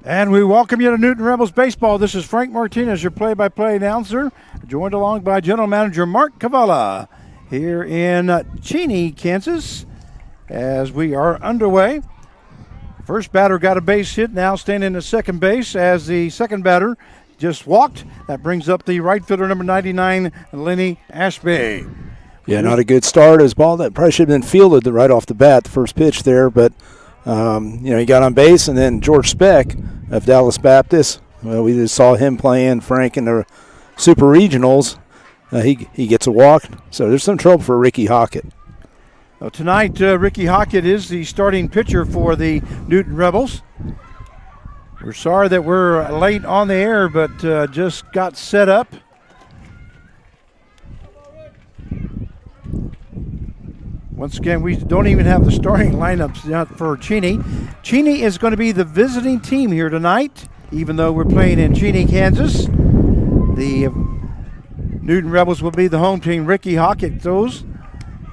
And we welcome you to Newton Rebels Baseball. This is Frank Martinez, your play-by-play announcer, joined along by General Manager Mark Cavalla here in Cheney, Kansas, as we are underway. First batter got a base hit, now standing at second base as the second batter just walked. That brings up the right fielder, number 99, Lenny Ashby. Yeah, not a good start. His ball that probably should have been fielded right off the bat, the first pitch there, but he got on base, and then George Speck of Dallas Baptist. Well, we just saw him playing Frank in the Super Regionals. He gets a walk, so there's some trouble for Ricky Hockett. Well, tonight, Ricky Hockett is the starting pitcher for the Newton Rebels. We're sorry that we're late on the air, but just got set up. Once again, we don't even have the starting lineups yet for Cheney. Cheney is going to be the visiting team here tonight, even though we're playing in Cheney, Kansas. The Newton Rebels will be the home team. Ricky Hockett throws,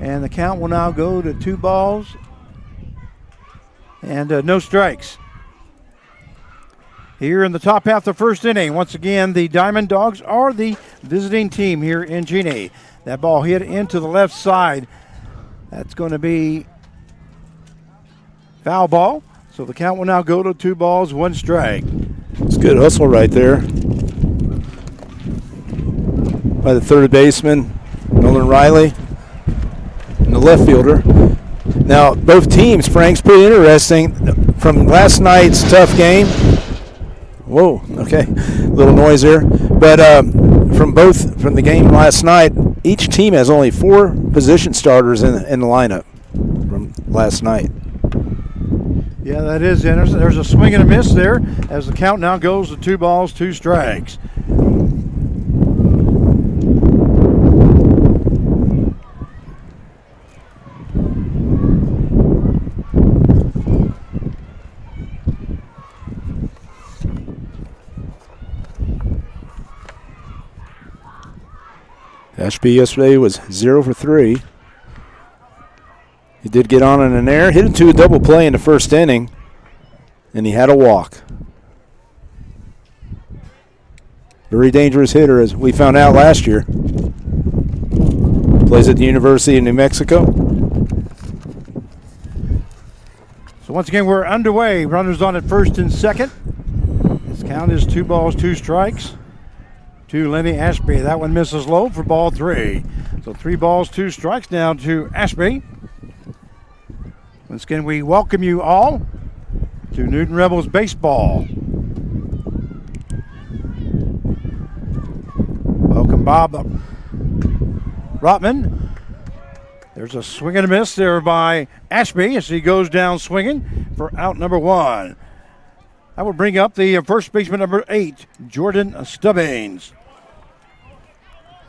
and the count will now go to 2 balls and no strikes. Here in the top half of the first inning, once again, the Diamond Dogs are the visiting team here in Cheney. That ball hit into the left side. That's going to be foul ball. So the count will now go to 2 balls, 1 strike. It's good hustle right there by the third baseman, Nolan Riley, and the left fielder. Now, both teams, Frank's pretty interesting. From last night's tough game, whoa, okay, little noise there. But from the game last night, each team has only 4 position starters in the lineup from last night. Yeah, that is interesting. There's a swing and a miss there as the count now goes to 2 balls, 2 strikes. Ashby yesterday was 0 for 3. He did get on in an error, hit into a double play in the first inning, and he had a walk. Very dangerous hitter, as we found out last year. Plays at the University of New Mexico. So once again, we're underway. Runners on at first and second. This count is 2 balls, 2 strikes to Lenny Ashby. That one misses low for ball 3. So 3 balls, 2 strikes now to Ashby. Once again, we welcome you all to Newton Rebels Baseball. Welcome, Bob Rotman. There's a swing and a miss there by Ashby as he goes down swinging for out number 1. That will bring up the first baseman, number 8, Jordan Stubbings.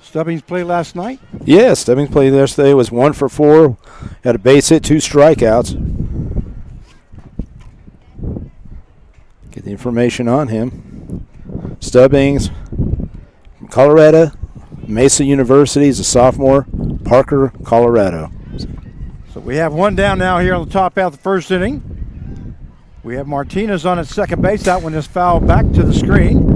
Stubbings played last night? Yeah, Stubbings played yesterday. Was 1 for 4. Had a base hit, 2 strikeouts. Get the information on him. Stubbings from Colorado, Mesa University. He's a sophomore, Parker, Colorado. So we have 1 down now here on the top half of the first inning. We have Martinez on at second base. That one is fouled back to the screen.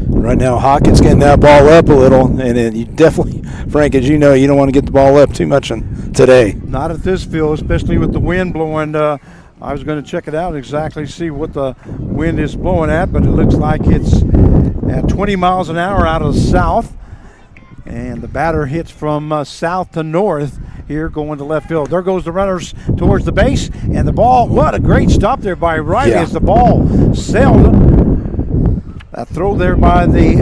Right now, Hockett's getting that ball up a little, and you definitely, Frank, as you know, you don't want to get the ball up too much today. Not at this field, especially with the wind blowing. I was going to check it out exactly, see what the wind is blowing at, but it looks like it's at 20 miles an hour out of the south, and the batter hits from south to north here going to left field. There goes the runners towards the base, and the ball, what a great stop there by Riley as the ball sailed. That throw there by the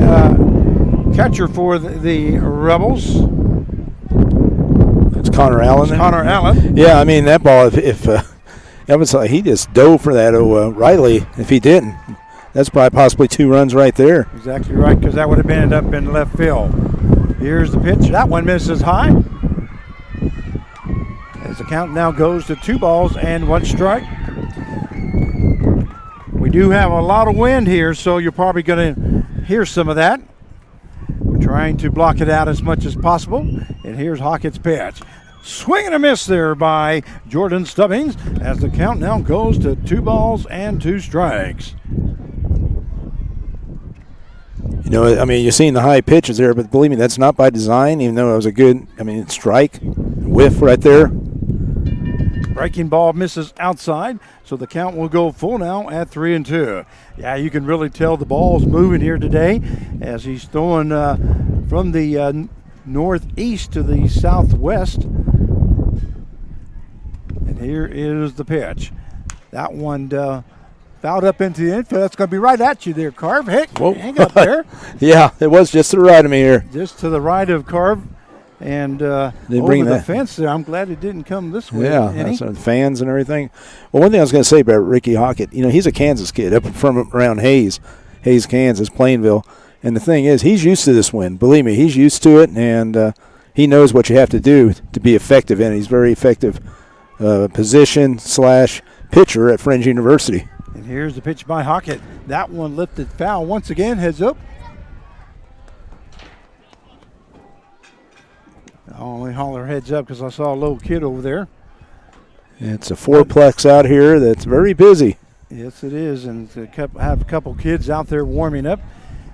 catcher for the Rebels. It's Connor Allen. Connor Allen. Yeah, I mean, that ball, if that was like he just dove for that Riley. If he didn't, that's probably possibly 2 runs right there. Exactly right, because that would have ended up in left field. Here's the pitch. That one misses high. As the count now goes to 2 balls and 1 strike. We do have a lot of wind here, so you're probably going to hear some of that. We're trying to block it out as much as possible. And here's Hockett's pitch. Swing and a miss there by Jordan Stubbings as the count now goes to 2 balls and 2 strikes. You know, I mean, you're seeing the high pitches there, but believe me, that's not by design, even though it was a good, strike, whiff right there. Breaking ball misses outside, so the count will go full now at 3-2. Yeah, you can really tell the ball's moving here today as he's throwing from the northeast to the southwest. And here is the pitch. That one fouled up into the infield. That's going to be right at you there, Carv. Hey, hang up there. Yeah, it was just to the right of me here. Just to the right of Carv. And over the fence there. I'm glad it didn't come this way. Yeah, that's the fans and everything. Well, one thing I was going to say about Ricky Hockett, you know, he's a Kansas kid up from around Hayes, Kansas, Plainville. And the thing is, he's used to this wind. Believe me, he's used to it, and he knows what you have to do to be effective in it. He's very effective position/pitcher at Friends University. And here's the pitch by Hockett. That one lifted foul once again, heads up. I only holler heads up because I saw a little kid over there. It's a fourplex out here that's very busy. Yes, it is, and to have a couple kids out there warming up.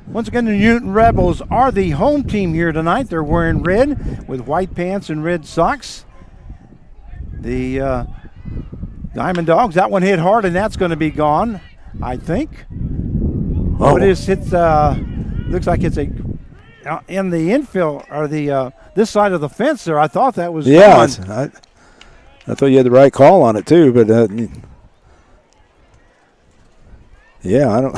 Once again, the Newton Rebels are the home team here tonight. They're wearing red with white pants and red socks. The Diamond Dogs, that one hit hard, and that's going to be gone, I think. Oh, it is. It's looks like it's in the infield or the this side of the fence there. I thought that was gone. I thought you had the right call on it too, but yeah, I don't.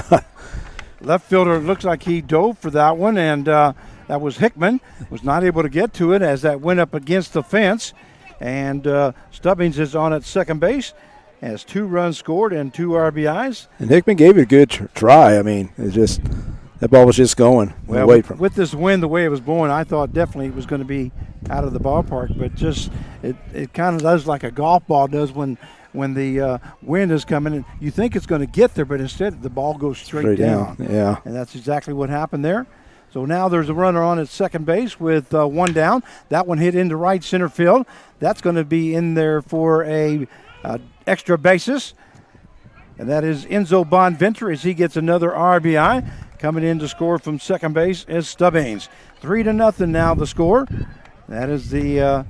Left fielder looks like he dove for that one, and that was Hickman. Was not able to get to it as that went up against the fence. And Stubbings is on at second base, has 2 runs scored and 2 RBIs. And Hickman gave it a good try. I mean, that ball was just going away from. With this wind, the way it was blowing, I thought definitely it was going to be out of the ballpark. But just it kind of does like a golf ball does when the wind is coming. And you think it's going to get there, but instead the ball goes straight down. Yeah. And that's exactly what happened there. So now there's a runner on at second base with 1 down. That one hit into right center field. That's going to be in there for a extra basis. And that is Enzo Bonventre as he gets another RBI. Coming in to score from second base is Stubbings. 3-0 now the score. That is the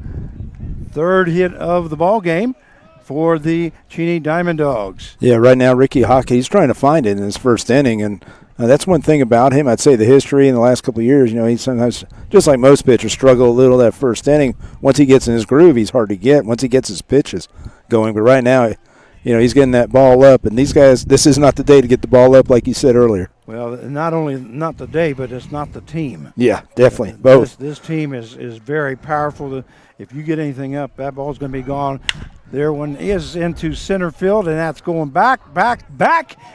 3rd hit of the ball game for the Cheney Diamond Dogs. Yeah, right now Ricky Hockett, he's trying to find it in his first inning, and that's one thing about him. I'd say the history in the last couple of years, you know, he sometimes, just like most pitchers, struggle a little that first inning. Once he gets in his groove, he's hard to get once he gets his pitches going. But right now, you know, he's getting that ball up, and these guys, this is not the day to get the ball up like you said earlier. Well, not only not the day, but it's not the team. Yeah, definitely. Both. This team is very powerful. If you get anything up, that ball's going to be gone. There one is into center field, and that's going back,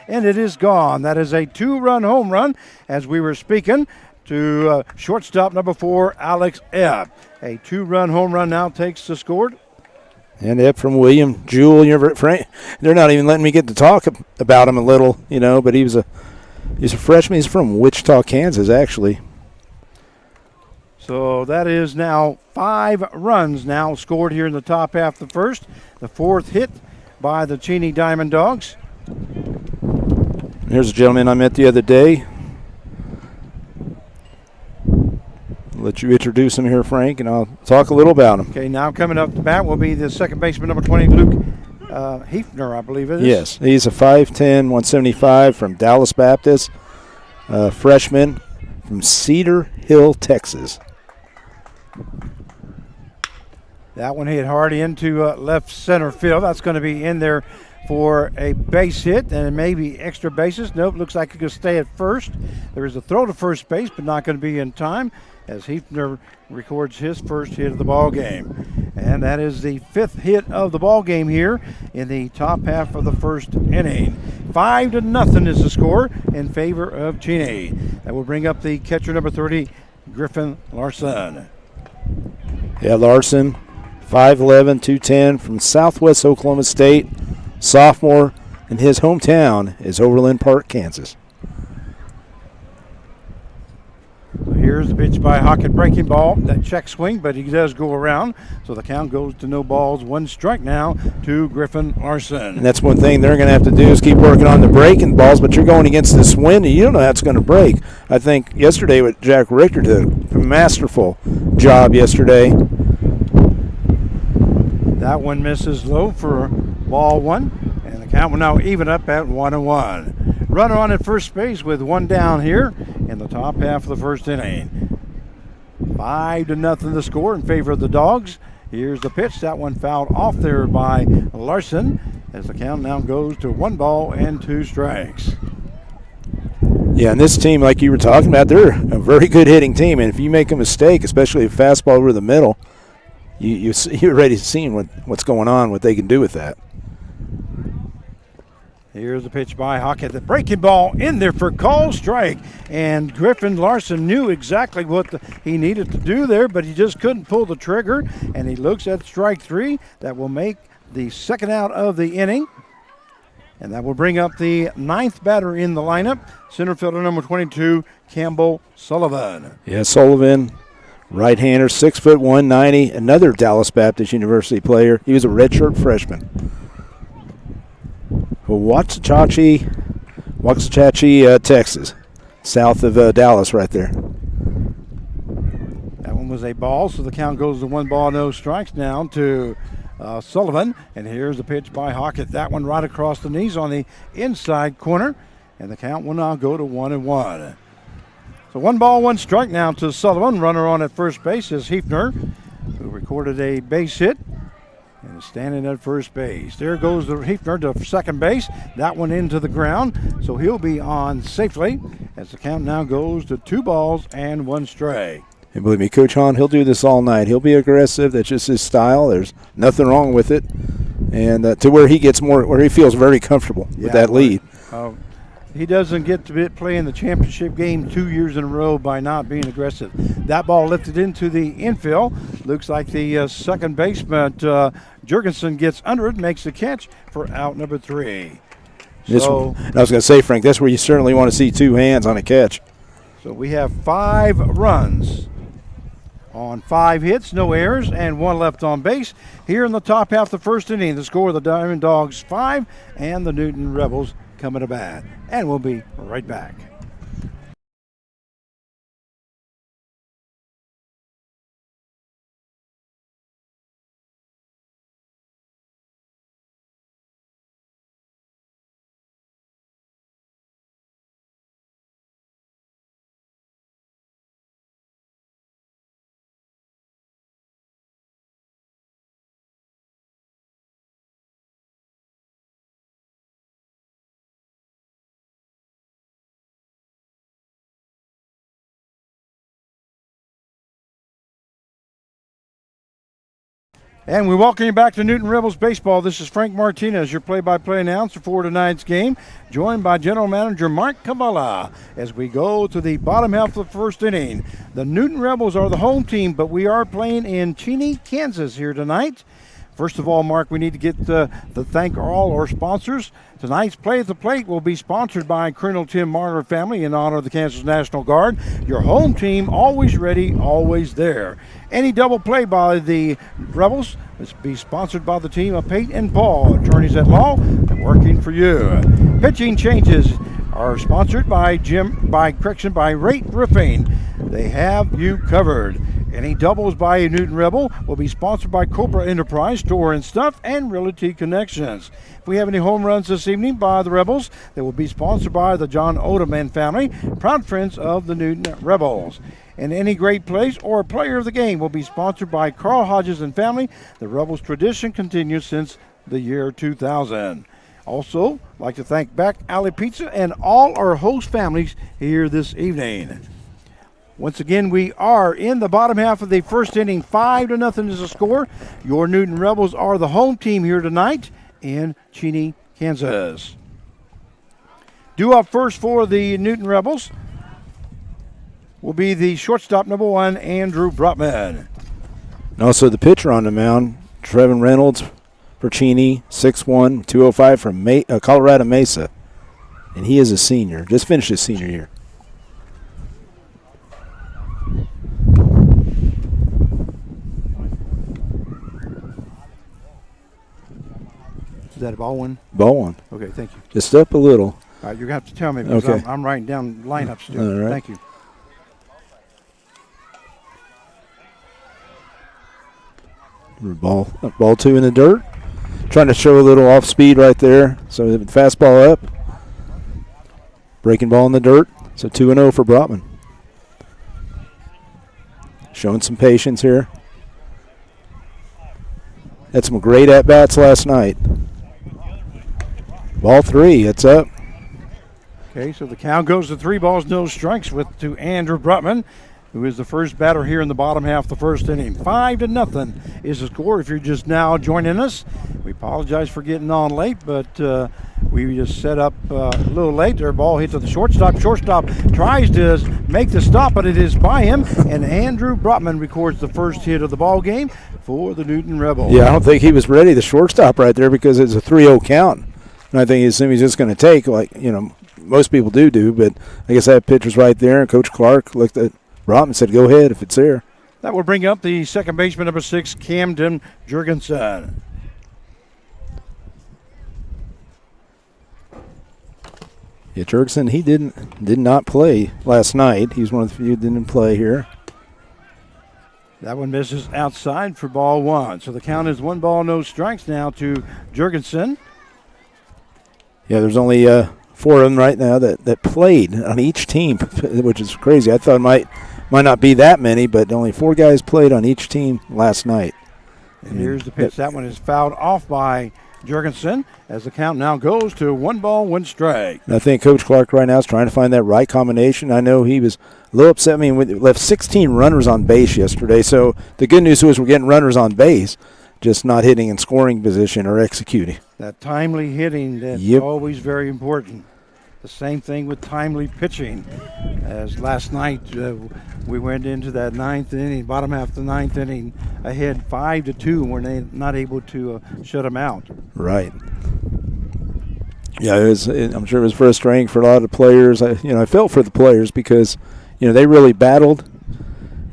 and it is gone. That is a 2-run home run, as we were speaking, to shortstop number 4, Alex Ebb. A 2-run home run now takes the score. And Ebb from William Jewell. They're not even letting me get to talk about him a little, you know, but he's a freshman. He's from Wichita, Kansas, actually. So that is now 5 runs now scored here in the top half of the first. The 4th hit by the Cheney Diamond Dogs. Here's a gentleman I met the other day. I'll let you introduce him here, Frank, and I'll talk a little about him. Okay, now coming up to bat will be the second baseman, number 20, Luke Hefner, I believe it is. Yes, he's a 5'10", 175 from Dallas Baptist, freshman from Cedar Hill, Texas. That one hit hard into left center field. That's going to be in there for a base hit and maybe extra bases. Nope, looks like it could stay at first. There is a throw to first base, but not going to be in time as Hefner records his first hit of the ball game. And that is the 5th hit of the ball game here in the top half of the first inning. 5-0 is the score in favor of Cheney. That will bring up the catcher number 30, Griffin Larson. Yeah, Larson, 5'11", 210 from Southwest Oklahoma State, sophomore, and his hometown is Overland Park, Kansas. So here's the pitch by Hockett, breaking ball. That check swing, but he does go around. So the count goes to no balls. 1 strike now to Griffin Larson. And that's one thing they're going to have to do is keep working on the breaking balls, but you're going against this wind and you don't know how it's going to break. I think yesterday what Jack Richter did a masterful job yesterday. That one misses low for ball 1, and the count will now even up at 1-1. Runner on at first base with 1 down here in the top half of the first inning. 5-0 the score in favor of the Dogs. Here's the pitch. That one fouled off there by Larson as the count now goes to 1 ball and 2 strikes. Yeah, and this team, like you were talking about, they're a very good hitting team, and if you make a mistake, especially a fastball over the middle, you're already seeing what's going on, what they can do with that. Here's the pitch by Hockett. The breaking ball in there for call strike. And Griffin Larson knew exactly what he needed to do there, but he just couldn't pull the trigger. And he looks at strike 3. That will make the second out of the inning. And that will bring up the 9th batter in the lineup, center fielder number 22, Campbell Sullivan. Yeah, Sullivan, right-hander, 6'1", 190, another Dallas Baptist University player. He was a redshirt freshman. Waxahachie, Texas, south of Dallas right there. That one was a ball, so the count goes to 1 ball, no strikes now to Sullivan. And here's the pitch by Hockett. That one right across the knees on the inside corner, and the count will now go to 1-1. So 1 ball, 1 strike now to Sullivan. Runner on at first base is Hefner, who recorded a base hit. And is standing at first base. There goes the Hefner to second base. That one into the ground. So he'll be on safely as the count now goes to 2 balls and 1 strike. And believe me, Coach Hahn, he'll do this all night. He'll be aggressive. That's just his style. There's nothing wrong with it. And to where he gets where he feels very comfortable with that lead. He doesn't get to play in the championship game 2 years in a row by not being aggressive. That ball lifted into the infield. Looks like the second baseman, Jurgensen, gets under it, makes the catch for out number 3. I was going to say, Frank, that's where you certainly want to see 2 hands on a catch. So we have 5 runs on 5 hits, no errors, and 1 left on base. Here in the top half of the first inning, the score of the Diamond Dogs 5 and the Newton Rebels coming to bat. And we'll be right back. And we welcome you back to Newton Rebels Baseball. This is Frank Martinez, your play-by-play announcer for tonight's game, joined by General Manager Mark Cavala as we go to the bottom half of the first inning. The Newton Rebels are the home team, but we are playing in Cheney, Kansas here tonight. First of all, Mark, we need to get to thank all our sponsors. Tonight's Play at the Plate will be sponsored by Colonel Tim Marler family in honor of the Kansas National Guard. Your home team, always ready, always there. Any double play by the Rebels must be sponsored by the team of Pate and Paul, attorneys at law, working for you. Pitching changes are sponsored by Rate Roofing. They have you covered. Any doubles by a Newton Rebel will be sponsored by Cobra Enterprise, Store and Stuff, and Realty Connections. If we have any home runs this evening by the Rebels, they will be sponsored by the John Odeman family, proud friends of the Newton Rebels. And any great plays or player of the game will be sponsored by Carl Hodges and family. The Rebels tradition continues since the year 2000. Also, I'd like to thank Back Alley Pizza and all our host families here this evening. Once again, we are in the bottom half of the first inning. 5-0 is the score. Your Newton Rebels are the home team here tonight in Cheney, Kansas. Due up first for the Newton Rebels will be the shortstop, number 1, Andrew Brutman. And also the pitcher on the mound, Trevin Reynolds for Cheney, 6'1", 205 from Colorado Mesa. And he is a senior, just finished his senior year. Is that a ball one? Ball one. Okay, thank you. Just up a little. All right, you're going to have to tell me because Okay. I'm writing down lineups still. All right. Thank you. Ball two in the dirt. Trying to show a little off speed right there. So fastball up. Breaking ball in the dirt. So 2-0 for Brotman. Showing some patience here. Had some great at-bats last night. Ball three, it's up. Okay, so the count goes to 3 balls, no strikes to Andrew Brutman, who is the first batter here in the bottom half of the first inning. 5-0 is the score if you're just now joining us. We apologize for getting on late, but we just set up a little late. Their ball hit to the shortstop. Shortstop tries to make the stop, but it is by him, and Andrew Brutman records the first hit of the ball game for the Newton Rebels. Yeah, I don't think he was ready, the shortstop right there, because it's a 3-0 count. And I think he assumed he's just going to take, like, most people do, but I guess that pitcher's right there, and Coach Clark looked at Brotman and said, go ahead if it's there. That will bring up the second baseman, number 6, Camden Jurgensen. Yeah, Jurgensen, he did not play last night. He's one of the few who didn't play here. That one misses outside for ball 1. So the count is 1 ball, no strikes now to Jurgensen. Yeah, there's only 4 of them right now that played on each team, which is crazy. I thought it might not be that many, but only 4 guys played on each team last night. And here's the pitch. That one is fouled off by Jurgensen as the count now goes to 1 ball, 1 strike. And I think Coach Clark right now is trying to find that right combination. I know he was a little upset. I mean, we left 16 runners on base yesterday, so the good news was we're getting runners on base, just not hitting in scoring position or executing. That timely hitting, that's always very important. The same thing with timely pitching. As last night we went into that 9th inning, bottom half of the 9th inning, ahead 5-2, and we're not able to shut them out. Right. Yeah, I'm sure it was frustrating for a lot of players. I felt for the players because, they really battled,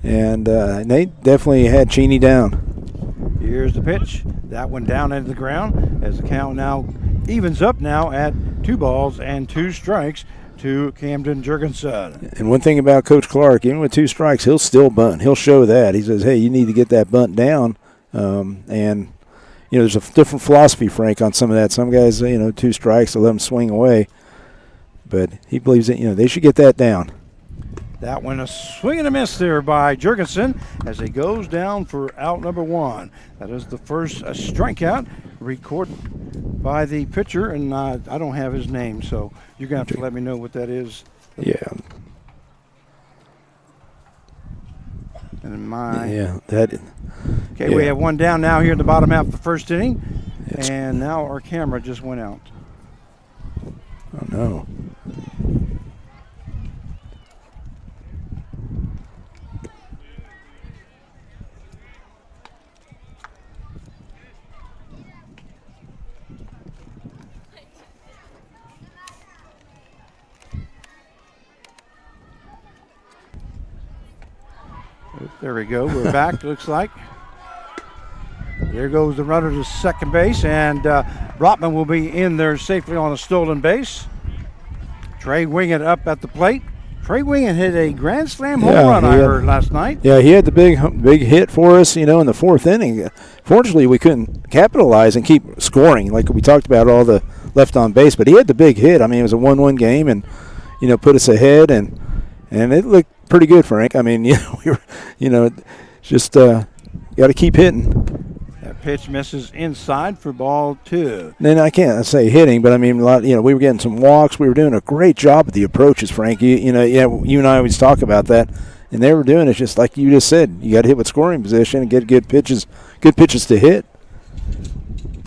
and they definitely had Cheney down. Here's the pitch. That one down into the ground as the count now evens up now at 2 balls and 2 strikes to Camden Jurgensen. And one thing about Coach Clark, even with 2 strikes, he'll still bunt. He'll show that. He says, hey, you need to get that bunt down. And, there's a different philosophy, Frank, on some of that. Some guys, 2 strikes, they'll let them swing away. But he believes that, they should get that down. That one a swing and a miss there by Jurgensen as he goes down for out number 1. That is the first strikeout recorded by the pitcher, and I don't have his name, so you're going to have to let me know what that is. Yeah. And Okay, yeah. we have one down now here in the bottom half of the first inning, and now our camera just went out. Oh, no. There we go. We're back, looks like. There goes the runner to second base, and Brotman will be in there safely on a stolen base. Trey Wingett up at the plate. Trey Wingett hit a grand slam home run, I heard, last night. Yeah, he had the big hit for us, in the 4th inning. Fortunately, we couldn't capitalize and keep scoring like we talked about all the left on base, but he had the big hit. I mean, it was a 1-1 game and, put us ahead, and it looked pretty good, Frank. I mean, we were, just got to keep hitting. That pitch misses inside for ball 2. Then I can't say hitting, but I mean, a lot. We were getting some walks. We were doing a great job with the approaches, Frank. You and I always talk about that, and they were doing it just like you just said. You got to hit with scoring position and get good pitches to hit.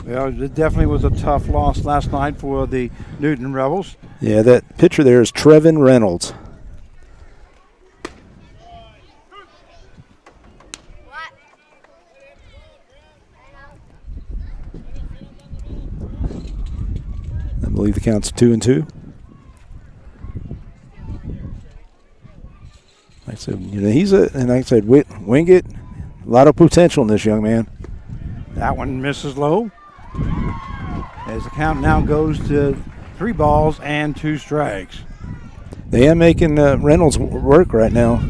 Well, it definitely was a tough loss last night for the Newton Rebels. Yeah, that pitcher there is Trevin Reynolds. I believe the count's 2-2. Like I said, and like I said, Wingett, a lot of potential in this young man. That one misses low. It as the count now goes to 3 balls and 2 strikes. They are making Reynolds work right now.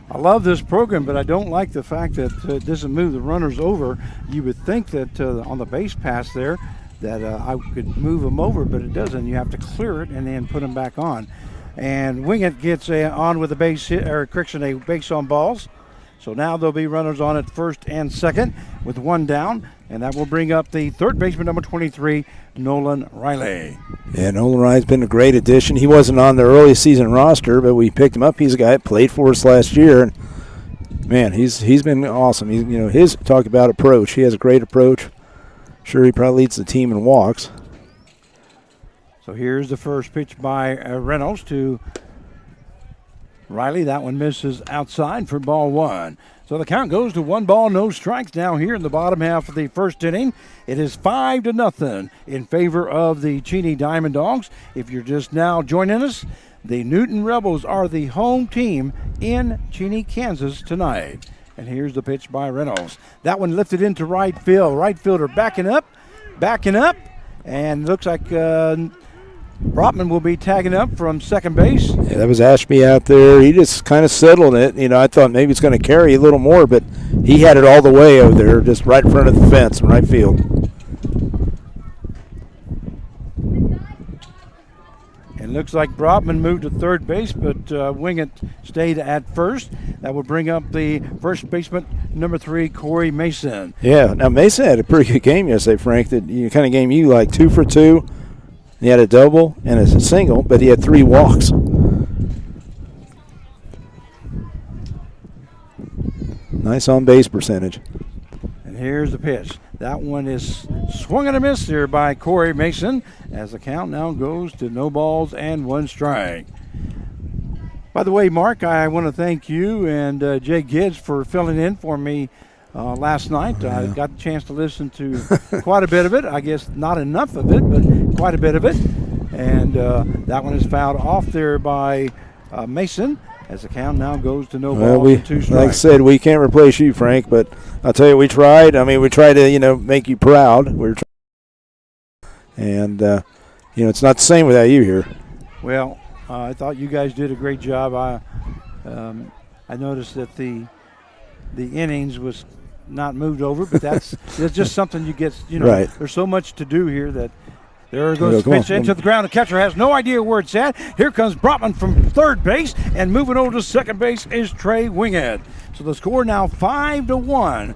I love this program, but I don't like the fact that it doesn't move the runners over. You would think that on the base pass there that I could move them over, but it doesn't. You have to clear it and then put them back on. And Wingate gets on with a base hit, or correction, a base on balls. So now there'll be runners on at first and second with 1 down, and that will bring up the third baseman, number 23, Nolan Riley. Yeah, Nolan Riley's been a great addition. He wasn't on the early season roster, but we picked him up. He's a guy that played for us last year, and man, he's been awesome. His talk about approach. He has a great approach. Sure, he probably leads the team in walks. So here's the first pitch by Reynolds to Riley. That one misses outside for ball 1. So the count goes to 1 ball, no strikes now here in the bottom half of the first inning. It is 5-0 in favor of the Cheney Diamond Dogs. If you're just now joining us, the Newton Rebels are the home team in Cheney, Kansas tonight. And here's the pitch by Reynolds. That one lifted into right field. Right fielder backing up, and looks like Brotman will be tagging up from second base. Yeah, that was Ashby out there. He just kind of settled it. I thought maybe it's going to carry a little more, but he had it all the way over there, just right in front of the fence in right field. And looks like Brotman moved to third base, but Wingate stayed at first. That will bring up the first baseman, number 3, Corey Mason. Yeah, now Mason had a pretty good game yesterday, Frank. That kind of game you like 2 for 2. He had a double and a single, but he had 3 walks. Nice on-base percentage. And here's the pitch. That one is swung and a miss here by Corey Mason as the count now goes to no balls and 1 strike. By the way, Mark, I want to thank you and Jay Gibbs for filling in for me last night. I got the chance to listen to quite a bit of it. I guess not enough of it, but quite a bit of it. And that one is fouled off there by Mason as the count now goes to no balls and 2 strikes. Like I said, we can't replace you, Frank, but I'll tell you, we tried. We tried to, make you proud. And it's not the same without you here. Well, I thought you guys did a great job. I noticed that the innings was not moved over, but that's just something you get. Right. There's so much to do here that there goes the pitch into the ground. The catcher has no idea where it's at. Here comes Brotman from third base, and moving over to second base is Trey Wingate. So the score now 5-1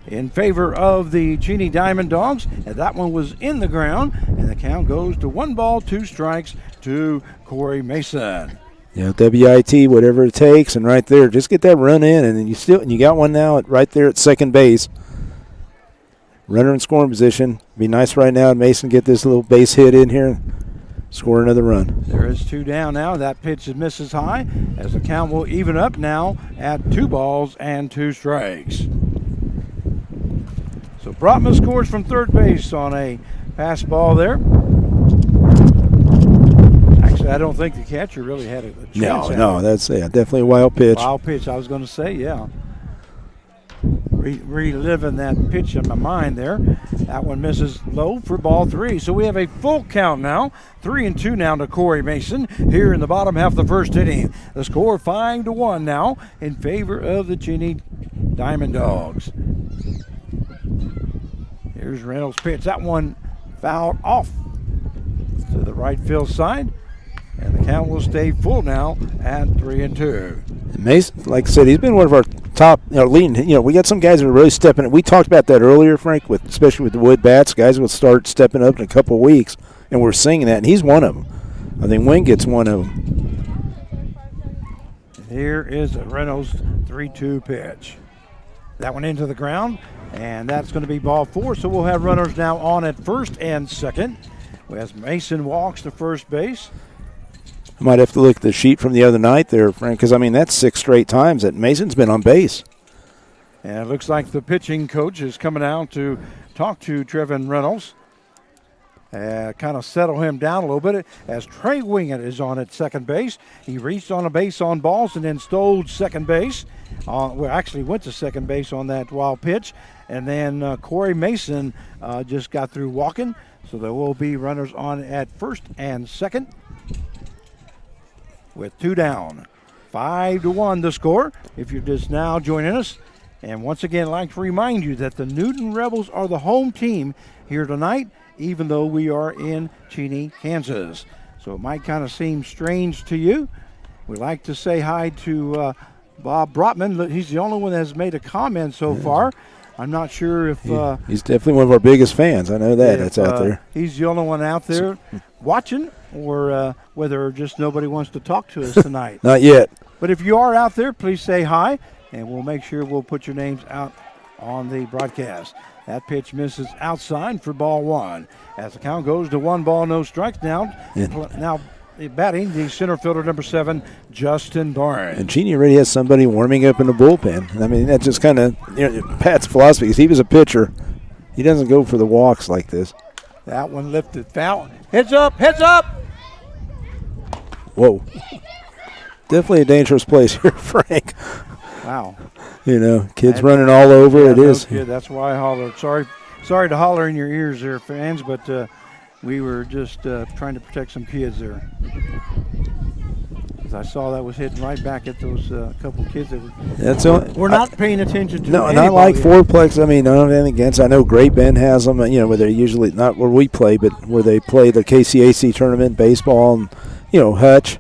in favor of the Cheney Diamond Dogs, and that one was in the ground, and the count goes to 1 ball, 2 strikes to Corey Mason. WIT, whatever it takes, and right there, just get that run in, and then you got one now right there at second base. Runner in scoring position. Be nice right now, Mason get this little base hit in here and score another run. There is 2 down now. That pitch is misses high as the count will even up now at 2 balls and 2 strikes. So Brotman scores from third base on a pass ball there. Actually, I don't think the catcher really had a chance. No, that's definitely a wild pitch. Wild pitch, I was going to say, yeah. Reliving that pitch in my mind there. That one misses low for ball 3. So we have a full count now. 3-2 now to Corey Mason here in the bottom half of the first inning. The score 5-1 now in favor of the Cheney Diamond Dogs. Here's Reynolds' pitch. That one fouled off to the right field side. And the count will stay full now at 3-2. Mason, like I said, he's been one of our top, leading. We got some guys that are really stepping up. We talked about that earlier, Frank, especially with the wood bats. Guys will start stepping up in a couple of weeks, and we're seeing that, and he's one of them. I think Wing gets one of them. Here is Reynolds' 3-2 pitch. That one into the ground, and that's going to be ball 4. So we'll have runners now on at first and second as Mason walks to first base. I might have to look at the sheet from the other night there, Frank, because, that's 6 straight times that Mason's been on base. And it looks like the pitching coach is coming out to talk to Trevin Reynolds. kind of settle him down a little bit as Trey Wingett is on at second base. He reached on a base on balls and then stole second base. Actually went to second base on that wild pitch. And then Corey Mason just got through walking. So there will be runners on at first and second with 2 down. 5-1 the score if you're just now joining us. And once again, I'd like to remind you that the Newton Rebels are the home team here tonight, even though we are in Cheney, Kansas. So it might kind of seem strange to you. We'd like to say hi to Bob Brotman. He's the only one that has made a comment so far. I'm not sure if... he's definitely one of our biggest fans. I know that. That's out there. He's the only one out there watching, or whether just nobody wants to talk to us tonight. Not yet. But if you are out there, please say hi, and we'll make sure we'll put your names out on the broadcast. That pitch misses outside for ball 1. As the count goes to 1 ball, no strikes now. Now batting the center fielder, number 7, Justin Barnes. And Cheney already has somebody warming up in the bullpen. I mean, that's just kind of Pat's philosophy. Because he was a pitcher, he doesn't go for the walks like this. That one lifted foul. Heads up, heads up! Whoa. Definitely a dangerous place here, Frank. Wow. Kids running all over. Yeah, it is. Kid, that's why I hollered. Sorry to holler in your ears there, fans, but we were just trying to protect some kids there. Because I saw that was hitting right back at those couple kids that we're not paying attention to. No, not like fourplex. I mean, I don't have anything against. I know Great Bend has them, where they're usually not where we play, but where they play the KCAC tournament, baseball, and, Hutch.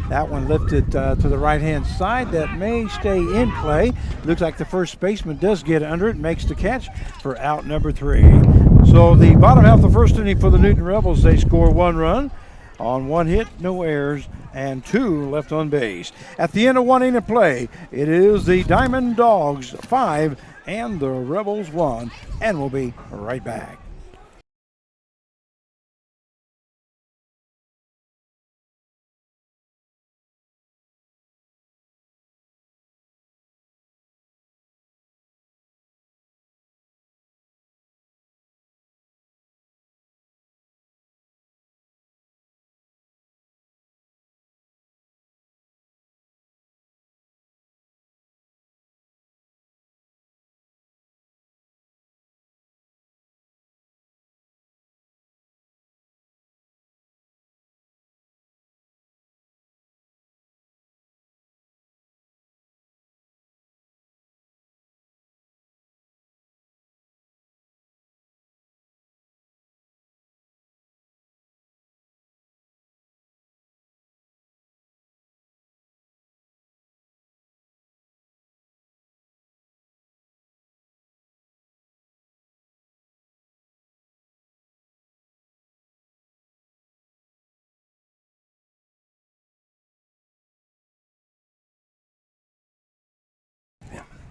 That one lifted to the right-hand side. That may stay in play. Looks like the first baseman does get under it, makes the catch for out number 3. So the bottom half of the first inning for the Newton Rebels, they score 1 run on 1 hit, no errors, and 2 left on base. At the end of 1 inning of play, it is the Diamond Dogs 5 and the Rebels 1, and we'll be right back.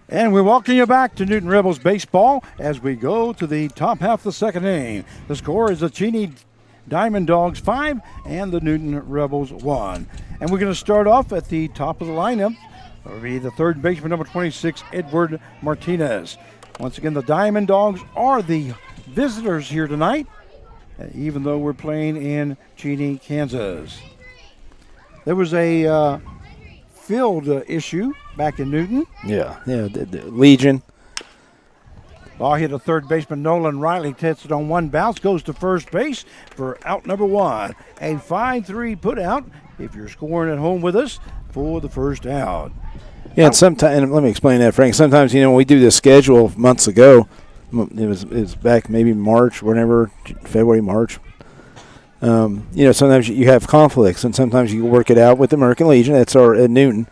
And we welcome you back to Newton Rebels baseball as we go to the top half of the second inning. The score is the Cheney Diamond Dogs 5 and the Newton Rebels 1. And we're going to start off at the top of the lineup. It'll be the third baseman, number 26, Edward Martinez. Once again, the Diamond Dogs are the visitors here tonight, even though we're playing in Cheney, Kansas. There was a field issue back in Newton. Yeah, the Legion. Ball hit a third baseman, Nolan Riley, hits it on 1 bounce, goes to first base for out number 1. A 5-3 put out if you're scoring at home with us for the first out. Yeah, and sometimes, and let me explain that, Frank. Sometimes, when we do this schedule months ago, it was back maybe March, whenever, February, March. Sometimes you have conflicts, and sometimes you work it out with the American Legion. That's at Newton,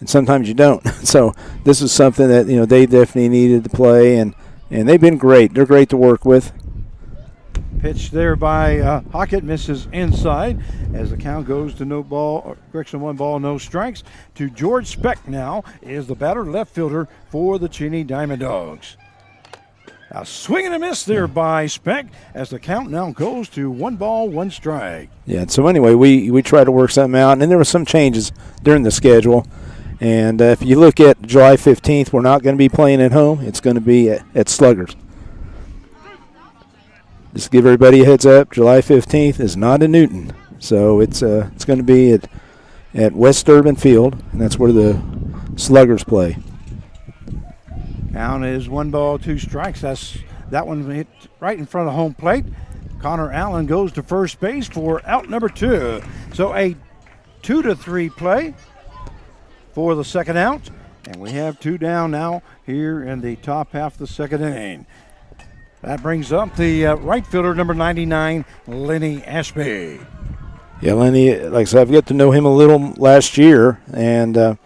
and sometimes you don't. So this is something that they definitely needed to play, and they've been great. They're great to work with. Pitch there by Hockett, misses inside as the count goes to 1 ball, no strikes. To George Speck now is the batter, left fielder for the Cheney Diamond Dogs. A swing and a miss there by Speck as the count now goes to 1 ball, 1 strike. Yeah, so anyway, we tried to work something out, and then there were some changes during the schedule. And if you look at July 15th, we're not going to be playing at home. It's going to be at Sluggers. just to give everybody a heads up, July 15th is not in Newton. So it's going to be at West Durbin Field, and that's where the Sluggers play. Count is 1 ball, 2 strikes. That one hit right in front of home plate. Connor Allen goes to first base for out number 2. So a 2-3 play for the second out. And we have 2 down now here in the top half of the second inning. That brings up the right fielder, number 99, Lenny Ashby. Yeah, Lenny, like I said, I've got to know him a little last year, and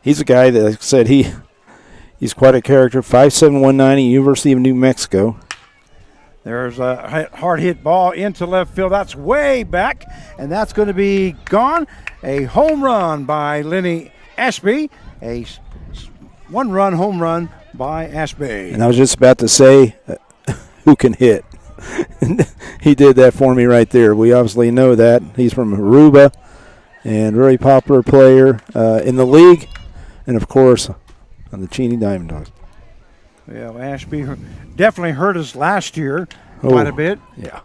he's a guy that, like I said, he's quite a character. 5'7", 190, University of New Mexico. There's a hard hit ball into left field. That's way back, and that's going to be gone. A home run by Lenny Ashby. A 1-run home run by Ashby. And I was just about to say, who can hit? He did that for me right there. We obviously know that. He's from Aruba and very popular player in the league, and of course on the Cheney Diamond Dogs. Yeah, Ashby definitely hurt us last year quite a bit. Yeah.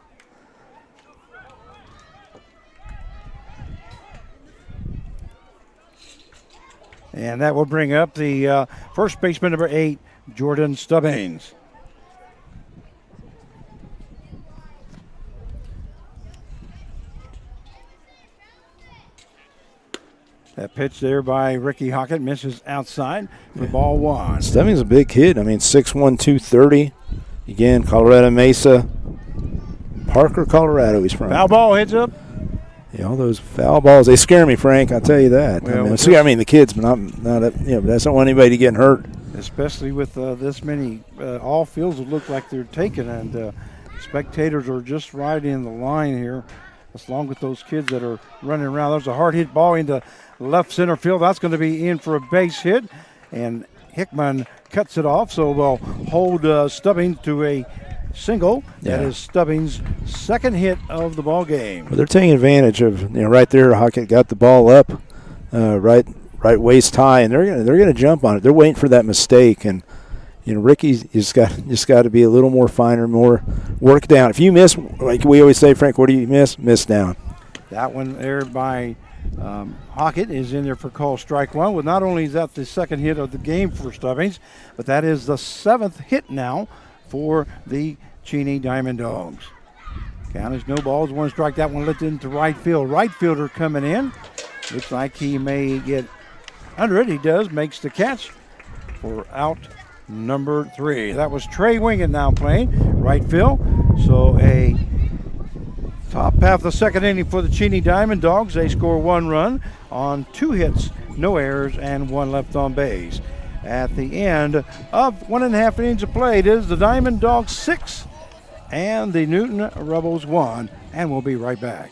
And that will bring up the first baseman, number 8, Jordan Stubbings. That pitch there by Ricky Hockett misses outside for ball 1. Stubbings a big kid. I mean, 6'1", 230. Again, Colorado Mesa. Parker, Colorado he's from. Foul ball hits up. Yeah, all those foul balls, they scare me, Frank. I'll tell you that. Well, I mean the kids, but not but that's not want anybody getting hurt. Especially with this many, all fields would look like they're taken, and spectators are just right in the line here, along with those kids that are running around. There's a hard hit ball into left center field. That's going to be in for a base hit, and Hickman cuts it off, so we'll hold Stubbings to a single. Yeah. That is Stubbings' second hit of the ball game. Well, they're taking advantage of right there. Hockett got the ball up, right waist high, and they're gonna jump on it. They're waiting for that mistake, and Ricky's just got to be a little more finer, more work down. If you miss, like we always say, Frank, what do you miss? Miss down. That one there by Hockett is in there for call strike 1. With not only is that the second hit of the game for Stubbings, but that is the 7th hit now for the Cheney Diamond Dogs. Count is no balls, 1 strike. That one lifted into right field. Right fielder coming in. Looks like he may get under it. He does. Makes the catch for out number 3. That was Trey Wingett now playing right field. So a top half of the second inning for the Cheney Diamond Dogs. They score 1 run on 2 hits, no errors, and 1 left on base. At the end of 1.5 innings of play, it is the Diamond Dogs 6 and the Newton Rebels 1, and we'll be right back.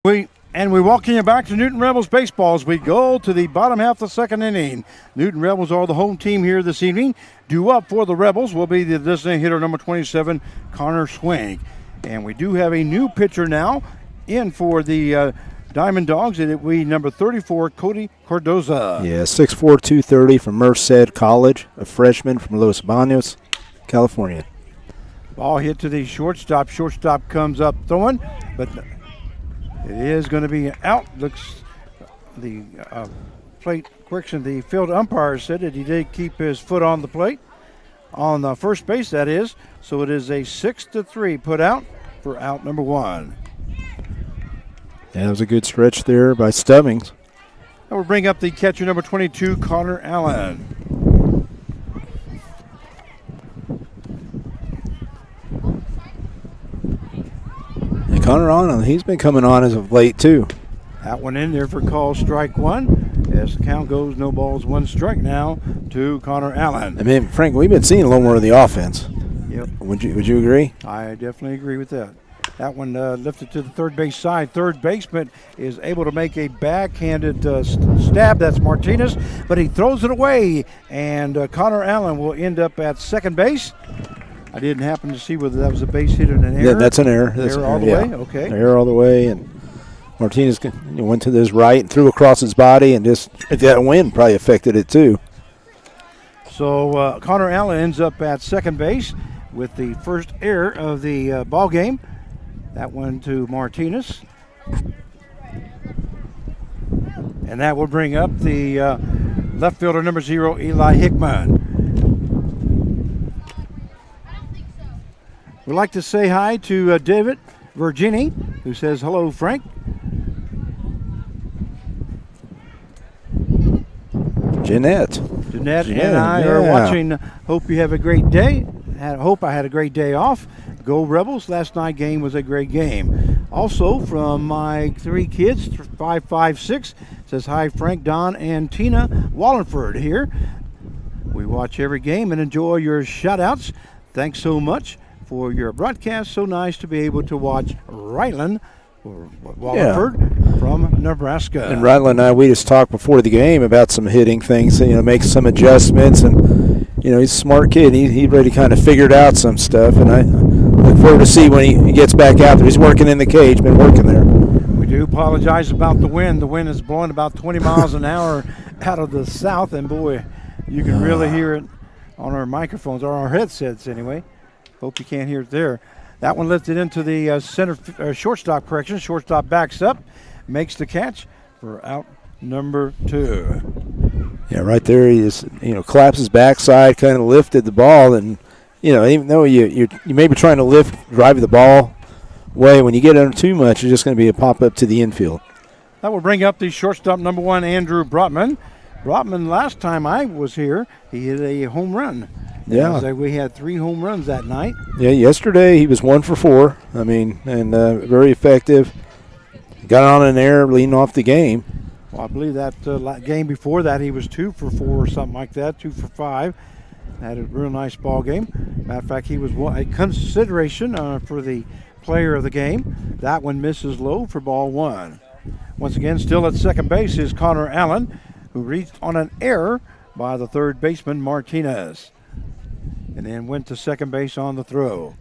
We welcome you back to Newton Rebels baseball as we go to the bottom half of the second inning. Newton Rebels are the home team here this evening. Due up for the Rebels will be the designated hitter number 27, Connor Swink. And we do have a new pitcher now in for the Diamond Dogs. It will be number 34, Cody Cardoza. Yeah, 6'4", 230 from Merced College, a freshman from Los Banos, California. Ball hit to the shortstop. Shortstop comes up throwing, but it is going to be out. Looks the plate correction. The field umpire said that he did keep his foot on the plate on the first base. That is, so it is a 6-3 put out for out number 1. Yeah, that was a good stretch there by Stubbings. That will bring up the catcher number 22, Connor Allen. And Connor Allen, he's been coming on as of late too. That one in there for call strike 1. As the count goes, no balls, 1 strike now to Connor Allen. I mean, Frank, we've been seeing a little more of the offense. Yep. Would you agree? I definitely agree with that. That one lifted to the third base side. Third baseman is able to make a backhanded stab. That's Martinez, but he throws it away, and Connor Allen will end up at second base. I didn't happen to see whether that was a base hit or an error. Yeah, that's an error. That's error an all the error, way? yeah. Okay. Error all the way, and Martinez went to his right and threw across his body, and just that wind probably affected it too. So Connor Allen ends up at second base with the first error of the ball game. That one to Martinez. And that will bring up the left fielder number 0, Eli Hickman. We'd like to say hi to David Virginie, who says, hello, Frank. Jeanette And I are watching. Hope you have a great day. Hope I had a great day off. Go Rebels. Last night's game was a great game. Also from my 3 kids, 556, says hi Frank, Don, and Tina Wallingford here. We watch every game and enjoy your shout-outs. Thanks so much for your broadcast. So nice to be able to watch Ryland or Wallingford from Nebraska. And Ryland and I, we just talked before the game about some hitting things, make some adjustments, and he's a smart kid. He's ready to kind of figured out some stuff, and I look forward to see when he gets back out there. He's working in the cage, been working there. We do apologize about the wind. The wind is blowing about 20 miles an hour out of the south, and boy, you can really hear it on our microphones, or our headsets anyway. Hope you can't hear it there. That one lifted into the shortstop correction. Shortstop backs up, makes the catch for out number 2. Yeah, right there he just, claps his backside, kind of lifted the ball, and, even though you may be trying to drive the ball away, when you get under too much, it's just going to be a pop-up to the infield. That will bring up the shortstop number 1, Andrew Brotman. Brotman, last time I was here, he hit a home run. Yeah. We had 3 home runs that night. Yeah, yesterday he was 1 for 4. And very effective. Got on an error leading off the game. Well, I believe that game before that he was 2 for 4 or something like that, 2 for 5. Had a real nice ball game. Matter of fact, he was a consideration for the player of the game. That one misses low for ball 1. Once again, still at second base is Connor Allen, who reached on an error by the third baseman Martinez, and then went to second base on the throw.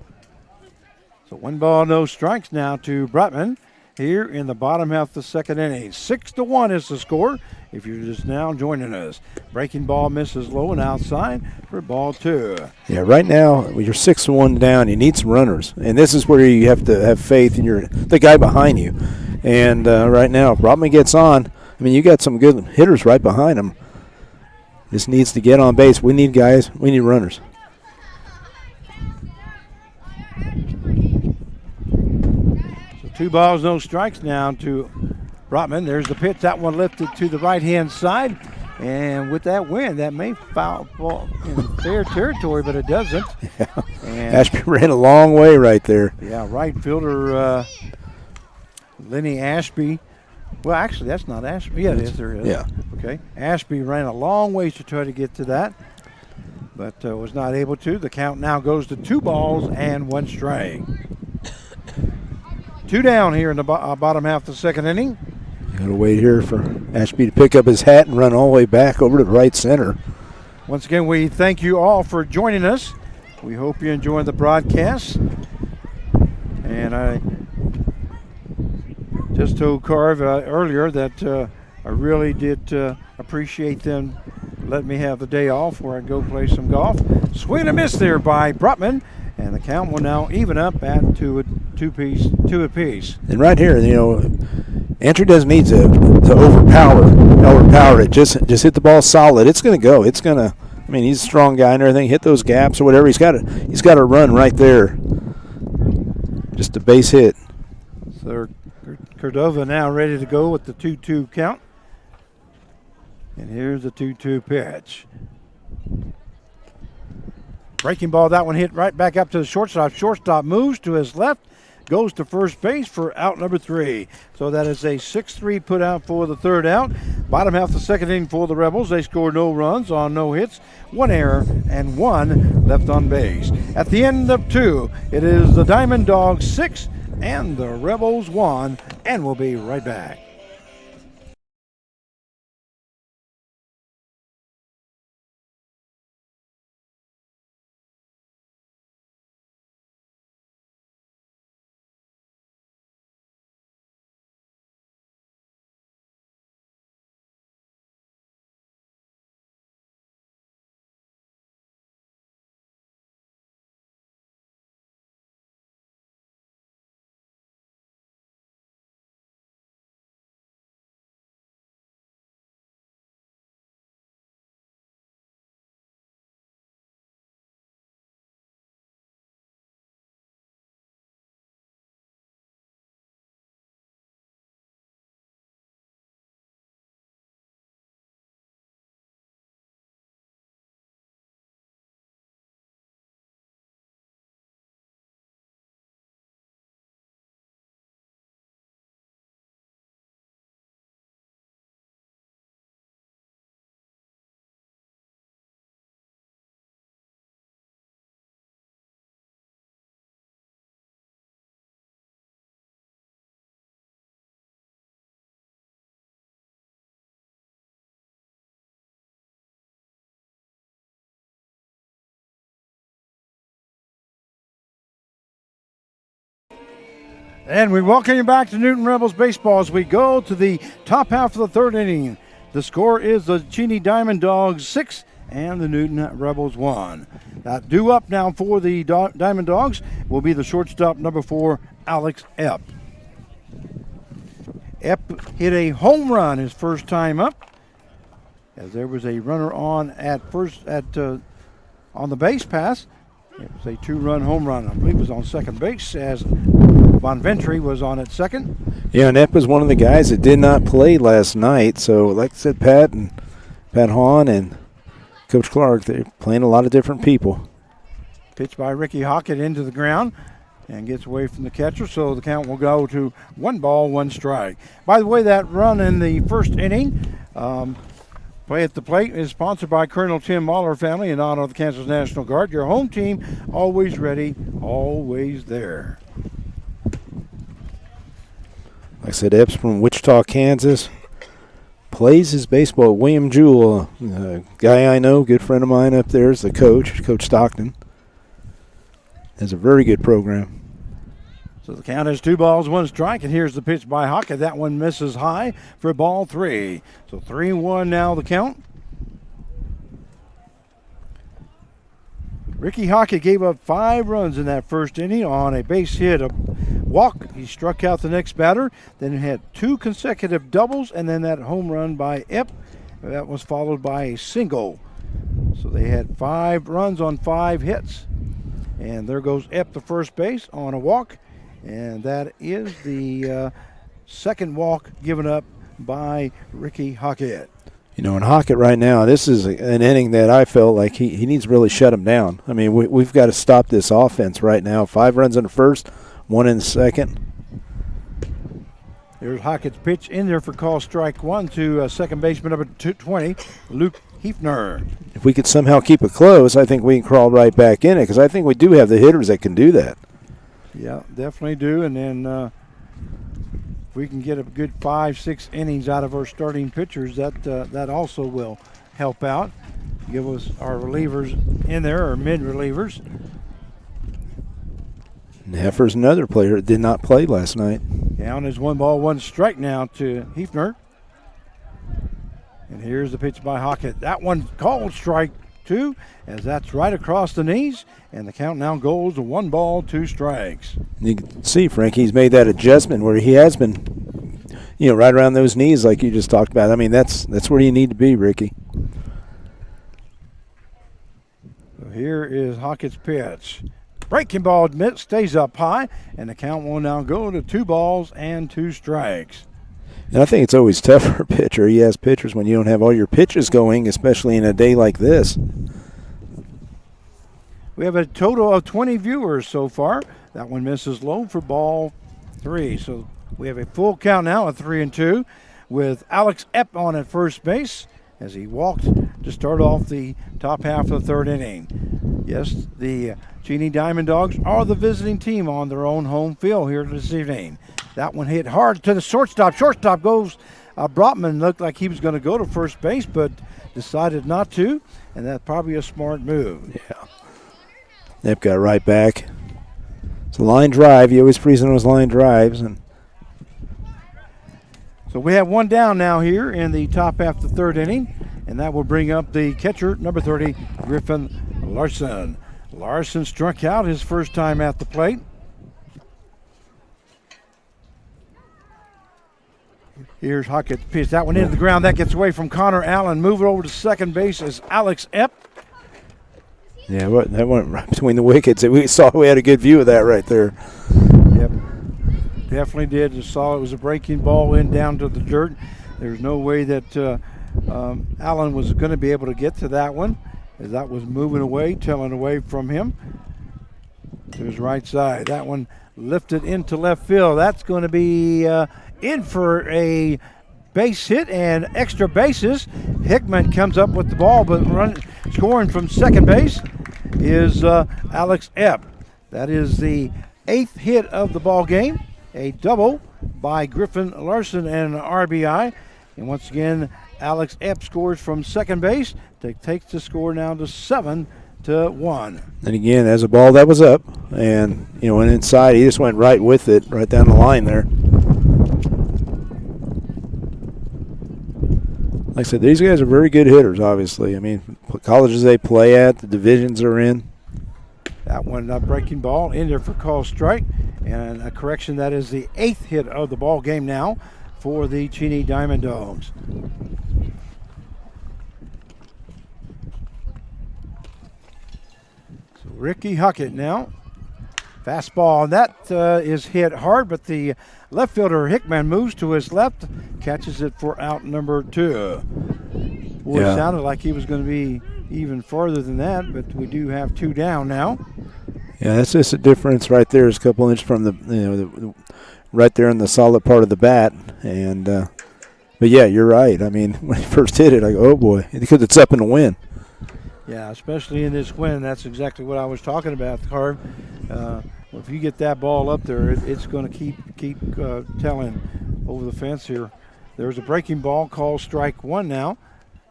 So 1 ball, no strikes now to Brotman here in the bottom half of the second inning. 6-1 is the score if you're just now joining us. Breaking ball misses low and outside for ball 2. Yeah, right now you're 6-1 down. You need some runners, and this is where you have to have faith in the guy behind you. And right now, if Brotman gets on, you got some good hitters right behind him. Just needs to get on base. We need guys. We need runners. So 2 balls, no strikes now to Brotman. There's the pitch. That one lifted to the right-hand side. And with that wind, that may foul ball in fair territory, but it doesn't. Yeah. And Ashby ran a long way right there. Yeah, right fielder Lenny Ashby. Well, actually, that's not Ashby. Yeah, it is. There is. Yeah. Okay. Ashby ran a long ways to try to get to that, but was not able to. The count now goes to 2 balls and 1 strike. 2 down here in the bottom half of the second inning. You got to wait here for Ashby to pick up his hat and run all the way back over to the right center. Once again, we thank you all for joining us. We hope you enjoyed the broadcast. And Just told Carv earlier that I really did appreciate them letting me have the day off where I go play some golf. Swing and a miss there by Brutman, and the count will now even up at two apiece. And right here, Entry doesn't need to overpower it. Just hit the ball solid. It's going to go. It's going to. I mean, he's a strong guy and everything. Hit those gaps or whatever. He's got a run right there. Just a base hit. So Cordova now ready to go with the 2-2 count. And here's the 2-2 pitch. Breaking ball, that one hit right back up to the shortstop. Shortstop moves to his left, goes to first base for out number 3. So that is a 6-3 put out for the third out. Bottom half of the second inning for the Rebels. They score no runs on no hits, 1 error, and 1 left on base. At the end of 2, it is the Diamond Dogs 6 and the Rebels 1, and we'll be right back. And we welcome you back to Newton Rebels Baseball as we go to the top half of the third inning. The score is the Cheney Diamond Dogs 6 and the Newton Rebels 1. Due up now for the Diamond Dogs will be the shortstop number 4, Alex Epp. Epp hit a home run his first time up, as there was a runner on on the base pass. It was a 2-run home run. I believe it was on second base as Bonventry was on at second. Yeah, and Epp was one of the guys that did not play last night. So, like I said, Pat Hahn and Coach Clark, they're playing a lot of different people. Pitch by Ricky Hockett into the ground and gets away from the catcher, so the count will go to 1 ball, 1 strike. By the way, that run in the first inning, Play at the Plate is sponsored by Colonel Tim Mahler family in honor of the Kansas National Guard. Your home team, always ready, always there. Like I said, Epps from Wichita, Kansas. Plays his baseball at William Jewell. A guy I know, good friend of mine up there is the coach, Coach Stockton. Has a very good program. So the count is 2 balls, 1 strike, and here's the pitch by Hockett. That one misses high for ball 3. So 3-1 now the count. Ricky Hockett gave up 5 runs in that first inning on a base hit, a walk. He struck out the next batter, then had 2 consecutive doubles, and then that home run by Epp. That was followed by a single. So they had 5 runs on 5 hits. And there goes Epp to first base on a walk. And that is the second walk given up by Ricky Hockett. You know, in Hockett right now, this is an inning that I felt like he needs to really shut him down. I mean, we've got to stop this offense right now. 5 runs in the first, 1 in the second. There's Hockett's pitch in there for call strike 1 to second baseman number 20, Luke Hefner. If we could somehow keep it close, I think we can crawl right back in it, because I think we do have the hitters that can do that. Yeah, definitely do. And then if we can get a good 5-6 innings out of our starting pitchers, that also will help out. Give us our relievers in there, or mid-relievers. And Heffer's another player that did not play last night. Yeah, Down is 1-1 now to Hefner. And here's the pitch by Hockett. That one called strike 2, as that's right across the knees. And the count now goes to 1-2. You can see, Frank, he's made that adjustment where he has been, right around those knees like you just talked about. I mean, that's where you need to be, Ricky. So here is Hockett's pitch. Breaking ball stays up high, and the count will now go to 2-2. And I think it's always tough for a pitcher. He has pitchers when you don't have all your pitches going, especially in a day like this. We have a total of 20 viewers so far. That one misses low for ball 3. So we have a full count now of 3-2 with Alex Epp on at first base as he walked to start off the top half of the 3rd inning. Yes, the Cheney Diamond Dogs are the visiting team on their own home field here this evening. That one hit hard to the shortstop. Shortstop goes. Brotman looked like he was going to go to first base, but decided not to, and that's probably a smart move. Yeah. Epp got right back. It's a line drive. You always freeze on those line drives. So we have one down now here in the top half of the 3rd inning, and that will bring up the catcher, number 30, Griffin Larson. Larson struck out his first time at the plate. Here's Hockett's pitch. That one into the ground. That gets away from Connor Allen. Move it over to second base is Alex Epp. Yeah, that went right between the wickets. We had a good view of that right there. Yep, definitely did. Just saw it was a breaking ball in down to the dirt. There's no way that Allen was going to be able to get to that one, as that was moving away, tailing away from him to his right side. That one lifted into left field. That's going to be in for a base hit and extra bases. Hickman comes up with the ball, but scoring from second base is Alex Epp. That is the 8th hit of the ball game, a double by Griffin Larson and an RBI. And once again, Alex Epp scores from second base. Takes the score now to 7-1. And again, as a ball that was up, and went inside, he just went right with it, right down the line there. Like I said, these guys are very good hitters, obviously. I mean, what colleges they play at, the divisions are in. That one, breaking ball in there for call strike. And a correction, that is the 8th hit of the ball game now for the Cheney Diamond Dogs. So Ricky Hockett now. Fastball, and that is hit hard, but the left fielder Hickman moves to his left, catches it for out number 2. Boy, Yeah. It sounded like he was going to be even farther than that, but we do have 2 down now. Yeah, that's just a difference right there. It's a couple inches from the right there in the solid part of the bat. And but yeah, you're right. I mean, when he first hit it, I go, oh boy, because it's up in the wind. Yeah, especially in this wind. That's exactly what I was talking about, Carv. If you get that ball up there, it's going to keep telling over the fence here. There's a breaking ball called strike 1 now,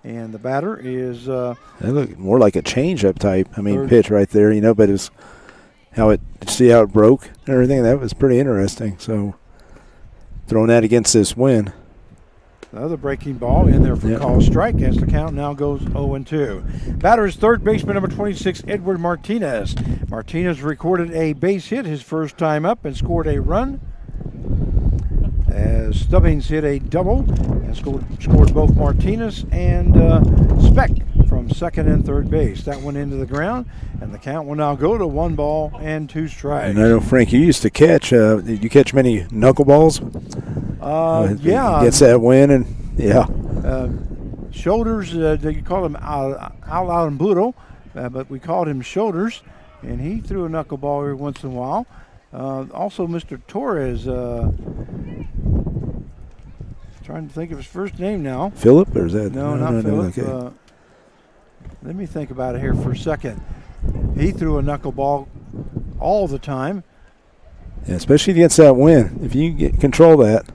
and the batter is. That looked more like a change-up type. I mean, third. pitch right there. But it's see how it broke and everything. That was pretty interesting. So throwing that against this wind. Another breaking ball in there for Yep. call strike as the count now goes 0-2. Batter is third baseman number 26, Edward Martinez. Martinez recorded a base hit his first time up and scored a run, as Stubbings hit a double and scored both Martinez and Speck from second and third base. That went into the ground, and the count will now go to 1-2 strikes. And I know, Frank, you used to catch. Did you catch many knuckleballs? Yeah. Gets that win, and yeah. Shoulders, they call him Alamburo, but we called him Shoulders, and he threw a knuckleball every once in a while. Also, Mr. Torres, trying to think of his first name now. Philip, or is that? No, not Philip. Okay. Let me think about it here for a second. He threw a knuckleball all the time. Yeah, especially against that wind. If you control that.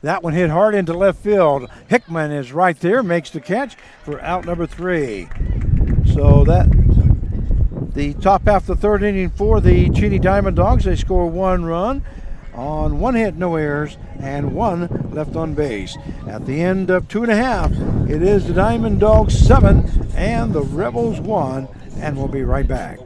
That one hit hard into left field. Hickman is right there, makes the catch for out number 3. So that the top half of the third inning for the Cheney Diamond Dogs. They score 1 run on 1 hit, no errors, and 1 left on base. At the end of 2.5, it is the Diamond Dogs 7 and the Rebels 1, and we'll be right back.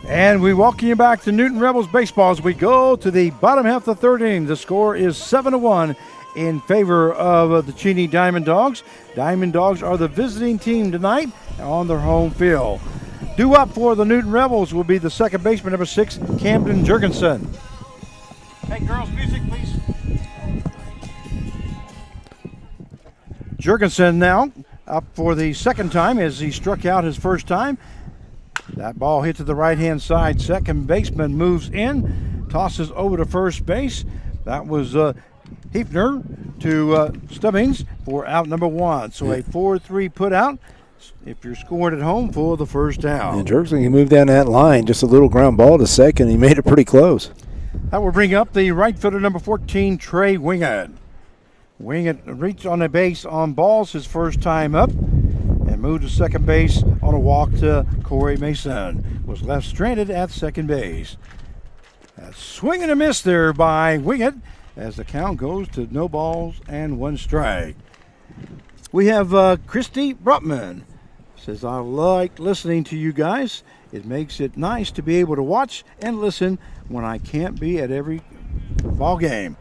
And we welcome you back to Newton Rebels baseball as we go to the bottom half of the third inning. The score is 7-1 in favor of the Cheney Diamond Dogs. Diamond Dogs are the visiting team tonight on their home field. Due up for the Newton Rebels will be the second baseman, number 6, Camden Jurgensen. Hey, girls, music, please. Jurgensen now up for the second time as he struck out his first time. That ball hit to the right-hand side. Second baseman moves in, tosses over to first base. That was Hefner to Stubbings for out number 1. So a 4-3 put out if you're scored at home for the first out. And Jurgensen, he moved down that line, just a little ground ball to second. He made it pretty close. That will bring up the right fielder, number 14, Trey Wingett. Wingett reached on a base on balls his first time up and moved to second base on a walk to Corey Mason. Was left stranded at second base. A swing and a miss there by Wingett as the count goes to no balls and 1 strike. We have Christy Brutman. Says, I like listening to you guys. It makes it nice to be able to watch and listen when I can't be at every ball game.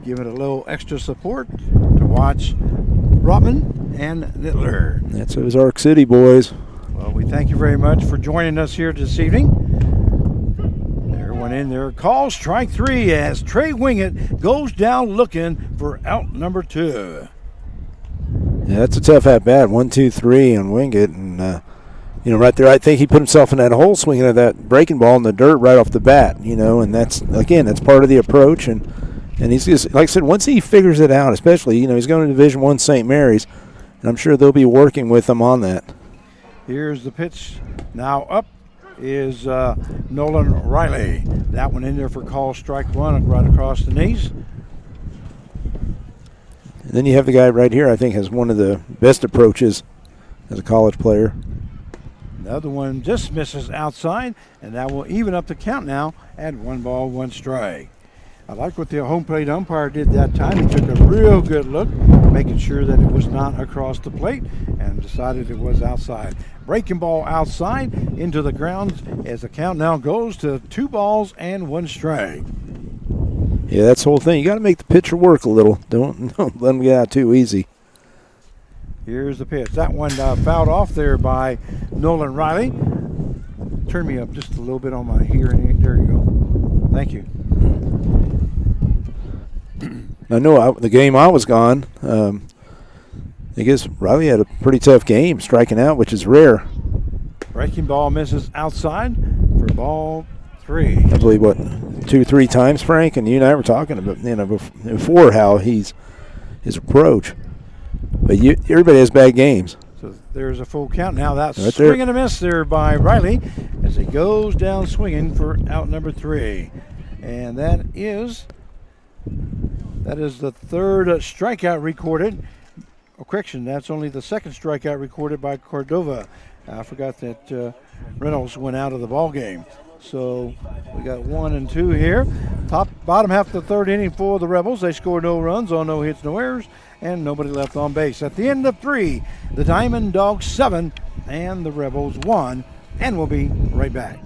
Give it a little extra support to watch Brutman and Nittler. That's those Arc City boys. Well, we thank you very much for joining us here this evening. Everyone in there. Call strike 3 as Trey Wingett goes down looking for out number 2. Yeah, that's a tough at bat. 1, 2, 3 on Wingett, and right there, I think he put himself in that hole swinging at that breaking ball in the dirt right off the bat. And that's part of the approach, and he's just, like I said, once he figures it out, especially he's going to Division I St. Mary's, and I'm sure they'll be working with him on that. Here's the pitch. Now up is Nolan Riley. That one in there for call strike 1 right across the knees. And then you have the guy right here, I think, has one of the best approaches as a college player. Another one just misses outside, and that will even up the count now at 1 ball, 1 strike. I like what the home plate umpire did that time. He took a real good look, making sure that it was not across the plate, and decided it was outside. Breaking ball outside into the ground as the count now goes to 2 balls and 1 strike. Yeah, that's the whole thing. You got to make the pitcher work a little. Don't let him get out too easy. Here's the pitch. That one fouled off there by Nolan Riley. Turn me up just a little bit on my hearing. There you go. Thank you. I know the game I was gone, I guess Riley had a pretty tough game striking out, which is rare. Breaking ball misses outside for ball 3. I believe, 2 or 3 times, Frank? And you and I were talking about, before how his approach. But everybody has bad games. So there's a full count now. That's right swing and a miss there by Riley as he goes down swinging for out number 3. And that is the third strikeout recorded. Correction, that's only the second strikeout recorded by Cordova. I forgot that Reynolds went out of the ball game. So we got 1 and 2 here. Bottom half of the third inning for the Rebels. They score no runs on no hits, no errors, and nobody left on base. At the end of 3, the Diamond Dogs 7 and the Rebels 1, and we'll be right back.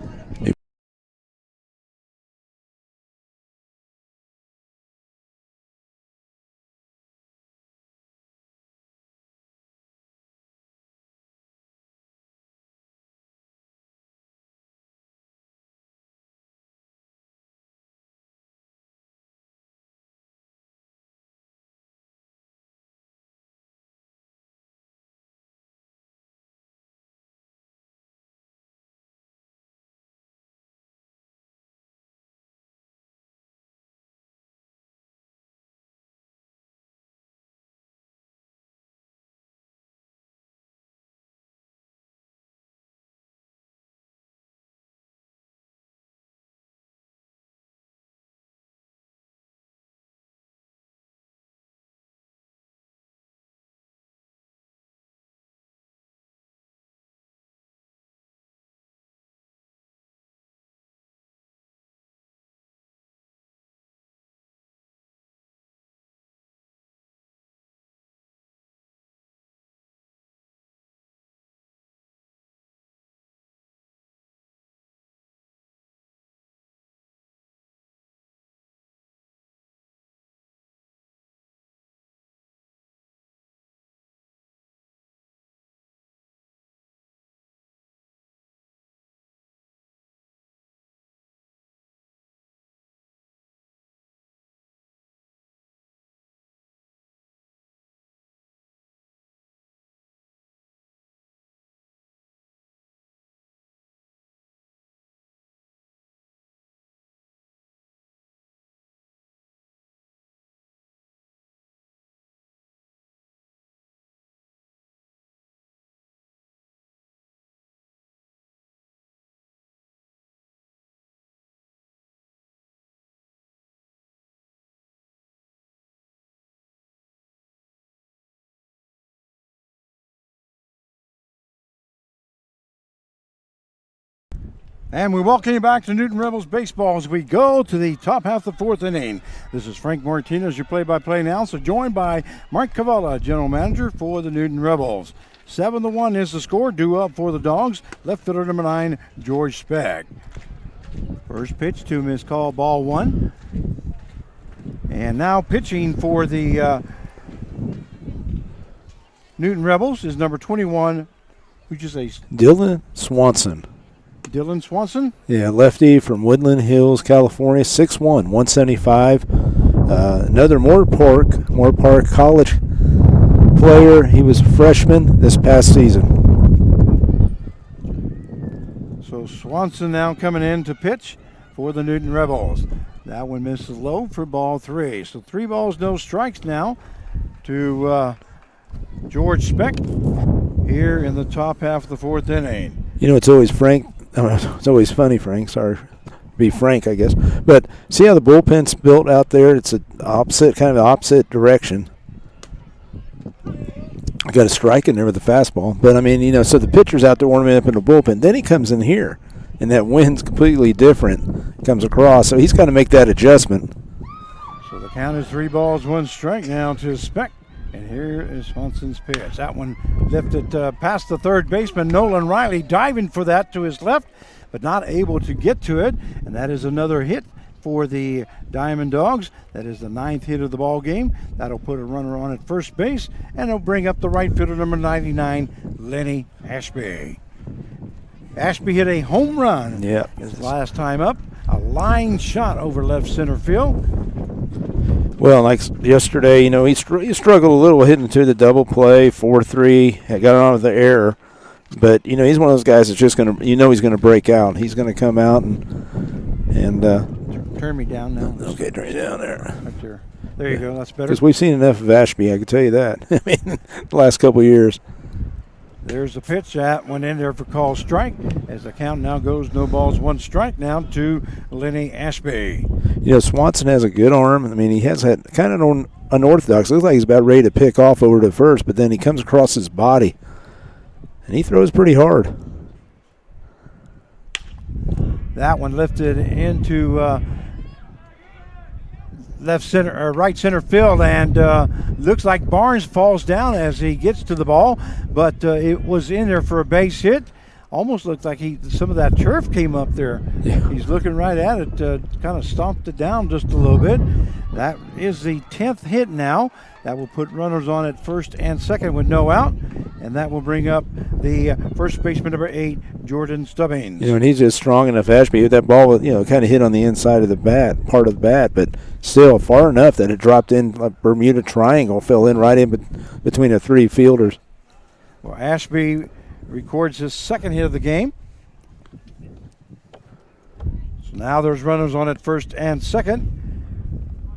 And we welcome you back to Newton Rebels Baseball as we go to the top half of the 4th inning. This is Frank Martinez, your play-by-play announcer, joined by Mark Cavalla, general manager for the Newton Rebels. 7-1 is the score, due up for the Dogs. Left fielder number 9, George Speck. First pitch to miss call, ball 1. And now pitching for the Newton Rebels is number 21. Who'd you say? Dylan Swanson. Dylan Swanson? Yeah, lefty from Woodland Hills, California, 6'1", 175. Another Moore Park College player. He was a freshman this past season. So Swanson now coming in to pitch for the Newton Rebels. That one misses low for ball 3. So 3 balls, no strikes now to George Speck here in the top half of the 4th inning. You know, it's always it's always funny, Frank. Sorry to be frank, I guess. But see how the bullpen's built out there? It's kind of the opposite direction. I got a strike in there with the fastball. But, I mean, you know, so the pitcher's out there warming up in the bullpen. Then he comes in here, and that wind's completely different. Comes across, so he's got to make that adjustment. So the count is 3 balls, 1 strike now to Speck. And here is Swanson's pitch. That one lifted past the third baseman, Nolan Riley, diving for that to his left, but not able to get to it. And that is another hit for the Diamond Dogs. That is the 9th hit of the ball game. That'll put a runner on at first base, and it'll bring up the right fielder, number 99, Lenny Ashby. Ashby hit a home run his last time up. A line shot over left center field. Well, like yesterday, you know, he struggled a little hitting to the double play, 4-3, got on with the error. But, you know, he's one of those guys that's just going to, you know, he's going to break out. He's going to come out and turn me down now. Okay, turn you down there. Right there. There you go. That's better. Because we've seen enough of Ashby, I can tell you that. I mean, the last couple of years. There's the pitch. That went in there for call strike. As the count now goes, no balls, 1 strike now to Lenny Ashby. You know, Swanson has a good arm. I mean, he has that kind of unorthodox. Looks like he's about ready to pick off over to first, but then he comes across his body, and he throws pretty hard. That one lifted into left center or right center field, and looks like Barnes falls down as he gets to the ball, but it was in there for a base hit. Almost looked like some of that turf came up there. Yeah. He's looking right at it, kind of stomped it down just a little bit. That is the 10th hit now. That will put runners on at first and second with no out, and that will bring up the first baseman number 8, Jordan Stubbings. And he's just strong enough. Ashby, that ball was, kind of hit on the inside of the bat, part of the bat, but still far enough that it dropped in like Bermuda Triangle, fell in right in between the 3 fielders. Well, Ashby records his second hit of the game. So now there's runners on at first and second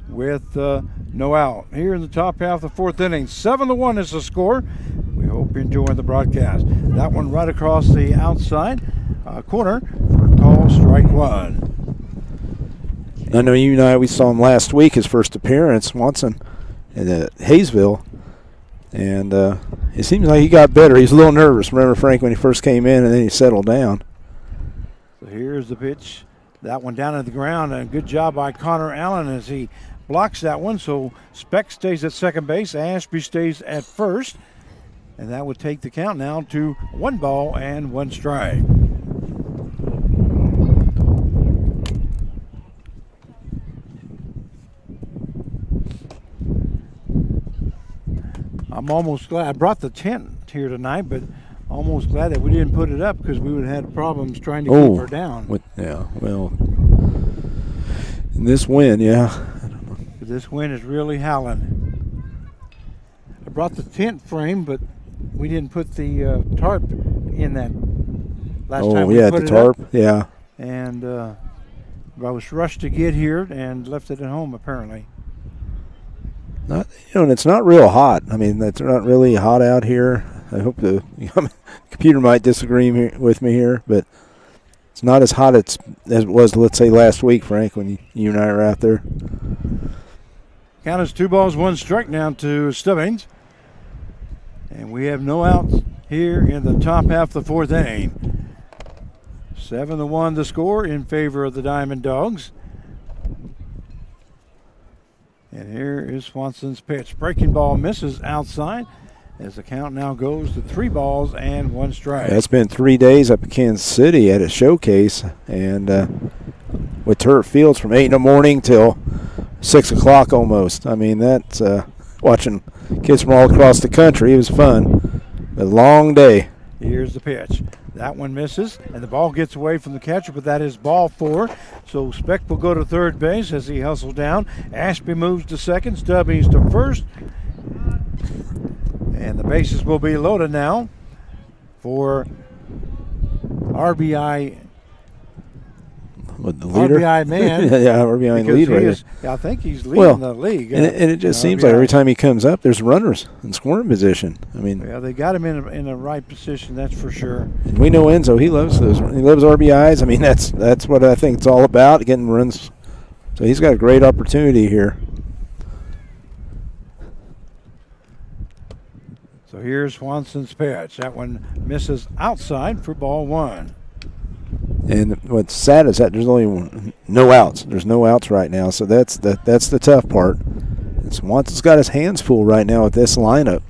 with no out. Here in the top half of the 4th inning, 7-1 is the score. We hope you're enjoying the broadcast. That one right across the outside corner for a call, strike 1. I know you and I, we saw him last week, his first appearance, Swanson, in Hayesville. And it seems like he got better. He's a little nervous. Remember, Frank, when he first came in, and then he settled down. So here's the pitch. That one down at the ground, and good job by Connor Allen as he blocks that one. So Speck stays at second base. Ashby stays at first. And that would take the count now to 1 ball and 1 strike. I'm almost glad I brought the tent here tonight, but almost glad that we didn't put it up because we would have had problems trying to keep her down. Well, in this wind, This wind is really howling. I brought the tent frame, but we didn't put the tarp in that last time we put the it tarp, up. yeah. And I was rushed to get here and left it at home apparently. And it's not real hot. I mean, it's not really hot out here. I hope the computer might disagree with me here, but it's not as hot as it was, let's say, last week, Frank, when you and I were out there. Count is 2 balls, 1 strike now to Stubbings. And we have no outs here in the top half of the 4th inning. 7-1 the score in favor of the Diamond Dogs. And here is Swanson's pitch. Breaking ball misses outside as the count now goes to 3 balls and 1 strike. It's been 3 days up in Kansas City at a showcase, and with turf fields from 8 in the morning till 6 o'clock almost. I mean, that's watching kids from all across the country. It was fun. A long day. Here's the pitch. That one misses, and the ball gets away from the catcher, but that is ball 4. So Speck will go to third base as he hustles down. Ashby moves to second, Stubbings to first. And the bases will be loaded now for RBI. With the leader? RBI man. Yeah, RBI lead right is, I think he's leading the league. And it just seems like every time he comes up, there's runners in scoring position. I mean, yeah, they got him in the right position, that's for sure. And we know Enzo, he loves those. He loves RBIs. I mean, that's what I think it's all about, getting runs. So he's got a great opportunity here. So here's Swanson's pitch. That one misses outside for ball 1. And what's sad is that there's only no outs. There's no outs right now, so that's the tough part. And Swanson's got his hands full right now with this lineup.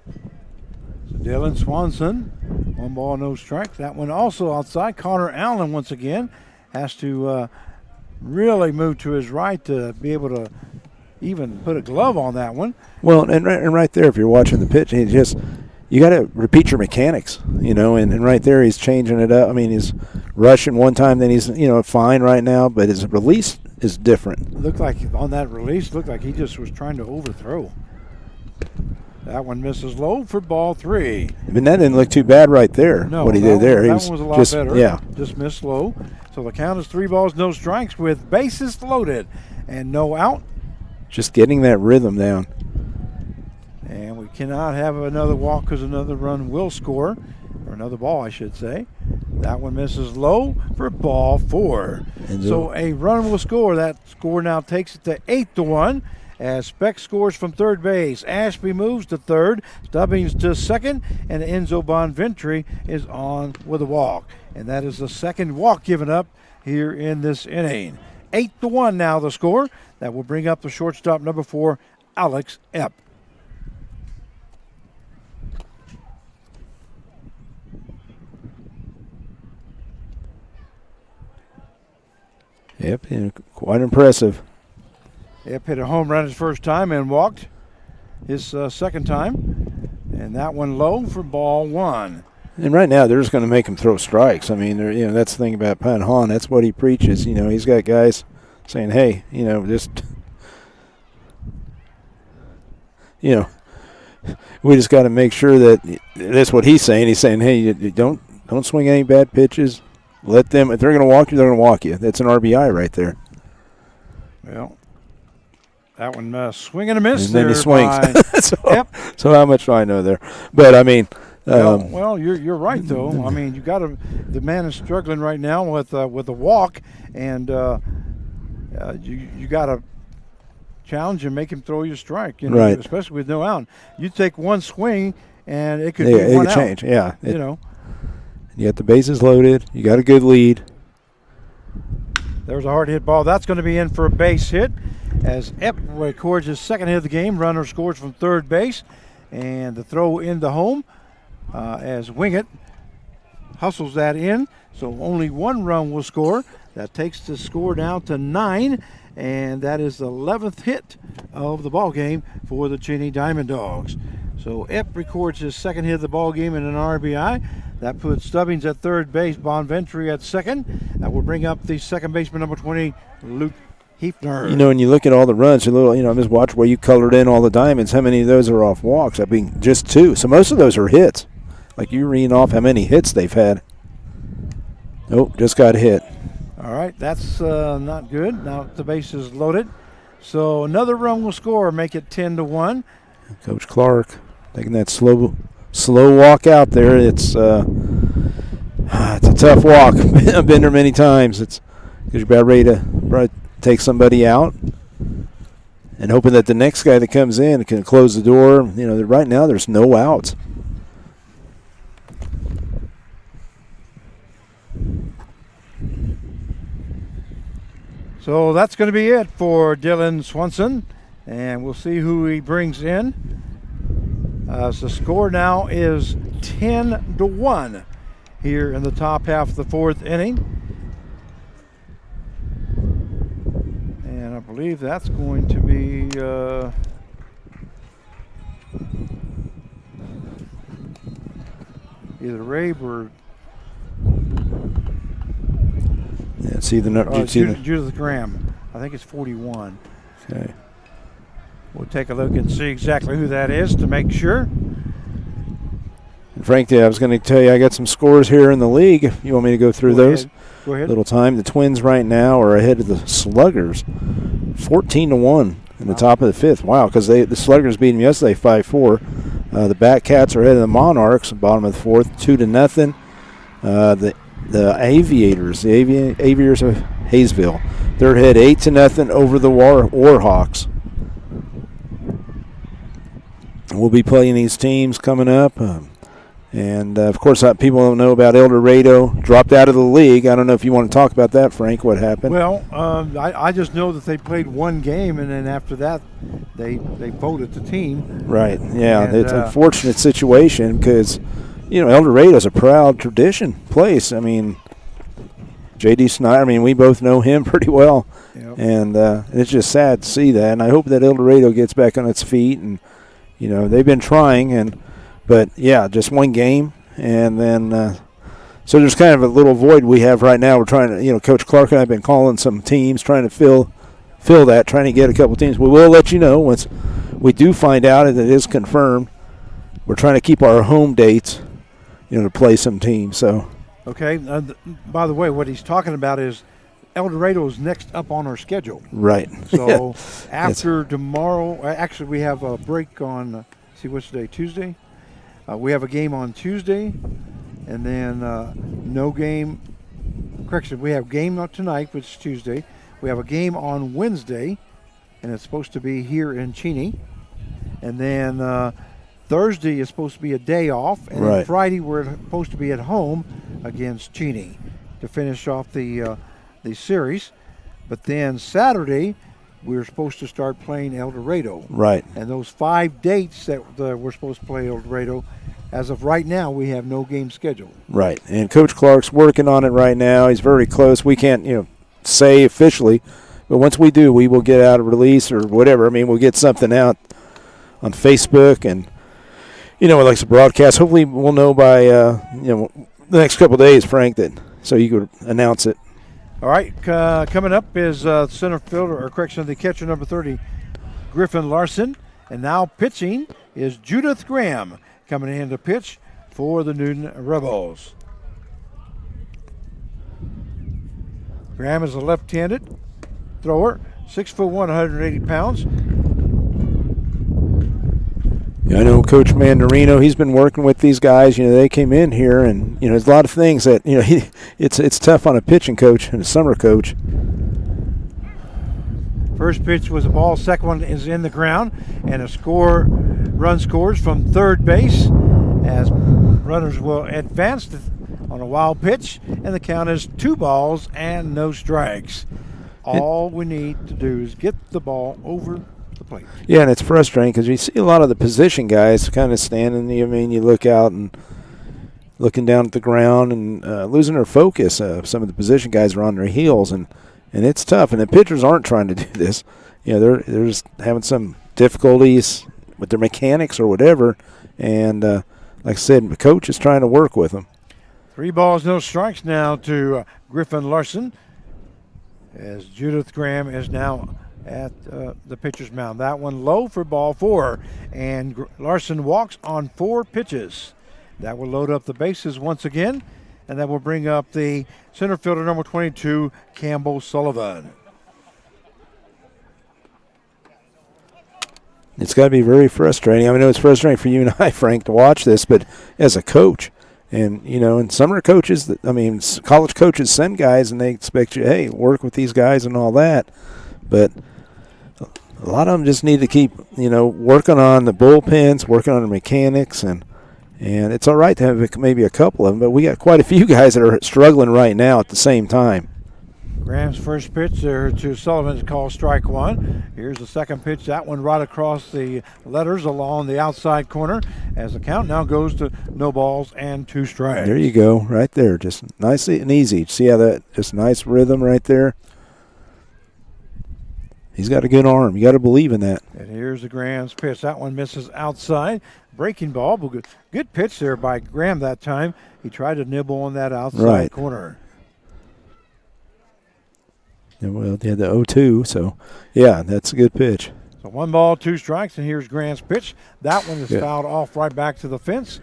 So Dylan Swanson, 1 ball, no strike. That one also outside. Connor Allen once again has to really move to his right to be able to even put a glove on that one. Well, and right there, if you're watching the pitch, you got to repeat your mechanics, and right there he's changing it up. I mean, he's rushing one time, then he's, fine right now, but his release is different. Looked like on that release, looked like he just was trying to overthrow. That one misses low for ball 3. I mean, that didn't look too bad right there, no, what he did there. That one was a lot better. Yeah. Just missed low. So the count is 3 balls, no strikes with bases loaded and no out. Just getting that rhythm down. And we cannot have another walk because another run will score, or another ball, I should say. That one misses low for ball 4. So a run will score. That score now takes it to 8-1 as Speck scores from third base. Ashby moves to third, Stubbings to second, and Enzo Bonventry is on with a walk. And that is the second walk given up here in this inning. 8-1 now the score. That will bring up the shortstop number 4, Alex Epp. Yep, quite impressive. Epp hit a home run his first time and walked his second time. And that one low for ball 1. And right now, they're just going to make him throw strikes. I mean, that's the thing about Pat Hahn. That's what he preaches. He's got guys saying, hey, just, we just got to make sure that that's what he's saying. He's saying, hey, you don't swing any bad pitches. Let them, if they're going to walk you, they're going to walk you. That's an RBI right there. Well, that one swing and a miss. And then he swings. Yep. So how much do I know there? But, I mean. Well, you're right though. I mean, the man is struggling right now with a walk, and you got to challenge him, make him throw you a strike. Right. Especially with no out. You take one swing, and it could be one out. Change. Yeah. You got the bases loaded. You got a good lead. There's a hard hit ball. That's going to be in for a base hit, as Epp records his second hit of the game. Runner scores from third base, and the throw into home. As Wingett hustles that in, so only one run will score. That takes the score down to 9, and that is the 11th hit of the ball game for the Cheney Diamond Dogs. So Epp records his second hit of the ball game in an RBI. That puts Stubbings at third base, Bonventry at second. That will bring up the second baseman, number 20, Luke Hefner. When you look at all the runs, I'm just watching where you colored in all the diamonds. How many of those are off walks? I mean, just 2. So most of those are hits. Like you're reading off how many hits they've had. Nope, just got hit. All right, that's not good. Now the base is loaded. So another run will score, make it 10-1. Coach Clark taking that slow walk out there. It's a tough walk. I've been there many times. It's because you're about ready to take somebody out and hoping that the next guy that comes in can close the door. Right now there's no outs. So that's going to be it for Dylan Swanson, and we'll see who he brings in. So the score now is 10-1 here in the top half of the 4th inning. And I believe that's going to be either Rabe or Judith Graham. I think it's 41. Okay. We'll take a look and see exactly who that is to make sure. And Frank, I was going to tell you I got some scores here in the league. You want me to go through those? Go ahead. Little time. The Twins right now are ahead of the Sluggers, 14-1 in the top of the 5th. Wow, because the Sluggers beat them yesterday 5-4. The Batcats are ahead of the Monarchs, bottom of the 4th, 2-0. The Aviators, the Aviators of Hayesville, they're ahead 8-0 over the Warhawks. We'll be playing these teams coming up. And, of course, people don't know about El Dorado. Dropped out of the league. I don't know if you want to talk about that, Frank, what happened. Well, I just know that they played one game, and then after that they voted the team. Right, yeah. And, it's an unfortunate situation because, El Dorado is a proud tradition place. I mean, J.D. Snyder, we both know him pretty well. Yep. And it's just sad to see that. And I hope that El Dorado gets back on its feet. And, they've been trying. But, yeah, just one game. And then so there's kind of a little void we have right now. We're trying to, Coach Clark and I have been calling some teams, trying to fill that, trying to get a couple teams. We will let you know once we do find out that it is confirmed. We're trying to keep our home dates, to play some teams. So. Okay. By the way, what he's talking about is El Dorado is next up on our schedule. Right. So after tomorrow, actually we have a break on, see what's today, Tuesday? We have a game on Tuesday, and then no game. Correction, we have game tonight, which is Tuesday. We have a game on Wednesday, and it's supposed to be here in Cheney. And then Thursday is supposed to be a day off, and then Friday we're supposed to be at home against Cheney to finish off the series. But then Saturday, we were supposed to start playing El Dorado. Right. And those 5 dates that we're supposed to play El Dorado, as of right now, we have no game scheduled. Right. And Coach Clark's working on it right now. He's very close. We can't, say officially, but once we do, we will get out a release or whatever. I mean, we'll get something out on Facebook and, like a broadcast. Hopefully we'll know by, the next couple of days, Frank, so you could announce it. All right, coming up is center fielder, the catcher number 30, Griffin Larson. And now pitching is Judith Graham coming in to pitch for the Newton Rebels. Graham is a left-handed thrower, 6'1", 180 pounds. I know Coach Mandarino, he's been working with these guys. They came in here and, there's a lot of things that, it's tough on a pitching coach and a summer coach. First pitch was a ball, second one is in the ground, and run scores from third base as runners will advance on a wild pitch, and the count is 2 balls and no strikes. All we need to do is get the ball over the plate. Yeah, and it's frustrating because you see a lot of the position guys kind of standing. You look out and looking down at the ground and losing their focus. Some of the position guys are on their heels, and it's tough. And the pitchers aren't trying to do this. They're just having some difficulties with their mechanics or whatever. And like I said, the coach is trying to work with them. 3 balls, no strikes now to Griffin Larson, as Judith Graham is now at the pitcher's mound. That one low for ball 4, and Larson walks on 4 pitches. That will load up the bases once again, and that will bring up the center fielder number 22, Campbell Sullivan. It's got to be very frustrating. I know it's frustrating for you and I, Frank, to watch this, but as a coach, and, and summer coaches, college coaches send guys and they expect you, hey, work with these guys and all that. But a lot of them just need to keep, working on the bullpens, working on the mechanics, and it's all right to have maybe a couple of them, but we got quite a few guys that are struggling right now at the same time. Graham's first pitch there to Sullivan is called strike 1. Here's the second pitch. That one right across the letters along the outside corner as the count now goes to no balls and 2 strikes. There you go, right there. Just nice and easy. See how that just nice rhythm right there? He's got a good arm. You got to believe in that. And here's the Graham's pitch. That one misses outside. Breaking ball. Good pitch there by Graham that time. He tried to nibble on that outside corner. Well, they had the 0-2, so, yeah, that's a good pitch. So 1 ball, 2 strikes, and here's Graham's pitch. That one is fouled off right back to the fence,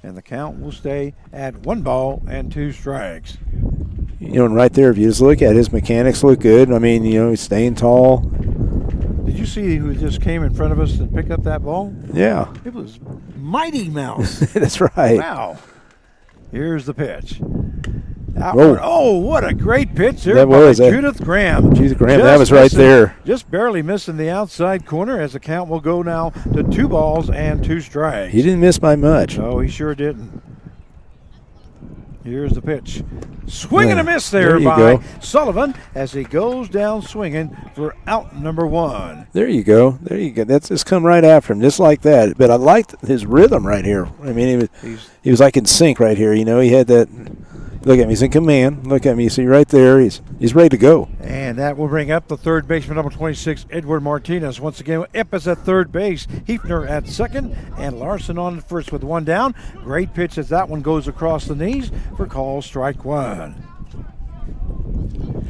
and the count will stay at 1 ball and 2 strikes. And right there, if you just look at his mechanics look good. He's staying tall. Did you see who just came in front of us and picked up that ball? Yeah. It was Mighty Mouse. That's right. Wow. Here's the pitch. What a great pitch there that by was Judith Graham. Judith Graham, that was right there. Just barely missing the outside corner as the count will go now to 2 balls and 2 strikes. He didn't miss by much. No, he sure didn't. Here's the pitch. Swing and a miss there by Sullivan as he goes down swinging for out number 1. There you go. That's just come right after him, just like that. But I liked his rhythm right here. He was like in sync right here. He had that. Look at me. He's in command. Look at me. You see right there. He's ready to go. And that will bring up the third baseman, number 26, Edward Martinez. Once again, Eppes at third base, Hefner at second, and Larson on first with 1 down. Great pitch as that one goes across the knees for call strike 1.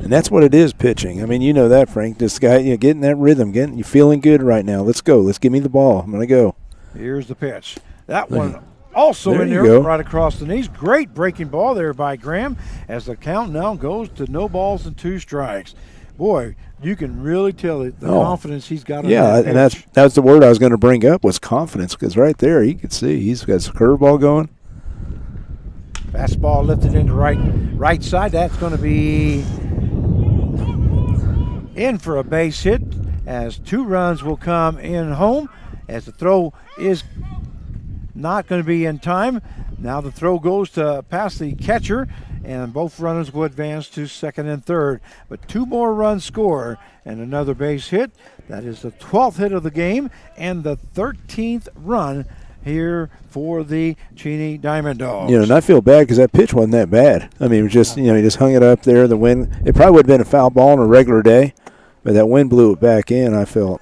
And that's what it is, pitching. You know that, Frank. This guy, getting that rhythm, you feeling good right now. Let's go. Let's give me the ball. I'm going to go. Here's the pitch. That one also there in there, go. right across the knees. Great breaking ball there by Graham as the count now goes to no balls and 2 strikes. Boy, you can really tell the confidence he's got. Yeah, and that's the word I was going to bring up was confidence, because right there you can see he's got his curveball going. Fastball lifted into right side. That's going to be in for a base hit as 2 runs will come in home as the throw is not going to be in time. Now the throw goes to past the catcher, and both runners will advance to second and third. But 2 more runs score and another base hit. That is the 12th hit of the game and the 13th run here for the Cheney Diamond Dogs. And I feel bad because that pitch wasn't that bad. I mean, it was just, he just hung it up there. The wind, it probably would have been a foul ball on a regular day, but that wind blew it back in, I felt.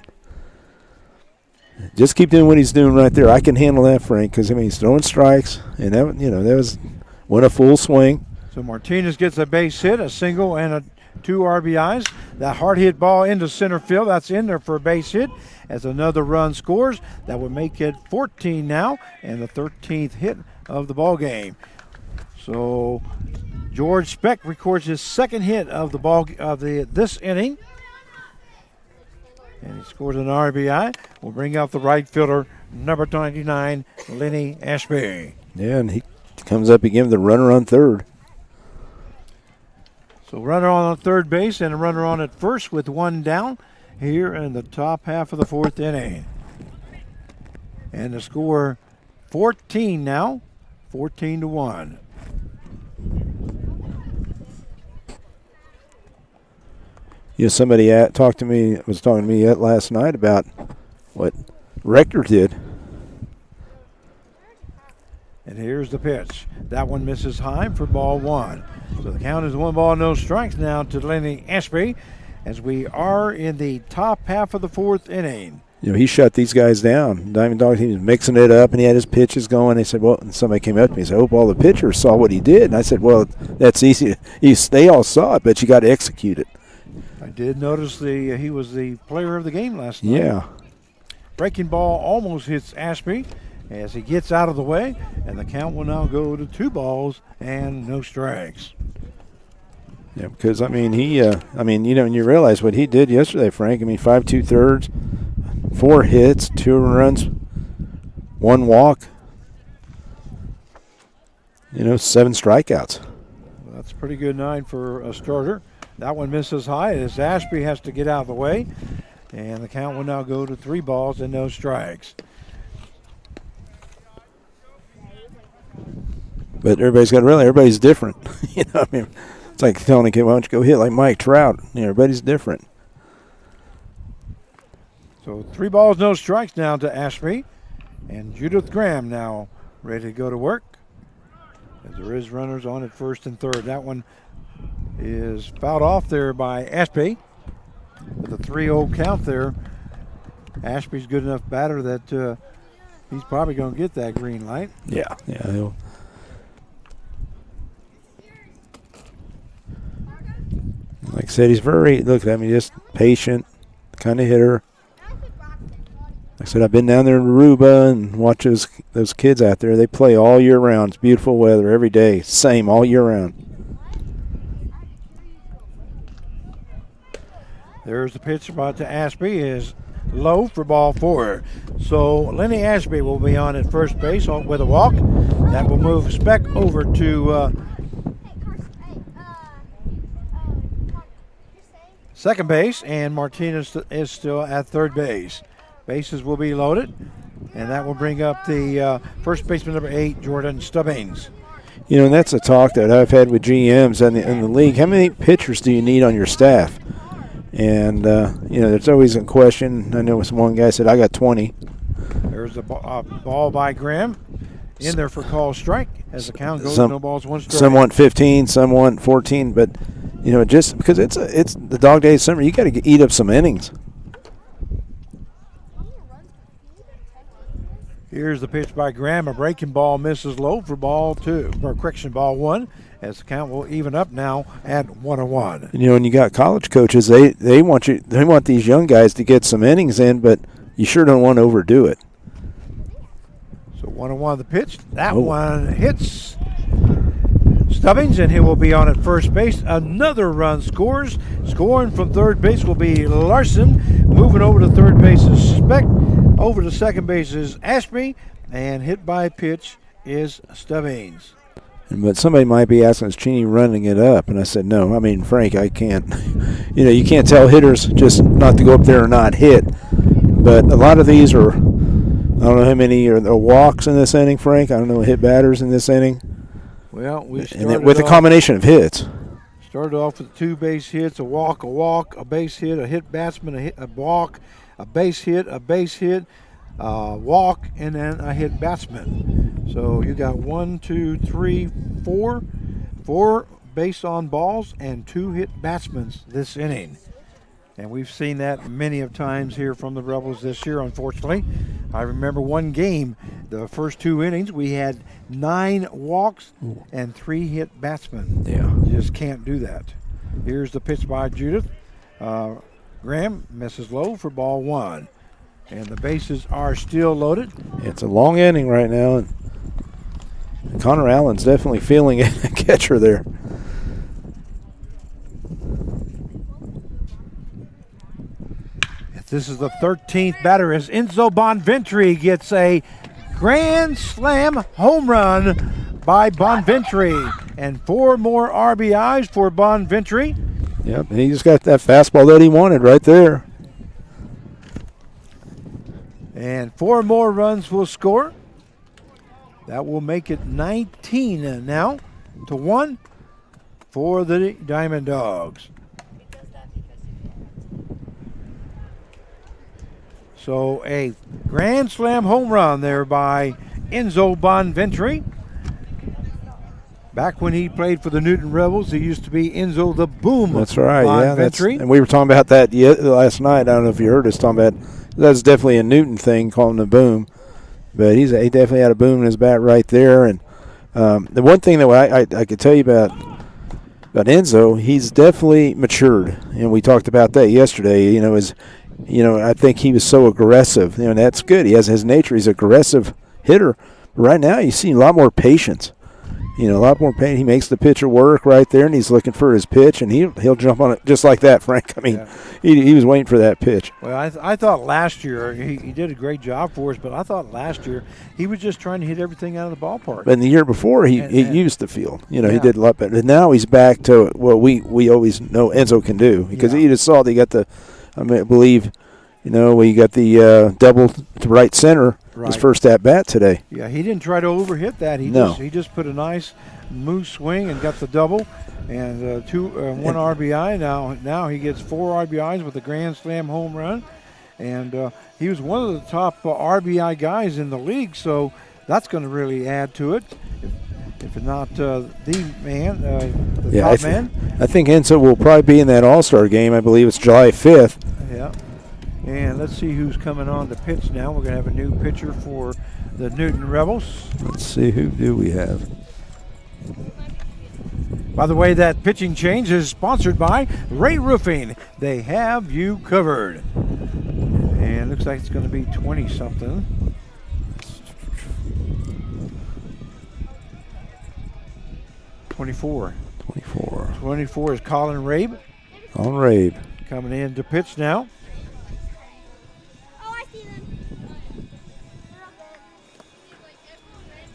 Just keep doing what he's doing right there. I can handle that, Frank, because, he's throwing strikes, and that went a full swing. So Martinez gets a base hit, a single, and 2 RBIs. That hard hit ball into center field. That's in there for a base hit. As another run scores, that would make it 14 now, and the 13th hit of the ball game. So George Speck records his second hit of this inning, and he scores an RBI. We'll bring out the right fielder, number 99, Lenny Ashby. Yeah, and he comes up again with a runner on third. So runner on third base and a runner on at first with 1 down here in the top half of the 4th inning. And the score 14 now, 14-1. Somebody was talking to me last night about what Rector did. And here's the pitch. That one misses high for ball 1. So the count is 1 ball, no strikes now to Lenny Ashby as we are in the top half of the 4th inning. He shut these guys down. Diamond Dogs, he was mixing it up, and he had his pitches going. They said, and somebody came up to me and said, I hope all the pitchers saw what he did. And I said, well, that's easy. They all saw it, but you got to execute it. I did notice he was the player of the game last night. Yeah. Breaking ball almost hits Ashby as he gets out of the way, and the count will now go to 2 balls and no strikes. Yeah, because, you realize what he did yesterday, Frank. 5 2/3, 4 hits, 2 runs, 1 walk, 7 strikeouts. Well, that's a pretty good night for a starter. That one misses high as Ashby has to get out of the way, and the count will now go to 3 balls and no strikes. But everybody's got to realize everybody's different. It's like telling a kid, why don't you go hit like Mike Trout? Everybody's different. So 3 balls, no strikes now to Ashby. And Judith Graham now ready to go to work. As there is runners on at first and third. That one is fouled off there by Ashby. With a 3-0 count there. Ashby's good enough batter that he's probably going to get that green light. Yeah, he'll. Like I said, he's just patient kind of hitter. Like I said, I've been down there in Aruba and watch those kids out there. They play all year round. It's beautiful weather every day. Same all year round. There's the pitch about to Ashby is low for ball 4. So Lenny Ashby will be on at first base with a walk. That will move Speck over to second base, and Martinez is still at third base. Bases will be loaded, and that will bring up the first baseman number 8, Jordan Stubbings. And that's a talk that I've had with GMs in the league. How many pitchers do you need on your staff? And, there's always a question. I know one guy said, I got 20. There's the ball by Graham in there for call strike. As the count goes, no balls, 1 strike. Some want 15, some want 14, but, just because it's the dog days summer, you got to eat up some innings. Here's the pitch by Graham. A breaking ball misses low for ball 1. As the count will even up now at 1-1. And you got college coaches. They want these young guys to get some innings in, but you sure don't want to overdo it. So 1-1 the pitch. That one hits Stubbings, and he will be on at first base. Another run scores. Scoring from third base will be Larson. Moving over to third base is Speck. Over to second base is Ashby, and hit by pitch is Stubbings. But somebody might be asking, is Cheney running it up? And I said, no. Frank, I can't. You can't tell hitters just not to go up there or not hit. But a lot of these are, I don't know how many are the walks in this inning, Frank. I don't know hit batters in this inning. Well, we and started then with a off- combination of hits. Started off with 2 base hits, a walk, a base hit, a hit batsman, a walk, a base hit, walk, and then a hit batsman. So you got 1, 2, 3, 4 base on balls and 2 hit batsmen this inning. And we've seen that many of times here from the Rebels this year, unfortunately. I remember one game, the first 2 innings, we had 9 walks and 3 hit batsmen. Yeah. You just can't do that. Here's the pitch by Judith. Graham misses low for ball 1. And the bases are still loaded. It's a long inning right now. And Connor Allen's definitely feeling it, a catcher there. This is the 13th batter as Enzo Bonventry gets a grand slam home run by Bonventry. And 4 more RBIs for Bonventry. Yep, and he just got that fastball that he wanted right there. And 4 more runs will score. That will make it 19 now to 1 for the Diamond Dogs. So a grand slam home run there by Enzo Bonventry. Back when he played for the Newton Rebels, he used to be Enzo the Boom. That's right, yeah. Bonventry. And we were talking about that last night. I don't know if you heard us talking about that's definitely a Newton thing, calling the boom. But he definitely had a boom in his bat right there. And the one thing that I could tell you about Enzo, he's definitely matured. And we talked about that yesterday. I think he was so aggressive. And that's good. He has his nature. He's an aggressive hitter. But right now, you see a lot more patience. A lot more pain. He makes the pitcher work right there, and he's looking for his pitch, and he'll jump on it just like that, Frank. I mean, Yeah. he was waiting for that pitch. Well, I thought last year he did a great job for us, but I thought last year he was just trying to hit everything out of the ballpark. But in the year before, he used the field. He did a lot better. And now he's back to what we always know Enzo can do, because Yeah. you just saw they got I believe, we got the double to right center. Right. His first at bat today. Yeah, he didn't try to overhit that. He just put a nice moose swing and got the double, and 1 RBI. Now he gets 4 RBIs with a grand slam home run, and he was one of the top RBI guys in the league. So that's going to really add to it. If not the man, the top man. I think Enzo will probably be in that All-Star game. I believe it's July 5th. Yeah. And let's see who's coming on the pitch now. We're going to have a new pitcher for the Newton Rebels. Let's see, who do we have? By the way, that pitching change is sponsored by Ray Roofing. They have you covered. And looks like it's going to be 20-something. $24. 24 is Colin Rabe. Colin Rabe. Coming in to pitch now.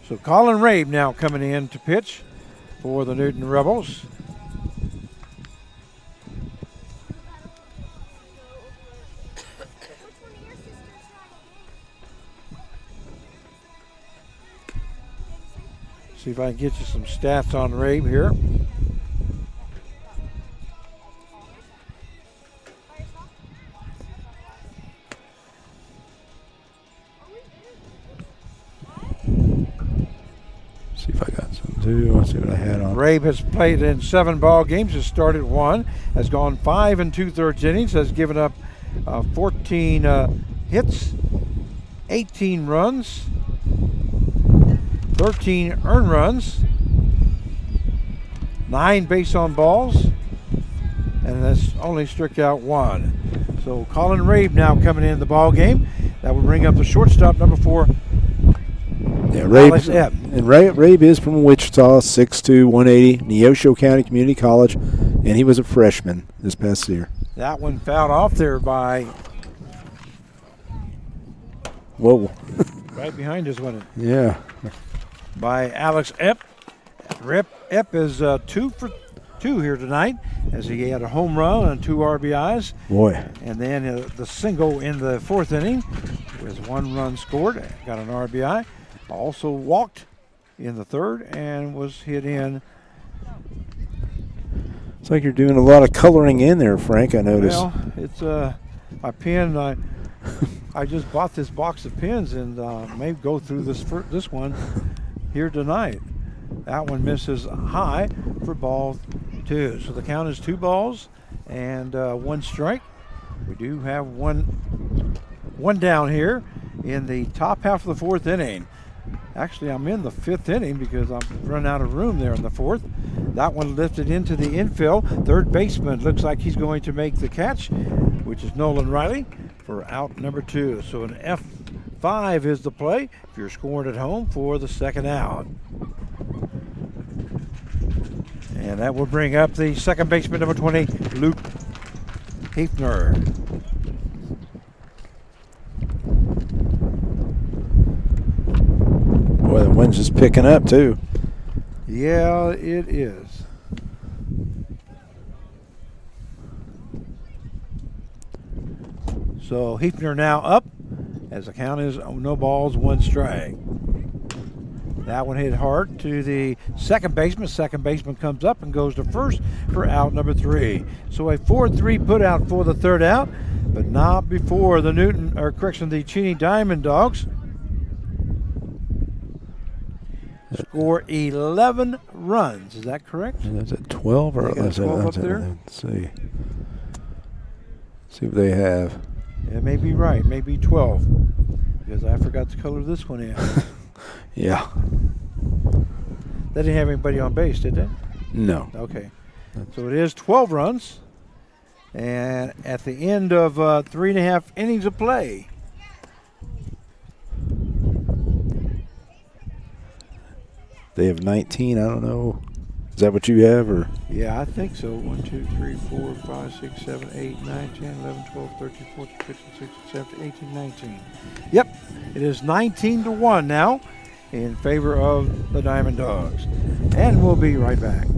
So Colin Rabe now coming in to pitch for the Newton Rebels. See if I can get you some stats on Rabe here. See if I got some too. Let's see what I had on. Rabe has played in 7 ball games, has started 1, has gone 5 2/3 innings, has given up 14 hits, 18 runs, 13 earned runs, 9 base on balls, and has only struck out 1. So Colin Rabe now coming in the ball game. That will bring up the shortstop, number 4. Yeah, Alex Rabe, Epp. and Rabe is from Wichita, 6'2", 180, Neosho County Community College, and he was a freshman this past year. That one fouled off there by Whoa. right behind us, wasn't it? Yeah. By Alex Epp. Epp is 2 for 2 here tonight, as he had a home run and 2 RBIs. Boy. And then the single in the 4th inning with 1 run scored, got an RBI. Also walked in the third and was hit in. It's like you're doing a lot of coloring in there, Frank, I noticed. Well, it's my pen. I just bought this box of pens and may go through this one here tonight. That one misses high for ball 2. So the count is 2 balls and 1 strike. We do have one down here in the top half of the 4th inning. Actually, I'm in the 5th inning because I'm run out of room there in the 4th. That one lifted into the infield. Third baseman looks like he's going to make the catch, which is Nolan Riley for out number 2. So an F5 is the play if you're scoring at home for the 2nd out. And that will bring up the second baseman, number 20, Luke Hefner. Boy, the wind's just picking up, too. Yeah, it is. So Hefner now up as the count is no balls, 1 strike. That one hit hard to the second baseman. Second baseman comes up and goes to first for out number 3. So a 4-3 put out for the 3rd out, but not before the the Cheney Diamond Dogs score 11 runs. Is that correct? Is it 12 or They got 12 up there? Let's see. See what they have. It may be right, maybe 12, because I forgot to color this one in. Yeah. They didn't have anybody on base, did they? No. Okay. So it is 12 runs. And at the end of 3.5 innings of play, They have 19. I don't know. Is that what you have, or? yeah, I think so. 1, 2, 3, 4, 5, 6, 7, 8, 9, 10, 11, 12, 13, 14, 15, 16, 17, 18, 19. Yep, it is 19-1 now in favor of the Diamond Dogs. And we'll be right back.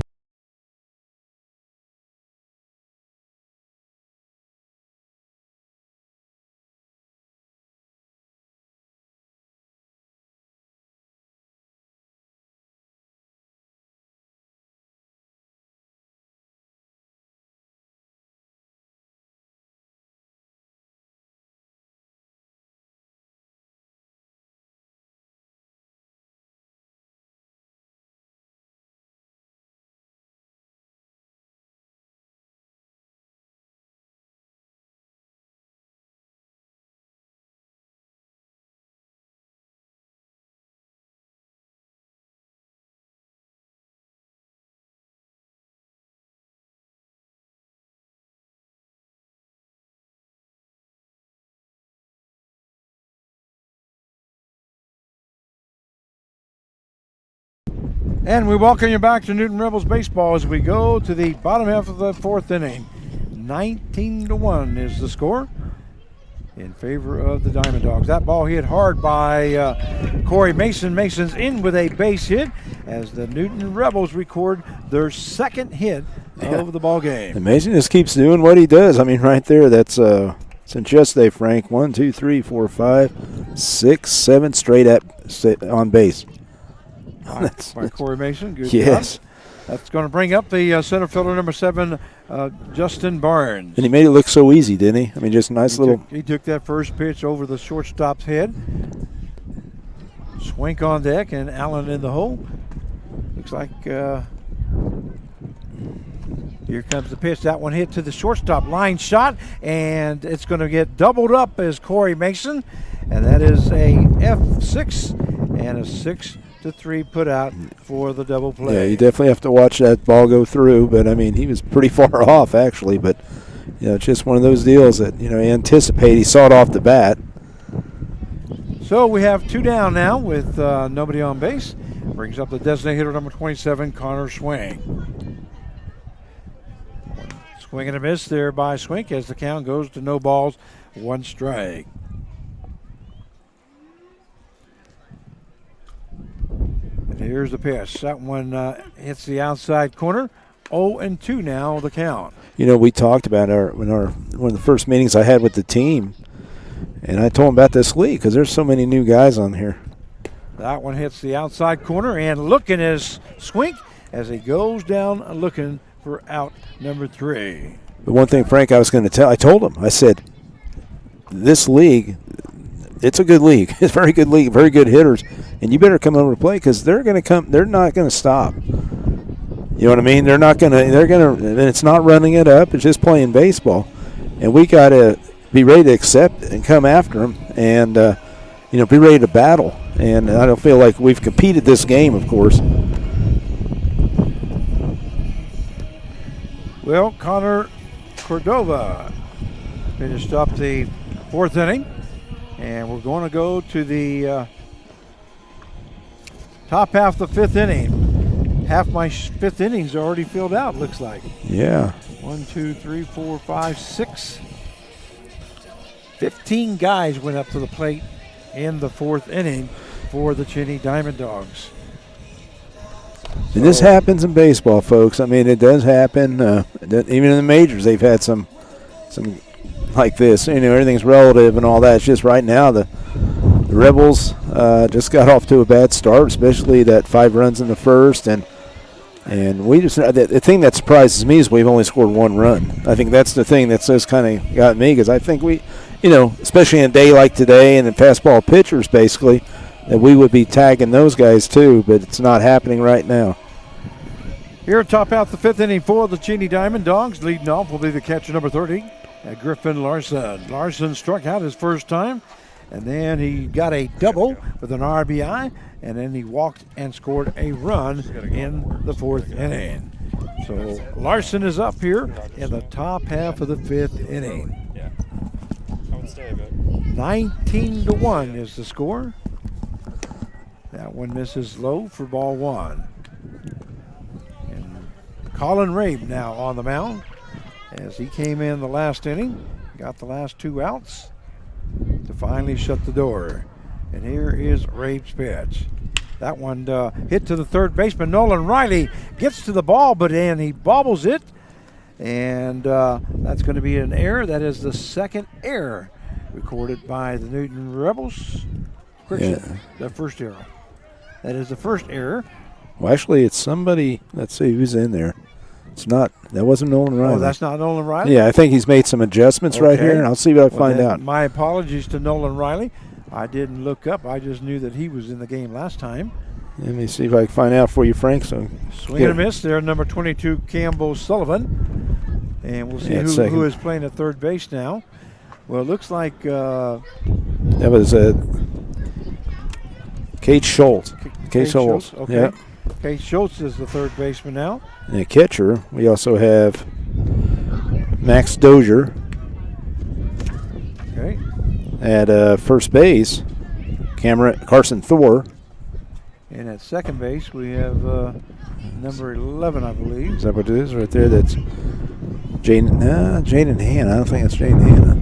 And we welcome you back to Newton Rebels Baseball as we go to the bottom half of the 4th inning. 19-1 is the score in favor of the Diamond Dogs. That ball hit hard by Corey Mason. Mason's in with a base hit as the Newton Rebels record their 2nd hit of the ball game. Amazing. Just keeps doing what he does. I mean, right there, that's since yesterday, Frank. 1, 2, 3, 4, 5, 6, 7 straight on base. By Corey Mason. Good yes. job. That's going to bring up the center fielder, number 7, Justin Barnes. And he made it look so easy, didn't he? I mean, just a nice little. He took that first pitch over the shortstop's head. Swink on deck and Allen in the hole. Looks like here comes the pitch. That one hit to the shortstop. Line shot, and it's going to get doubled up as Corey Mason. And that is a F6 and a 6-3 put out for the double play. Yeah, you definitely have to watch that ball go through. But, I mean, he was pretty far off, actually. But, you know, it's just one of those deals that, you know, anticipate. He saw it off the bat. So we have 2 down now with nobody on base. Brings up the designated hitter, number 27, Connor Swing. Swing and a miss there by Swink as the count goes to no balls, 1 strike. And here's the pitch. That one hits the outside corner. 0-2 now the count. You know, we talked about one of the first meetings I had with the team, and I told them about this league because there's so many new guys on here. That one hits the outside corner, and looking is Swink as he goes down looking for out number 3. The one thing, Frank, I told him, I said, this league, it's a good league. It's a very good league, very good hitters, and you better come over to play because they're going to come. They're not going to stop. You know what I mean? They're not going to. They're going to. And it's not running it up. It's just playing baseball, and we got to be ready to accept and come after them, and be ready to battle. And I don't feel like we've competed this game, of course. Well, Connor Cordova finished up the 4th inning, and we're going to go to the top half of the 5th inning. Half my 5th inning's already filled out, looks like. Yeah. 1, 2, 3, 4, 5, 6. 15 guys went up to the plate in the 4th inning for the Cheney Diamond Dogs. And this happens in baseball, folks. I mean, it does happen. Even in the majors, they've had some like this. Everything's relative and all that. It's just right now the Rebels just got off to a bad start, especially that 5 runs in the first. And we just the thing that surprises me is we've only scored 1 run. I think that's the thing that's just kind of got me because I think we, especially in a day like today and the fastball pitchers basically, that we would be tagging those guys too, but it's not happening right now. Here at top out the 5th inning for the Cheney Diamond Dogs. Leading off will be the catcher number 30, Griffin Larson. Larson struck out his first time, and then he got a double with an RBI, and then he walked and scored a run in the 4th inning. So Larson is up here in the top half of the 5th inning. 19-1 is the score. That one misses low for ball 1. And Colin Rabe now on the mound as he came in the last inning, got the last 2 outs to finally shut the door. And here is Rabe's pitch. That one hit to the third baseman. Nolan Riley gets to the ball, but then he bobbles it. And that's going to be an error. That is the 2nd error recorded by the Newton Rebels. The first error. That is the first error. Well, actually, it's somebody. Let's see who's in there. It's not. That wasn't Nolan Riley. Oh, that's not Nolan Riley? Yeah, I think he's made some adjustments right here, and I'll see what I find out. My apologies to Nolan Riley. I didn't look up. I just knew that he was in the game last time. Let me see if I can find out for you, Frank. So swing and a miss there, number 22, Campbell Sullivan. And we'll see who is playing at third base now. Well, it looks like that was Kate Schultz. Kate Schultz. Okay. Yeah. Kate Schultz is the third baseman now. And a catcher, we also have Max Dozier. Okay. At first base, Carson Thor. And at second base, we have number 11, I believe. Is that what it is right there? That's Jaden Hanna. I don't think it's Jaden Hanna.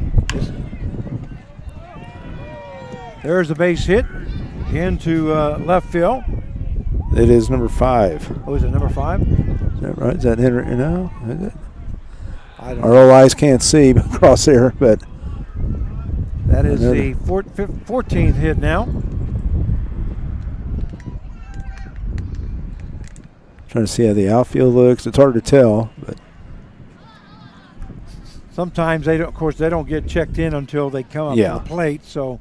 There's a base hit into left field. It is number 5. Oh, is it number 5? Is that right? Is that Henry? No? Is it? I don't Our old eyes can't see across there, but that is the 14th hit now. Trying to see how the outfield looks. It's hard to tell, but sometimes they don't. Of course, they don't get checked in until they come up to the plate. So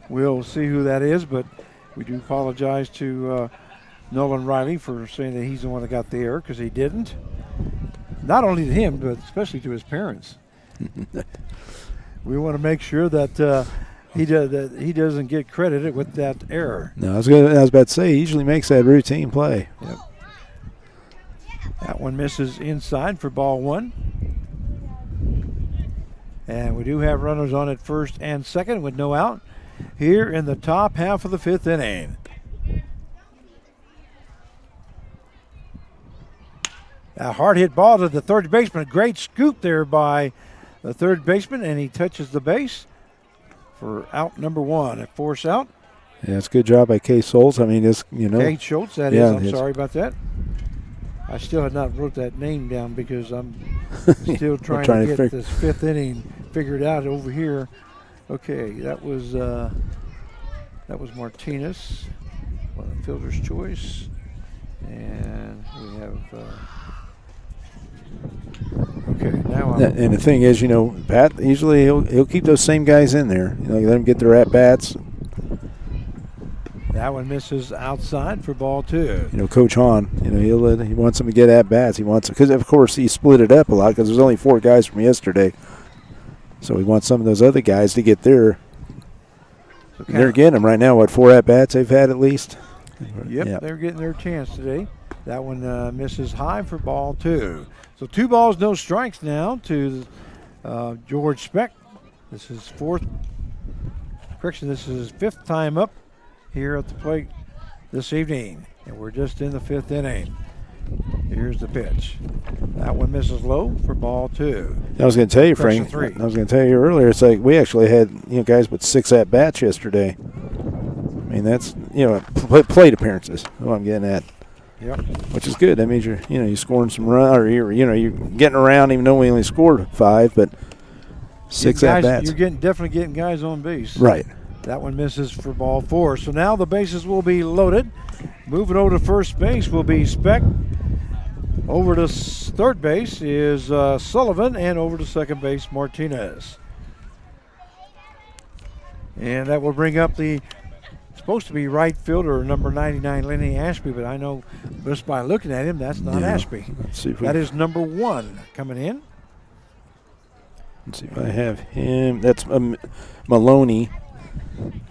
we'll see who that is. But we do apologize to Nolan Riley for saying that he's the one that got the error, because he didn't. Not only to him, but especially to his parents. We want to make sure that he doesn't get credited with that error. No, I was about to say he usually makes that routine play. Yep. That one misses inside for ball 1. And we do have runners on at first and second with no out here in the top half of the 5th inning. A hard hit ball to the third baseman. A great scoop there by the third baseman, and he touches the base for out number 1. A force out. Yeah, it's a good job by Kate Schultz. I mean, Kate Schultz, that is. I'm sorry about that. I still had not wrote that name down because I'm still trying to get this 5th inning figured out over here. Okay, that was Martinez. Well, the fielder's choice. And we have. Okay, now And the thing is, Pat, usually he'll keep those same guys in there. Let them get their at-bats. that one misses outside for ball 2. Coach Hahn, he wants them to get at-bats. He wants, because of course he split it up a lot because there's only 4 guys from yesterday. So he wants some of those other guys to get there. So They're getting them right now. 4 at-bats they've had at least? Yep, they're getting their chance today. That one misses high for ball 2. So 2 balls, no strikes now to George Speck. This is this is his 5th time up here at the plate this evening. And we're just in the 5th inning. Here's the pitch. That one misses low for ball 2. I was going to tell you, Frank. 3. I was going to tell you earlier. It's like we actually had guys with 6 at bats yesterday. I mean that's plate appearances. What I'm getting at. Yep. Which is good. That means you're scoring some run, or you're getting around, even though we only scored 5, but 6 at bats. You're definitely getting guys on base. Right. That one misses for ball 4. So now the bases will be loaded. Moving over to first base will be Speck. Over to third base is Sullivan, and over to second base Martinez. And that will bring up the supposed to be right fielder number 99 Lenny Ashby, but I know just by looking at him that's not Ashby. Let's see if that is number 1 coming in. Let's see if I have him. That's Maloney.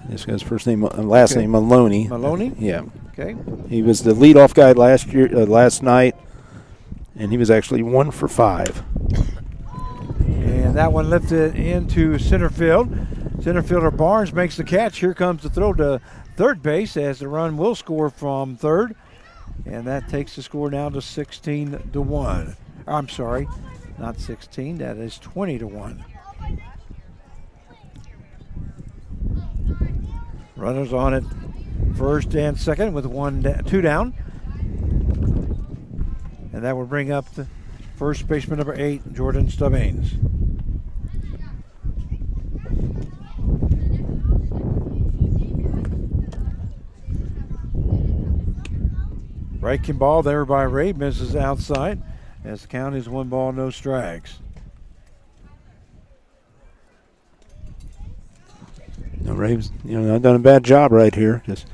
This guy's first name, last name Maloney. Maloney? Yeah. Okay. He was the leadoff guy last night, and he was actually 1 for 5. And that one lifted into center field. Center fielder Barnes makes the catch. Here comes the throw to third base as the run will score from third. And that takes the score now to 16-1. I'm sorry, not 16. That is 20-1. Runners on at first and second with 2 down. And that will bring up the first baseman number 8, Jordan Stubbings. Breaking ball there by Ray, misses outside as the count is 1 ball, no strikes. Ray's, not done a bad job right here. Just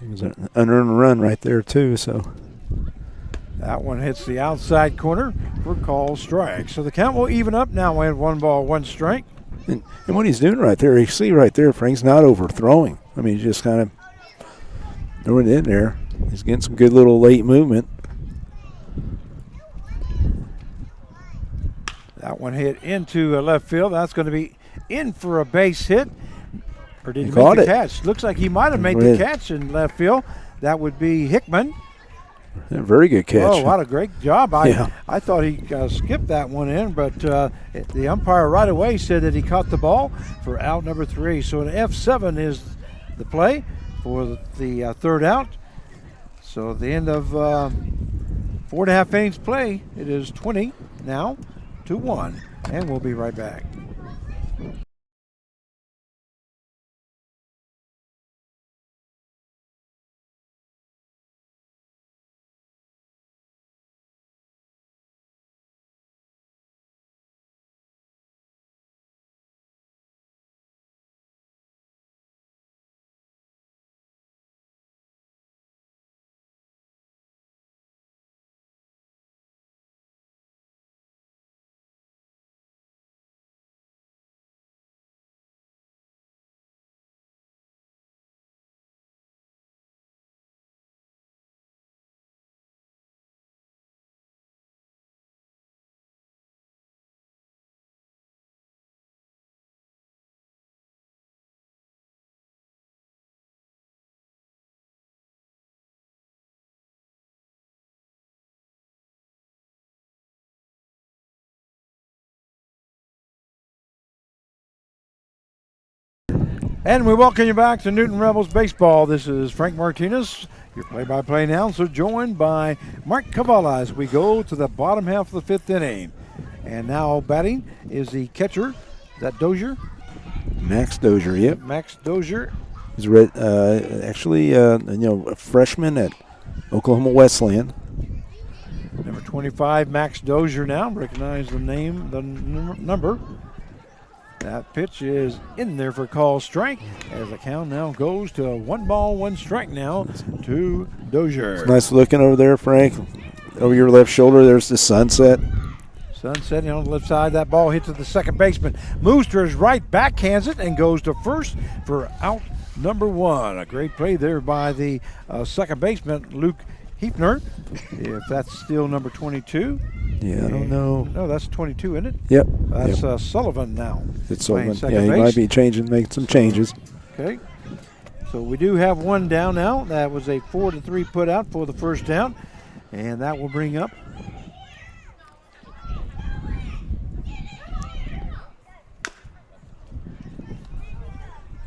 it was an unearned run right there too. So that one hits the outside corner for call strike. So the count will even up now at 1 ball, 1 strike. And what he's doing right there, you see right there, Frank's not overthrowing. I mean, he's just kind of throwing it in there. He's getting some good little late movement. That one hit into left field. That's going to be in for a base hit. Or did he caught make the it. catch? Looks like he might have made the catch in left field. That would be Hickman. Yeah, very good catch. Oh, what a great job. I thought he skipped that one in, but the umpire right away said that he caught the ball for out number 3. So an F7 is the play for the third out. So at the end of 4.5 innings play, it is 20 now to 1, and we'll be right back. And we welcome you back to Newton Rebels Baseball. This is Frank Martinez, your play-by-play announcer, joined by Mark Cavala as we go to the bottom half of the 5th inning. And now batting is the catcher. Is that Dozier? Max Dozier, yep. Max Dozier. He's actually a freshman at Oklahoma Wesleyan. Number 25, Max Dozier now. Recognize the name, the number. That pitch is in there for call strike as the count now goes to 1 ball, 1 strike now to Dozier. It's nice looking over there, Frank. Over your left shoulder, there's the sunset. Sun setting on the left side. That ball hits to the second baseman. Mooster is right, backhands it, and goes to first for out number 1. A great play there by the second baseman, Luke Heapner. If that's still number 22. Yeah, I don't know. No, that's 22, isn't it? Yep. That's Sullivan now. It's Sullivan. Second Yeah, he base. might be making some changes. Okay. So we do have 1 down now. That was a 4-3 put out for the first down. And that will bring up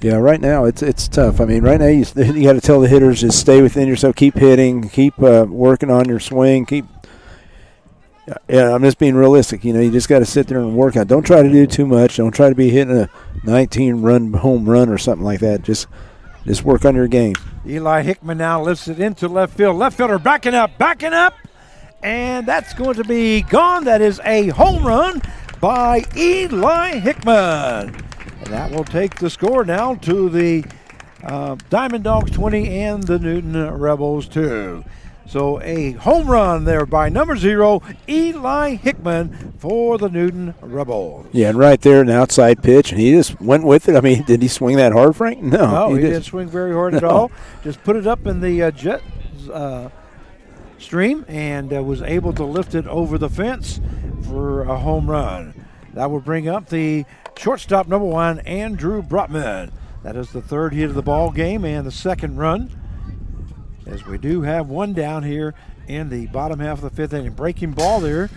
Yeah, right now it's tough. I mean, right now you got to tell the hitters just stay within yourself, keep hitting, keep working on your swing, I'm just being realistic. You just got to sit there and work out. Don't try to do too much. Don't try to be hitting a 19-run home run or something like that. Just work on your game. Eli Hickman now lifts it into left field. Left fielder backing up, and that's going to be gone. That is a home run by Eli Hickman. And that will take the score now to the Diamond Dogs 20 and the Newton Rebels 2. So a home run there by number 0, Eli Hickman for the Newton Rebels. Yeah, and right there, an outside pitch, and he just went with it. I mean, did he swing that hard, Frank? No, he didn't swing very hard at all. Just put it up in the jet stream and was able to lift it over the fence for a home run. That will bring up the shortstop number 1, Andrew Brotman. That is the 3rd hit of the ball game and the 2nd run. As we do have 1 down here in the bottom half of the 5th inning. Breaking ball there,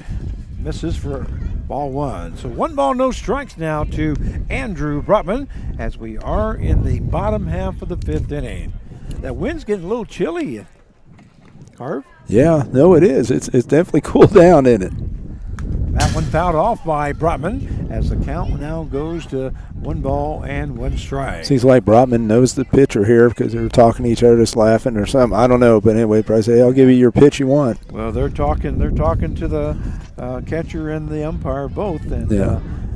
misses for ball 1. So 1 ball, no strikes now to Andrew Brotman as we are in the bottom half of the 5th inning. That wind's getting a little chilly, Carv. Yeah, no, it is. It's definitely cooled down, isn't it? That one fouled off by Brotman as the count now goes to 1 ball and 1 strike. Seems like Brotman knows the pitcher here because they're talking to each other, just laughing or something. I don't know, but anyway, probably say, I'll give you your pitch you want. Well, they're talking to the catcher and the umpire both, and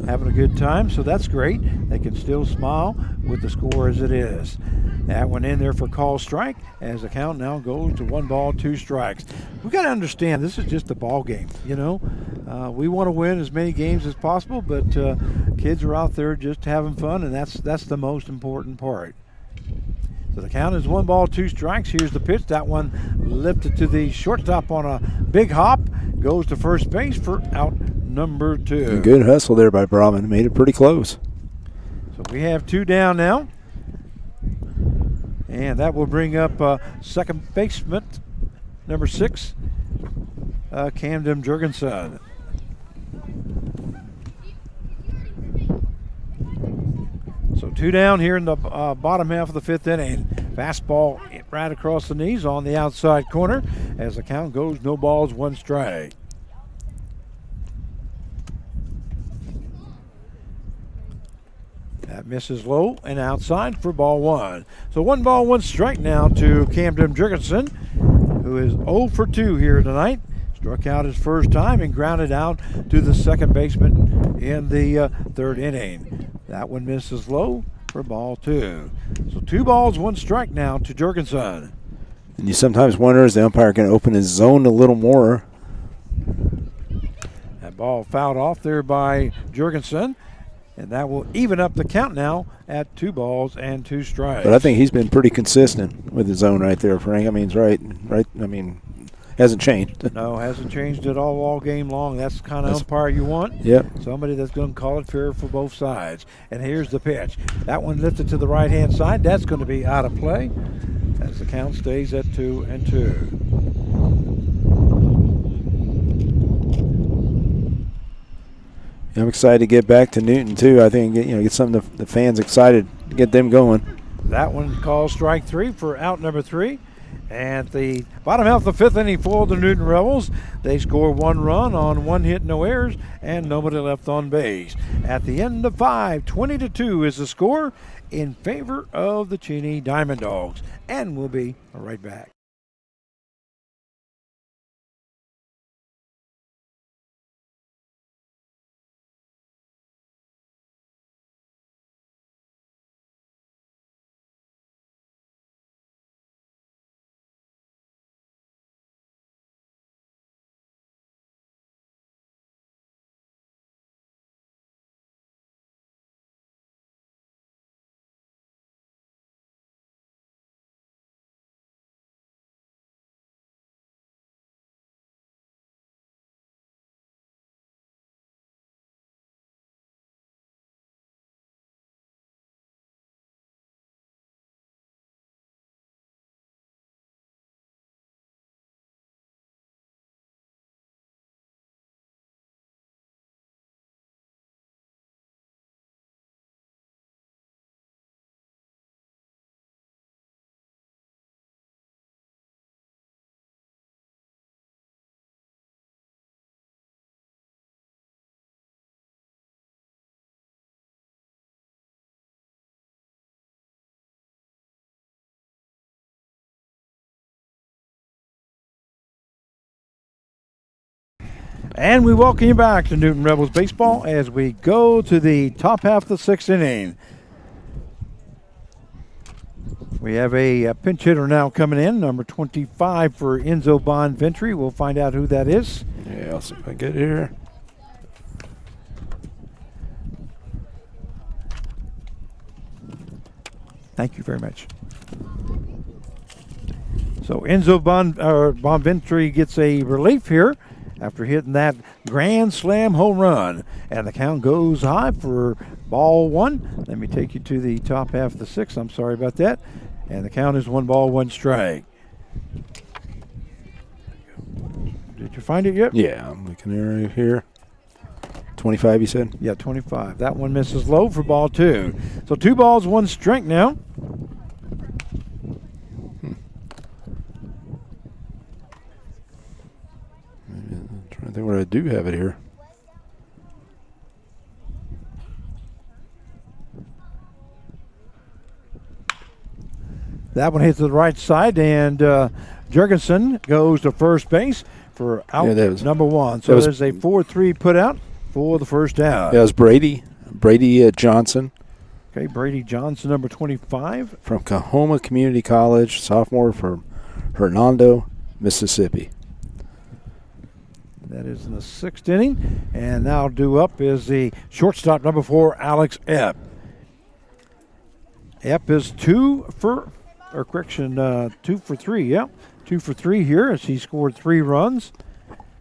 having a good time, so that's great. They can still smile with the score as it is. That one in there for call strike as the count now goes to 1 ball, 2 strikes. We got to understand this is just a ball game. We want to win as many games as possible, but kids are out there just having fun, and that's the most important part. So the count is 1 ball, 2 strikes. Here's the pitch. That one lifted to the shortstop on a big hop. Goes to first base for out number 2. A good hustle there by Brotman. Made it pretty close. So we have 2 down now. And that will bring up second baseman, number 6, Camden Jurgensen. So 2 down here in the bottom half of the 5th inning. Fastball right across the knees on the outside corner as the count goes no balls, 1 strike. That misses low and outside for ball 1. So 1 ball, 1 strike now to Camden Jurgensen, who is 0 for 2 here tonight. Struck out his first time and grounded out to the second baseman in the 3rd inning. That one misses low for ball 2. So 2 balls, 1 strike now to Jurgensen. And you sometimes wonder, is the umpire going to open his zone a little more? That ball fouled off there by Jurgensen. And that will even up the count now at 2 balls and 2 strikes. But I think he's been pretty consistent with his zone right there, Frank. I mean, he's right. I mean, hasn't changed. No, hasn't changed at all game long. That's the kind of umpire you want. Yep. Somebody that's going to call it fair for both sides. And here's the pitch. That one lifted to the right-hand side. That's going to be out of play as the count stays at 2-2. I'm excited to get back to Newton too. I think get some of the fans excited to get them going. That one calls strike 3 for out number 3. At the bottom half of the fifth inning for the Newton Rebels, they score 1 run on 1 hit, no errors, and nobody left on base. At the end of 5, 20-2 is the score in favor of the Cheney Diamond Dogs. And we'll be right back. And we welcome you back to Newton Rebels Baseball as we go to the top half of the 6th inning. We have a pinch hitter now coming in, number 25 for Enzo Bonventry. We'll find out who that is. Yeah, I'll see if I get it here. Thank you very much. So Enzo Bonventry gets a relief here after hitting that grand slam home run. And the count goes high for ball 1. Let me take you to the top half of the 6th. I'm sorry about that. And the count is 1 ball, 1 strike. Did you find it yet? Yeah, I'm looking right here. 25, you said? Yeah, 25. That one misses low for ball 2. So 2 balls, 1 strike now. I think what I do have it here. That one hits to the right side, and Jurgensen goes to first base for out number 1. So there's a 4-3 put out for the first out. That was Brady Johnson. Okay, Brady Johnson, number 25. From Coahoma Community College, sophomore from Hernando, Mississippi. That is in the 6th inning. And now due up is the shortstop, number 4, Alex Epp. Epp is 2 for 3. Yeah, 2 for 3 here as he scored 3 runs.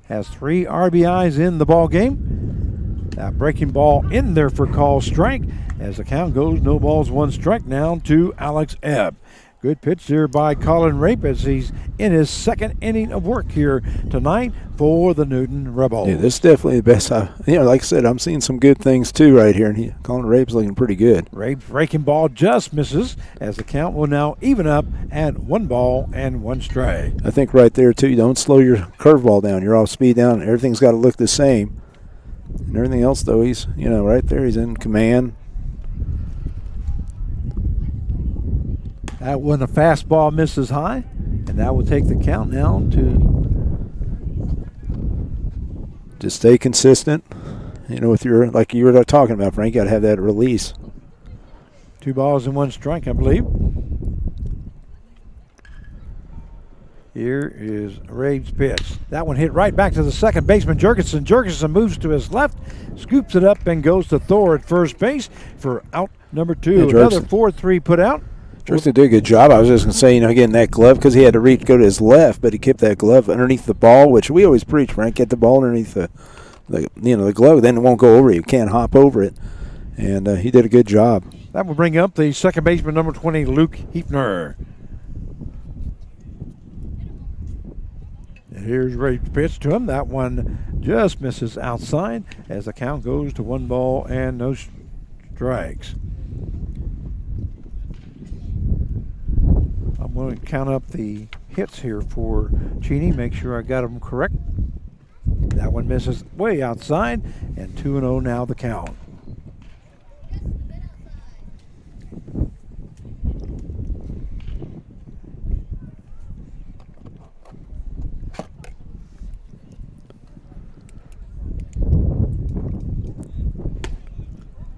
Has 3 RBIs in the ball game. That breaking ball in there for call strike as the count goes no balls, 1 strike now to Alex Epp. Good pitch there by Colin Rape as he's in his 2nd inning of work here tonight for the Newton Rebels. Yeah, this is definitely the best. Like I said, I'm seeing some good things too right here, and Colin Rape's looking pretty good. Rape's breaking ball just misses as the count will now even up at 1 ball and 1 strike. I think right there too, you don't slow your curveball down. You're off speed down. Everything's got to look the same. And everything else though, he's right there. He's in command. That one, a fastball misses high, and that will take the count now to just stay consistent. With your, like you were talking about, Frank, you got to have that release. 2 balls and 1 strike, I believe. Here is Rabe's pitch. That one hit right back to the second baseman, Jurgensen. Jurgensen moves to his left, scoops it up, and goes to Thor at first base for out number 2. Yeah, another 4-3 put out. Jurgensen did a good job. I was just going to say, getting that glove because he had to go to his left, but he kept that glove underneath the ball, which we always preach, Frank. Get the ball underneath the glove, then it won't go over you. You can't hop over it. And he did a good job. That will bring up the second baseman, number 20, Luke Heapner. And here's Ray's pitch to him. That one just misses outside as the count goes to 1 ball and no strikes. I'm going to count up the hits here for Cheney. Make sure I got them correct. That one misses way outside, and 2-0 now the count.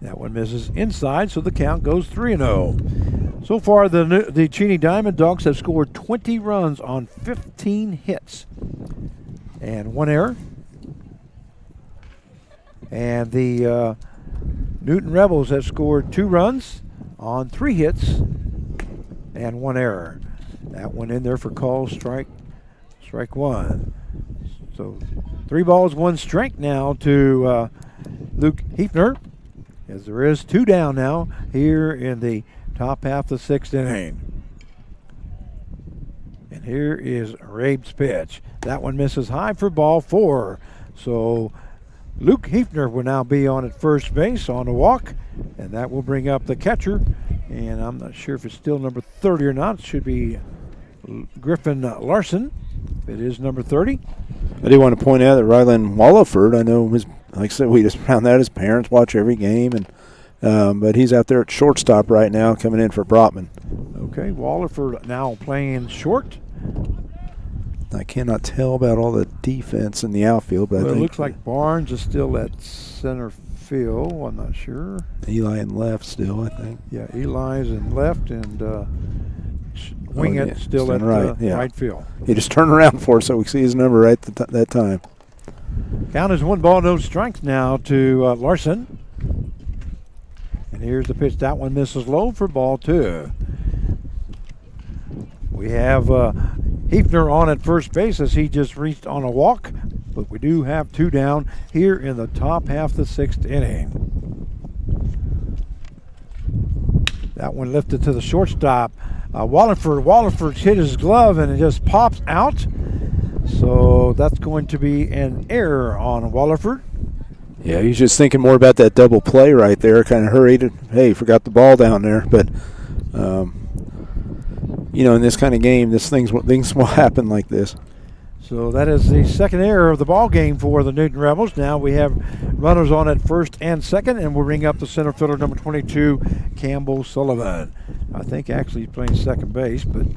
That one misses inside, so the count goes 3-0. So far, the Cheney Diamond Dogs have scored 20 runs on 15 hits and 1 error. And the Newton Rebels have scored 2 runs on 3 hits and 1 error. That one in there for call, strike one. So 3 balls, 1 strike now to Luke Hefner, as there is 2 down now here in the top half of the 6th inning. And here is Rabe's pitch. That one misses high for ball 4. So Luke Hefner will now be on at first base on a walk, and that will bring up the catcher. And I'm not sure if it's still number 30 or not. It should be Griffin Larson. It is number 30. I do want to point out that Ryland Walliford, I know, like I said, we just found out his parents watch every game, and but he's out there at shortstop right now, coming in for Brotman. Okay, Walliford now playing short. I cannot tell about all the defense in the outfield, but Well, I it think looks like Barnes is still at center field. I'm not sure. Eli in left still, I think. Yeah, Eli's in left, and Wingett yeah, still at right, yeah. right field. He just turned around for us so we see his number right that time. Count is 1 ball, no strikes now to Larson. And here's the pitch. That one misses low for ball 2. We have Hefner on at first base as he just reached on a walk, but we do have 2 down here in the top half of the 6th inning. That one lifted to the shortstop. Walliford's hit his glove and it just pops out. So that's going to be an error on Walliford. Yeah, he's just thinking more about that double play right there. Kind of hurried. Hey, forgot the ball down there. But, you know, in this kind of game, things will happen like this. So that is the 2nd error of the ball game for the Newton Rebels. Now we have runners on at first and second, and we'll bring up the center fielder, number 22, Campbell Sullivan. I think actually he's playing second base, but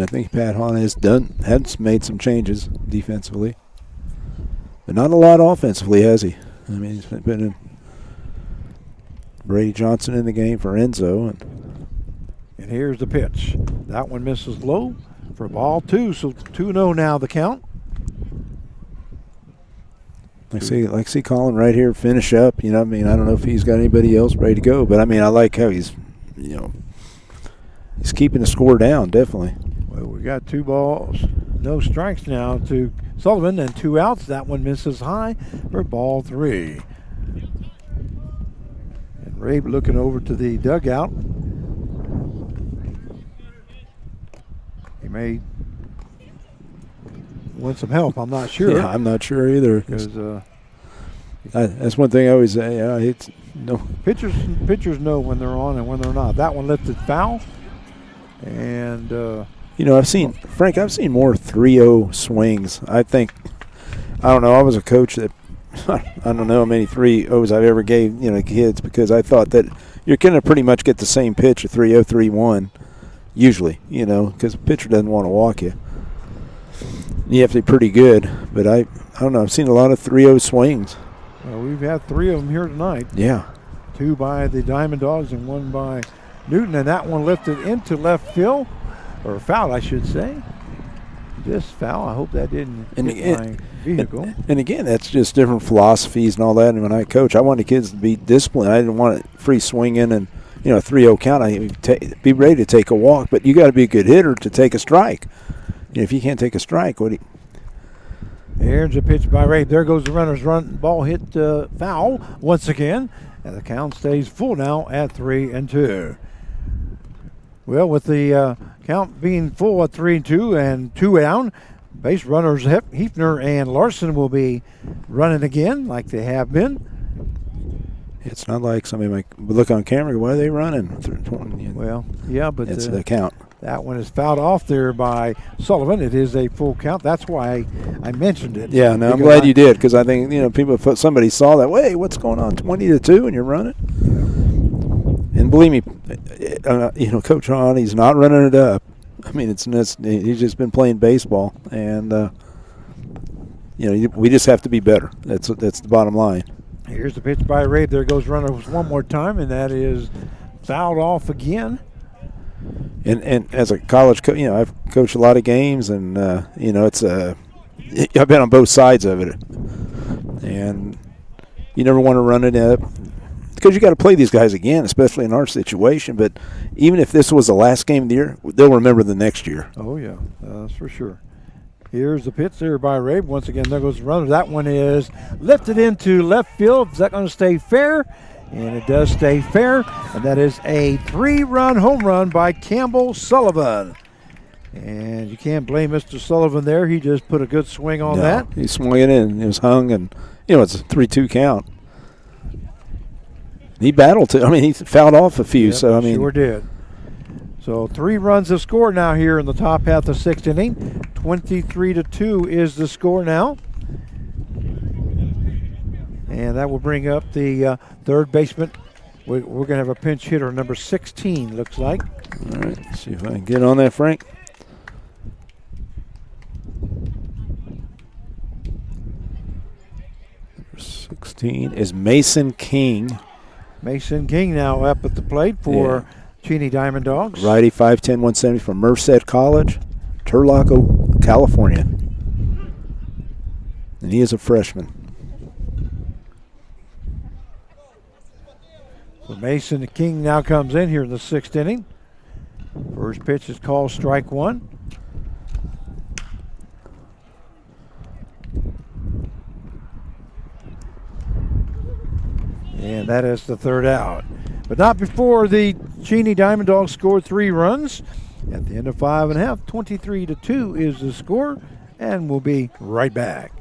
I think Pat Hahn has made some changes defensively, but not a lot offensively, has he? I mean, he's been in Brady Johnson in the game for Enzo, and here's the pitch. That one misses low for ball 2. So 2-0 now the count. Like see Colin right here finish up. You know, I mean, I don't know if he's got anybody else ready to go, but I mean, I like how he's keeping the score down, definitely. Well, we got 2 balls, no strikes now to Sullivan, and 2 outs. That one misses high for ball 3. And Rabe looking over to the dugout. He may want some help. I'm not sure. Yeah, I'm not sure either. Because that's one thing I always say. pitchers know when they're on and when they're not. That one lifted foul, and I've seen more 3-0 swings. I don't know. I was a coach that I don't know how many 3-0s I've ever gave kids, because I thought that you're going to pretty much get the same pitch, a 3-0, 3-1, usually, because the pitcher doesn't want to walk you. You have to be pretty good, but I don't know. I've seen a lot of 3-0 swings. Well, we've had 3 of them here tonight. Yeah. 2 by the Diamond Dogs and 1 by Newton, and that one lifted into left field, or foul, I should say. Just foul. I hope that didn't hit my vehicle. And again, that's just different philosophies and all that. And when I coach, I want the kids to be disciplined. I didn't want it free swinging and a 3-0 count. Be ready to take a walk, but you got to be a good hitter to take a strike. If you can't take a strike, Here's a pitch by Ray. There goes the runner's run. Ball hit foul once again, and the count stays full now at 3-2. Well, with the count being full at 3-2 and 2 down, base runners Hefner and Larson will be running again like they have been. It's not like somebody might look on camera. Why are they running? Well, yeah, but it's the count. That one is fouled off there by Sullivan. It is a full count. That's why I mentioned it. Yeah, no, I'm glad you did, because I think, somebody saw that. Wait, what's going on? 20-2, and you're running. And believe me, Coach Hahn, he's not running it up. I mean, he's just been playing baseball, and we just have to be better. That's the bottom line. Here's the pitch by Rabe. There goes runners one more time, and that is fouled off again. And as a college coach, I've coached a lot of games, and it's I've been on both sides of it, and you never want to run it up because you got to play these guys again, especially in our situation. But even if this was the last game of the year, they'll remember the next year. Oh yeah, that's for sure. Here's the pitch there by Rabe. Once again, there goes the runner. That one is lifted into left field. Is that going to stay fair? And it does stay fair, and that is a 3-run home run by Campbell Sullivan. And you can't blame Mr. Sullivan there. He just put a good swing on that. He swung it in. It was hung, and, it's a 3-2 count. He battled to. He fouled off a few. Yep, so, sure did. So 3 runs have scored now here in the top half of the 6th inning. 23-2 is the score now. And that will bring up the third baseman. We're going to have a pinch hitter, number 16, looks like. All right, let's see if I can get on that, Frank. Number 16 is Mason King. Mason King now up at the plate for Cheney Diamond Dogs. Righty, 5'10", 170 from Merced College, Turlock, California. And he is a freshman. So Mason King now comes in here in the 6th inning. First pitch is called strike 1. And that is the 3rd out. But not before the Cheney Diamond Dogs scored 3 runs. At the end of 5 1/2, 23-2 is the score. And we'll be right back.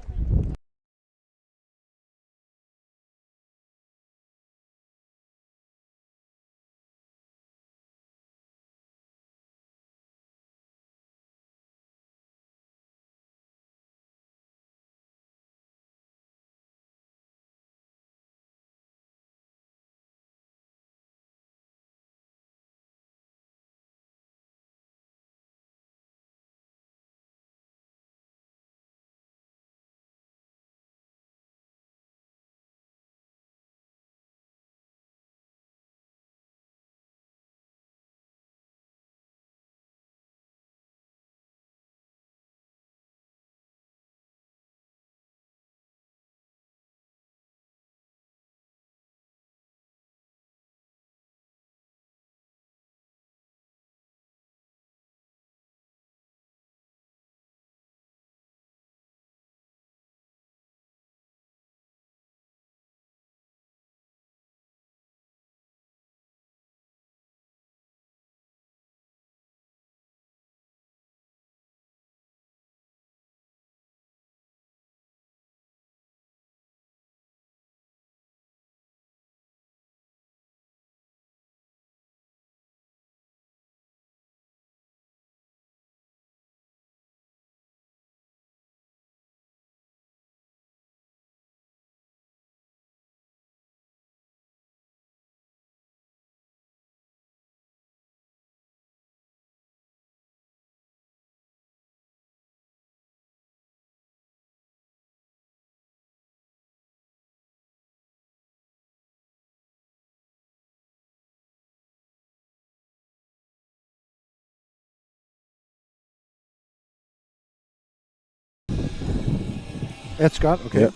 Ed Scott, okay. Yep.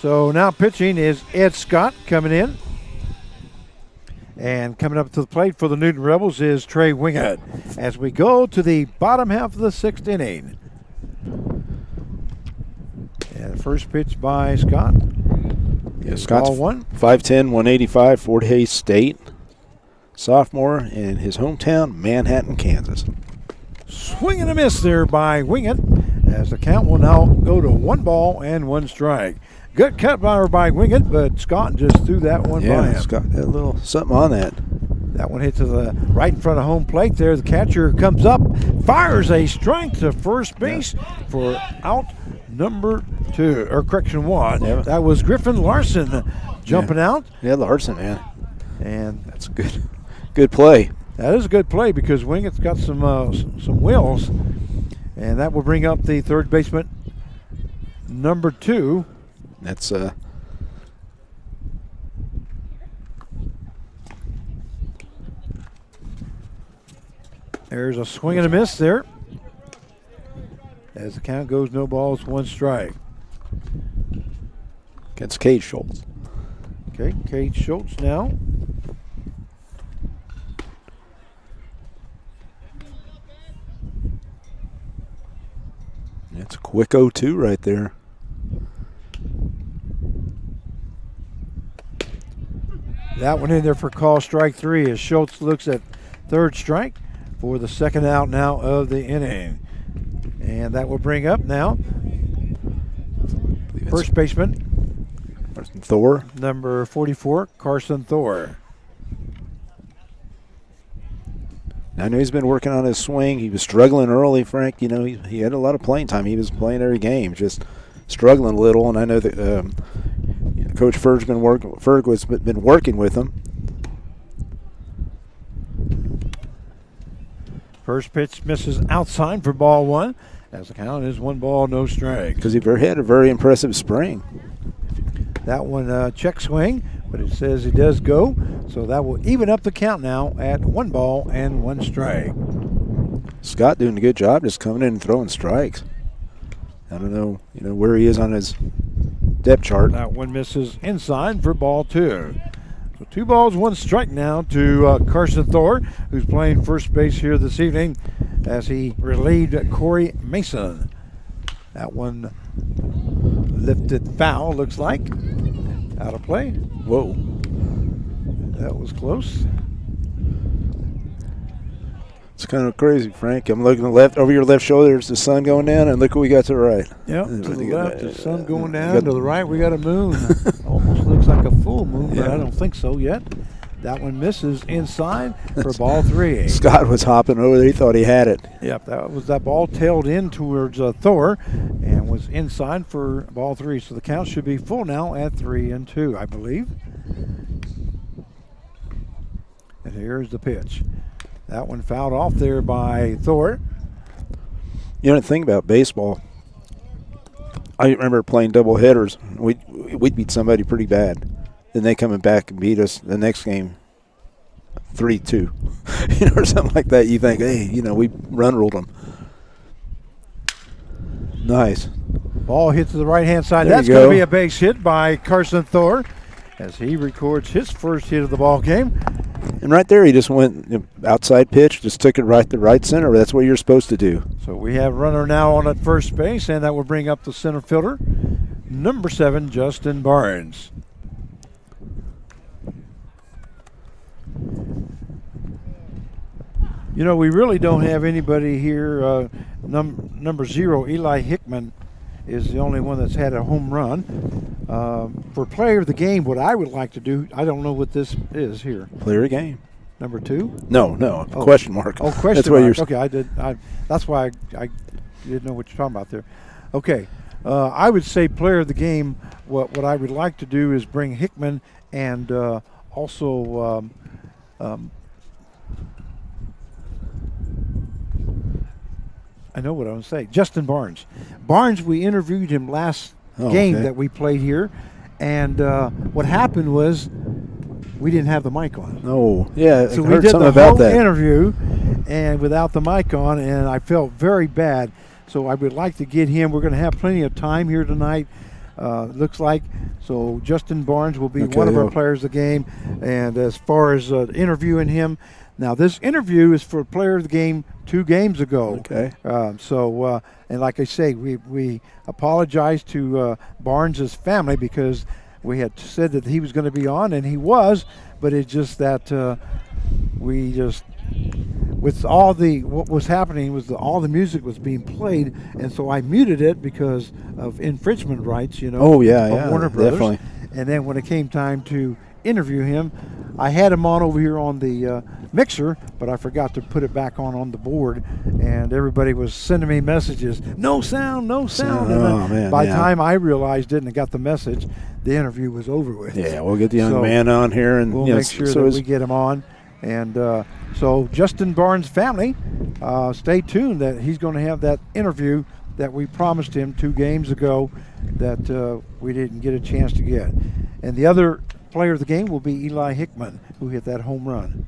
So now pitching is Ed Scott coming in. And coming up to the plate for the Newton Rebels is Trey Wingett as we go to the bottom half of the 6th inning. And the first pitch by Scott. Yeah, Scott's ball 1. 5'10", 185, Fort Hays State. Sophomore in his hometown, Manhattan, Kansas. Swing and a miss there by Wingett as the count will now go to 1 ball and 1 strike. Good cut by Wingett, but Scott just threw that one by him. Yeah, Scott had a little something on that. That one hit to the right in front of home plate there. The catcher comes up, fires a strike to first base for out number 2, or correction 1. Yeah. That was Griffin Larson jumping out. Yeah, Larson, man. And That's a good play. that is a good play because Wingett's got some wheels. And that will bring up the third baseman, number 2. That's There's a swing and a miss there. As the count goes, no balls, 1 strike. against Cade Schultz. Okay, Cade Schultz now. It's a quick 0-2 right there. That one in there for call strike 3 as Schultz looks at third strike for the second out now of the inning. And that will bring up now first baseman, Thor. number 44, Carson Thor. I know he's been working on his swing. He was struggling early, Frank. You know, he had a lot of playing time. He was playing every game, just struggling a little. And I know that Coach Ferg's been working with him. First pitch misses outside for ball 1. As the count is 1 ball, no strike. Because he had a very impressive spring. That one check swing, but it says he does go. So that will even up the count now at 1 ball and 1 strike. Scott doing a good job just coming in and throwing strikes. I don't know, where he is on his depth chart. That one misses inside for ball 2. So 2 balls, 1 strike now to Carson Thor, who's playing first base here this evening as he relieved Corey Mason. That one lifted foul, looks like. Out of play. Whoa. That was close. It's kind of crazy, Frank. I'm looking over your left shoulder. There's the sun going down, and look what we got to the right. Yep, to the left, the sun going down. To the right, we got a moon. Almost looks like a full moon, but I don't think so yet. That one misses inside for ball 3. Scott was hopping over there. He thought he had it. Yep, that ball tailed in towards Thor and was inside for ball 3. So the count should be full now at 3-2, I believe. And here's the pitch. That one fouled off there by Thor. You know the thing about baseball, I remember playing double headers. We'd beat somebody pretty bad. Then they coming back and beat us the next game 3-2. Or something like that. You think, hey, we run ruled them. Nice. Ball hit to the right-hand side. There That's going to be a base hit by Carson Thor as he records his first hit of the ball game. And right there, he just went outside pitch, just took it right to right center. That's what you're supposed to do. So we have runner now on at first base, and that will bring up the center fielder, number 7, Justin Barnes. We really don't have anybody here. Number 0, Eli Hickman, is the only one that's had a home run. For player of the game, what I would like to do, I don't know what this is here. Player of the game. Number 2? No, question mark. Oh, question that's mark. What Okay, that's why I didn't know what you're talking about there. Okay, I would say player of the game. What I would like to do is bring Hickman and also I know what I want to say. Justin Barnes. Barnes, we interviewed him last game that we played here, and what happened was we didn't have the mic on. Oh, yeah. So I we heard did something the about whole that. interview, and without the mic on, and I felt very bad. So I would like to get him. We're going to have plenty of time here tonight. Looks like. So Justin Barnes will be one of our players of the game. And as far as interviewing him, now this interview is for player of the game 2 games ago. Okay. And like I say, we apologize to Barnes' family because we had said that he was going to be on, and he was, but it's just that we just, with what was happening was all the music was being played, and so I muted it because of infringement rights, Oh, yeah, of yeah, Warner Brothers. definitely. And then when it came time to interview him, I had him on over here on the mixer, but I forgot to put it back on the board, and everybody was sending me messages, no sound, no sound. And Oh, man, by the yeah. time I realized it and got the message, the interview was over with. Yeah, we'll get the young So man on here, and we'll you know, make sure so that is- we get him on. And so Justin Barnes' family, stay tuned that he's going to have that interview that we promised him 2 games ago that we didn't get a chance to get. And the other player of the game will be Eli Hickman, who hit that home run.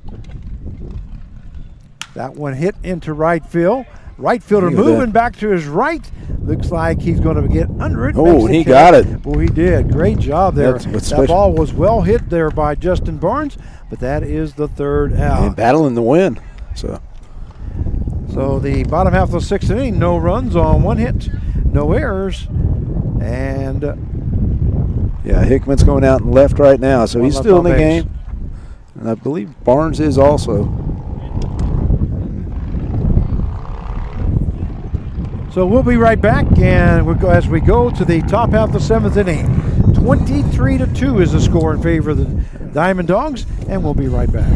That one hit into right field. Right fielder Look at moving that. back to his right. Looks like he's going to get under it. Oh, Makes and the he catch. got it. Well, he did. Great job there. That's what's That special. ball was well hit there by Justin Barnes, but that is the 3rd out. and battling the win. So So the bottom half of the 6th inning, no runs on 1 hit, no errors, and yeah, Hickman's going out and left right now, so One he's left still in on the base. game. And I believe Barnes is also. so we'll be right back, and we'll go as we go to the top half of the 7th inning. 23-2 is the score in favor of the Diamond Dogs, and we'll be right back.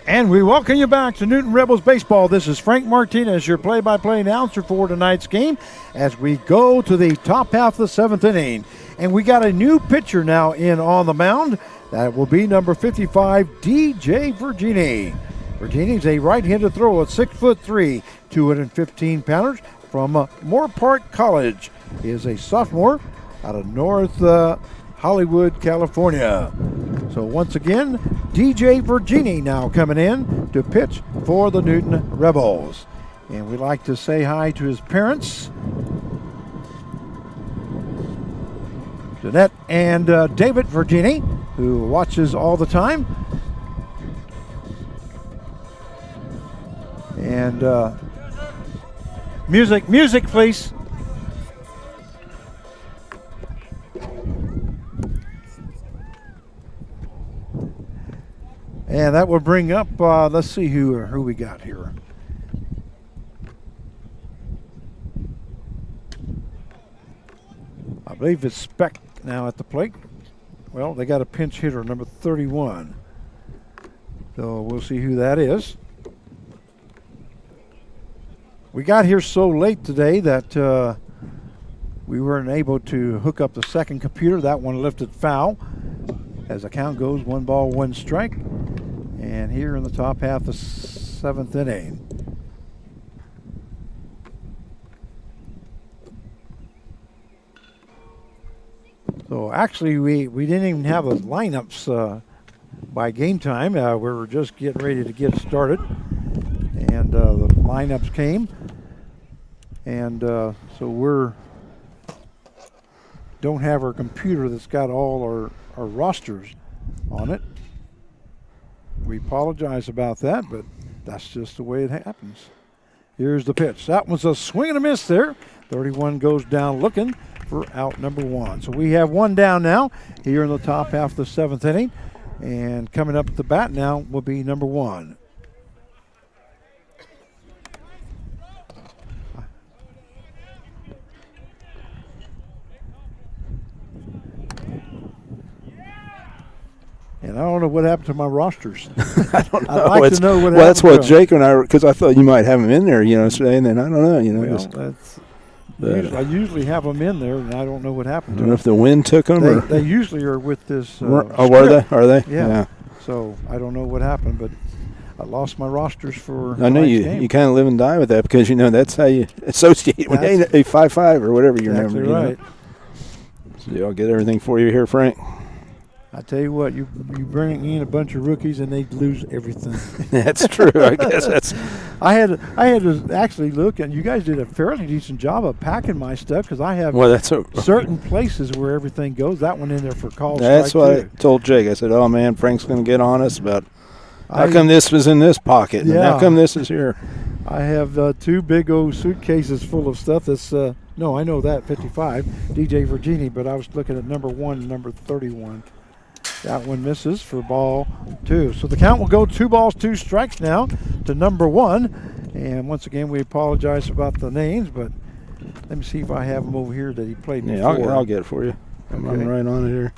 And we welcome you back to Newton Rebels Baseball. This is Frank Martinez, your play-by-play announcer for tonight's game as we go to the top half of the 7th inning. And we got a new pitcher now in on the mound. That will be number 55, DJ Virginie. Virginie's a right-handed thrower at 6'3", 215 pounders from Moore Park College. He is a sophomore out of North Hollywood, California. So once again, DJ Virginie now coming in to pitch for the Newton Rebels. And we'd like to say hi to his parents, Jeanette and David Virginie, who watches all the time. And music, please. And that will bring up, let's see who we got here. I believe it's Speck now at the plate. Well, they got a pinch hitter, number 31. So we'll see who that is. We got here so late today that we weren't able to hook up the second computer. That one lifted foul. As the count goes, 1 ball, 1 strike. And here in the top half of the 7th inning. So actually we didn't even have the lineups by game time. We were just getting ready to get started. And the lineups came. And so we're don't have our computer that's got all our rosters on it. We apologize about that, but that's just the way it happens. Here's the pitch. That was a swing and a miss there. 31 goes down looking for out number 1. So we have 1 down now here in the top half of the 7th inning. And coming up at the bat now will be number 1. And I don't know what happened to my rosters. I don't know. I'd like to know what happened. Well, that's what to 'em. Jake and I, because I thought you might have him in there, today, and then I don't know, Well, just, I usually have them in there, and I don't know what I happened don't to know them. if the wind took them or. They usually are with this. Were script. they? Are they? Yeah. So I don't know what happened, but I lost my rosters for. I know tonight's you. game. You kind of live and die with that because that's how you associate with That's a 5-5 or whatever your Exactly number. right. So I'll get everything for you here, Frank. I tell you what, you bring in a bunch of rookies and they lose everything. That's true. I guess that's. I had to actually look, and you guys did a fairly decent job of packing my stuff because I have Well, that's a. certain places where everything goes. That one in there for call That's strike what I too. told Jake. I said, "Oh man, Frank's going to get on us about how I- come this was in this pocket and Yeah. how come this is here." I have 2 big old suitcases full of stuff that's no, I know that 55 DJ Virginie, but I was looking at number 1 and number 31. That one misses for ball 2. So the count will go 2 balls, 2 strikes now to number 1. And once again, we apologize about the names, but let me see if I have them over here that he played Yeah, before. I'll get it for you. I'm Okay. right on it here.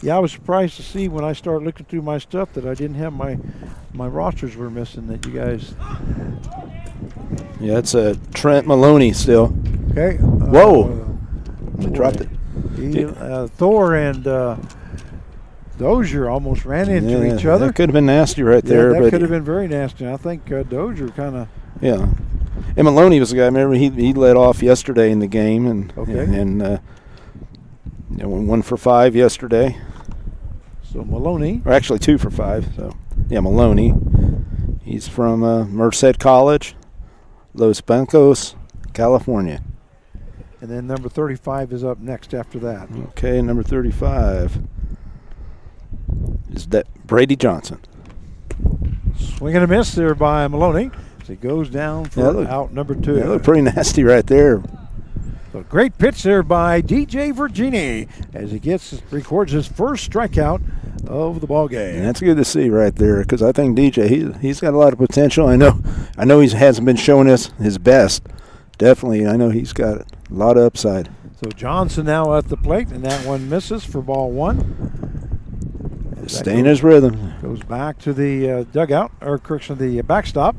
Yeah, I was surprised to see when I started looking through my stuff that I didn't have my rosters were missing. That you guys. Yeah, it's a Trent Maloney still. Okay. Whoa. I boy. dropped it. Thor and Dozier almost ran into each other. That could have been nasty right there. Yeah, that but could have been very nasty. I think Dozier kind of. Yeah. And Maloney was the guy. Remember, he led off yesterday in the game, and Okay. and went 1 for 5 yesterday, So Maloney. or actually 2 for 5. So yeah, Maloney. He's from Merced College, Los Bancos, California. And then number 35 is up next after that. Okay, number 35 is that Brady Johnson. Swing and a miss there by Maloney as he goes down for look- out number 2. Yeah, looked pretty nasty right there. So great pitch there by DJ Virginie as he records his first strikeout of the ball game. And that's good to see right there because I think DJ he's got a lot of potential. I know he hasn't been showing us his best. Definitely, I know he's got a lot of upside. So Johnson now at the plate, and that one misses for ball 1. As that Stay in his rhythm. goes back to the dugout, or correction, the backstop.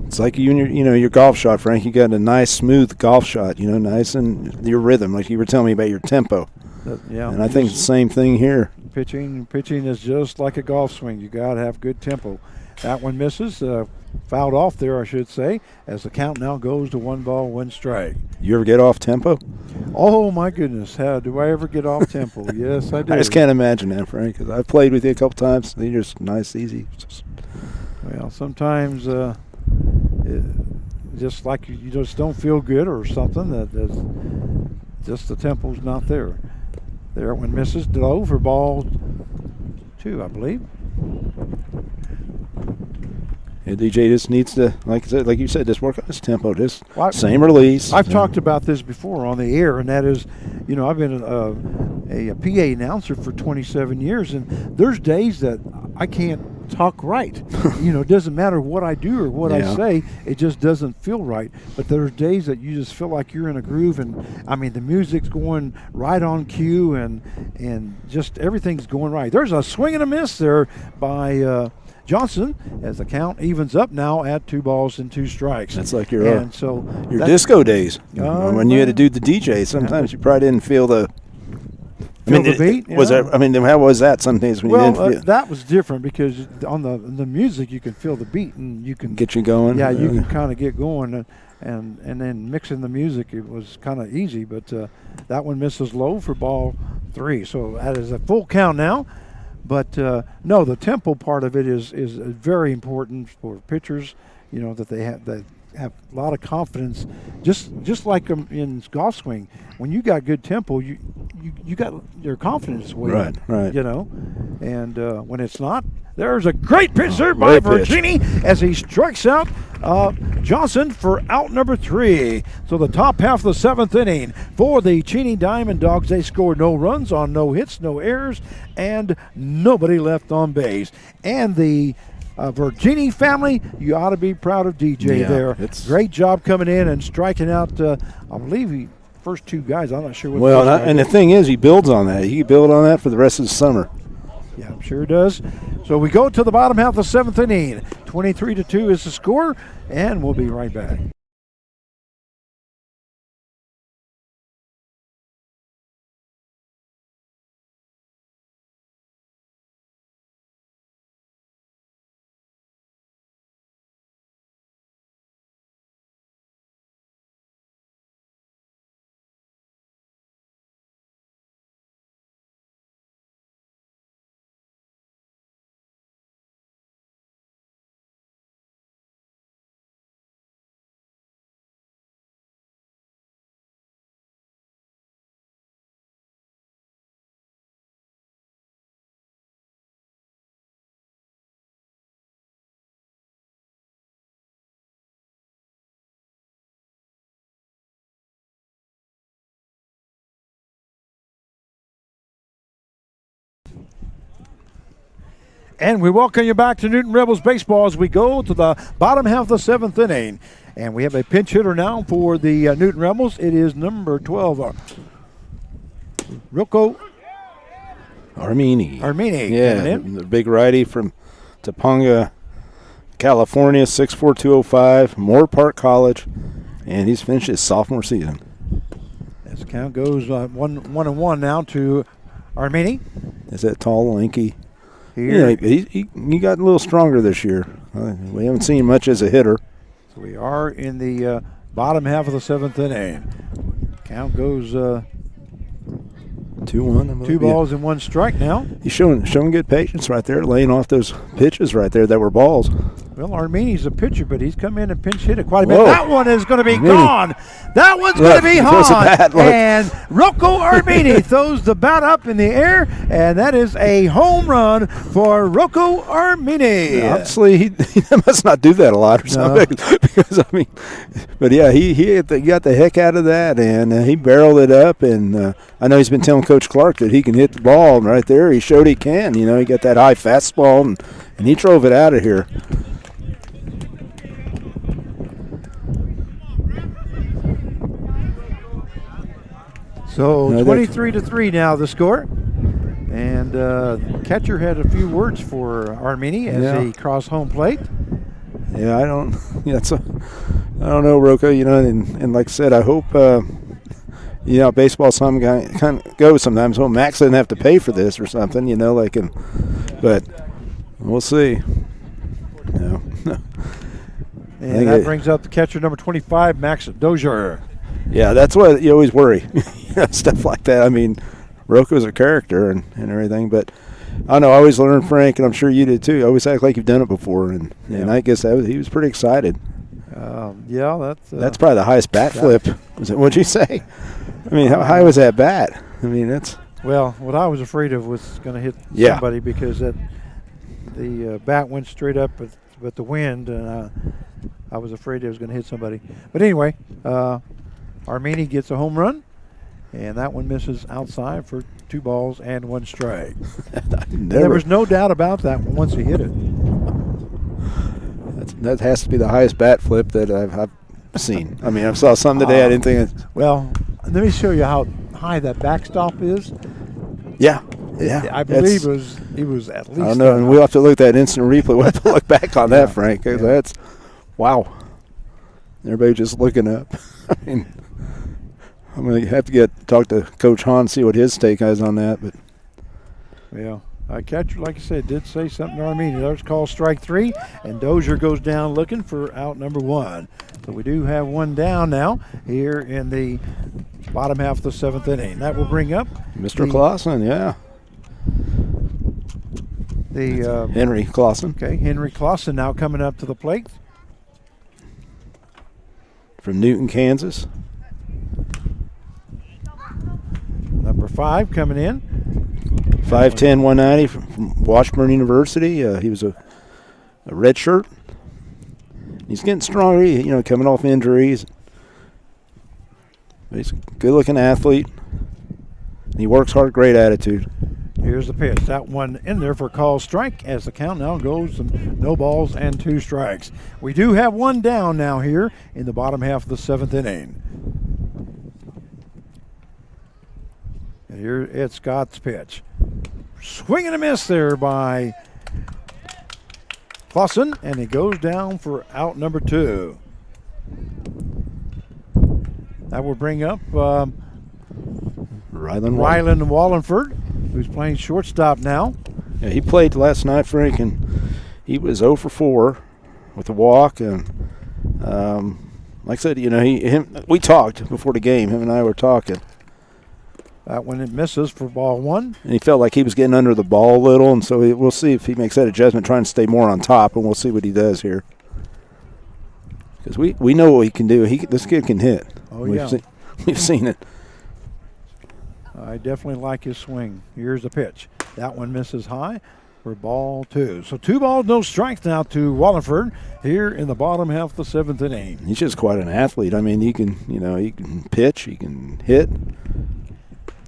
It's like you and your golf shot, Frank. You got a nice, smooth golf shot. Nice in your rhythm, like you were telling me about your tempo. Yeah, And I think it's the same thing here. pitching is just like a golf swing. You got to have good tempo. That one misses, fouled off there, I should say, as the count now goes to 1 ball, 1 strike. You ever get off tempo? Oh my goodness, how do I ever get off tempo? Yes, I do. I just can't imagine that, Frank, because I've played with you a couple times. You're just nice, easy. Well, sometimes just like you just don't feel good or something, just the tempo's not there. There one misses low for ball 2, I believe. Yeah, DJ just needs to, like you said, just work on his tempo. Just Well, same release. I've talked about this before on the air, and that is, I've been a PA announcer for 27 years, and there's days that I can't talk right. It doesn't matter what I do or what I Yeah. say, it just doesn't feel right. But there's days that you just feel like you're in a groove, and the music's going right on cue, and just everything's going right. There's a swing and a miss there by Johnson as the count evens up now at 2 balls and 2 strikes. That's like your disco days. When you had to do the DJ, sometimes you probably didn't feel the. the beat. Was yeah. that? How was that? Some days when you didn't feel, that was different because on the music you can feel the beat and you can get you going. Yeah, you can kind of get going, and then mixing the music, it was kind of easy. But that one misses low for ball 3. So that is a full count now. But no, the tempo part of it is very important for pitchers. That they have a lot of confidence, just like in golf swing. When you got good tempo, you got your confidence way up, right. And when it's not, there's a great pitch there by Virginie as he strikes out Johnson for out number 3. So the top half of the 7th inning for the Cheney Diamond Dogs. They scored no runs on no hits, no errors, and nobody left on base. And the Virginie family, you ought to be proud of DJ Yeah, there. it's- Great job coming in and striking out, I believe, he first two guys. I'm not sure what. Well, first guy and the did. thing is, he builds on that. He can build on that for the rest of the summer. Yeah, I'm sure it does. So we go to the bottom half of the 7th inning. 23-2 is the score, and we'll be right back. And we welcome you back to Newton Rebels Baseball as we go to the bottom half of the 7th inning. And we have a pinch hitter now for the Newton Rebels. It is number 12, Rocco Armini. Armini. Yeah, coming in. the big righty from Topanga, California, 6'4", 205, Park College, and he's finished his sophomore season. As the count goes 1-1 now to Armini. Is that tall, lanky? Here. Yeah, he got a little stronger this year. We haven't seen much as a hitter. So we are in the bottom half of the 7th inning. Count goes 2-1. 2 balls and 1 strike now. He's showing good patience right there, laying off those pitches right there that were balls. Well, Armini's a pitcher, but he's come in and pinch hit it quite a bit. Whoa. That one is going to be Armini. gone. That one's going Look, to be he throws a gone. bat, look. And Rocco Armini throws the bat up in the air, and that is a home run for Rocco Armini. Obviously, he must not do that a lot or something. Because, I mean, but yeah, he got the heck out of that, and he barreled it up. And I know he's been telling Coach Clark that he can hit the ball right there. He showed he can. You know, he got that high fastball, and he drove it out of here. So No, 23-3 now the score. And catcher had a few words for Armini as Yeah. he crossed home plate. Yeah, I don't know, Rocco. You know, and like I said, I hope you know, baseball some kind of goes sometimes. Well, Max didn't have to pay for this or something, you know, like, but we'll see. No. And that brings up the catcher number 25, Max Dozier. Yeah, that's what you always worry. Stuff like that. I mean, Rocco's a character and everything, but I don't know. I always learn, Frank, and I'm sure you did too. You always act like you've done it before, and I guess he was pretty excited. Yeah, That's probably the highest bat flip. What'd you say? I mean, how high was that bat? I mean, that's. Well, what I was afraid of was going to hit somebody because the bat went straight up with the wind, and I was afraid it was going to hit somebody. But anyway, Armini gets a home run, and that one misses outside for 2 balls and 1 strike. There was no doubt about that one once he hit it. That has to be the highest bat flip that I've seen. I mean, I saw some today. I didn't think. Well, let me show you how high that backstop is. Yeah. I believe it was at least. I don't know, and we'll have to look at that instant replay. We'll have to look back on that, Frank, because that's wow. Everybody just looking up. I mean, I'm going to have to talk to Coach Hahn, see what his take is on that. But yeah, catcher, like I said, did say something to Armini. There's called strike 3, and Dozier goes down looking for out number 1. So we do have one down now here in the bottom half of the 7th inning. That will bring up Mr. Clausen, the Henry Clausen. Okay, Henry Clausen now coming up to the plate. From Newton, Kansas. Number 5 coming in. 5'10", 190 from Washburn University. He was a red shirt. He's getting stronger, coming off injuries. But he's a good-looking athlete. He works hard, great attitude. Here's the pitch. That one in there for a call strike as the count now goes to no balls and 2 strikes. We do have one down now here in the bottom half of the 7th inning. And here it's Scott's pitch. Swing and a miss there by Clausen, and he goes down for out number 2. That will bring up Rylan Wallingford, who's playing shortstop now. Yeah, he played last night, Frank, and he was 0 for 4 with a walk. And like I said, we talked before the game. Him and I were talking. That one it misses for ball 1. And he felt like he was getting under the ball a little, and so we'll see if he makes that adjustment, trying to stay more on top, and we'll see what he does here. Because we know what he can do. This kid can hit. Oh, yeah. We've seen it. I definitely like his swing. Here's the pitch. That one misses high for ball 2. So 2 balls, no strikes now to Wallingford here in the bottom half of the 7th inning. He's just quite an athlete. I mean, he can pitch, he can hit.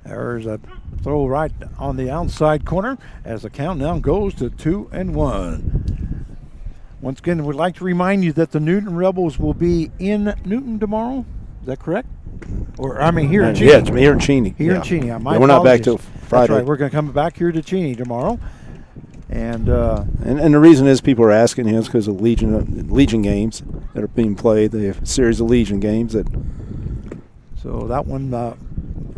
There's a throw right on the outside corner as the count now goes to 2-1. Once again, we'd like to remind you that the Newton Rebels will be in Newton tomorrow. Is that correct? Or, I mean, here in Cheney. Yeah, it's here in Cheney. Here in Cheney. We're not back till Friday. That's right. We're going to come back here to Cheney tomorrow. And the reason is people are asking is because of Legion games that are being played. They have a series of Legion games that. So that one.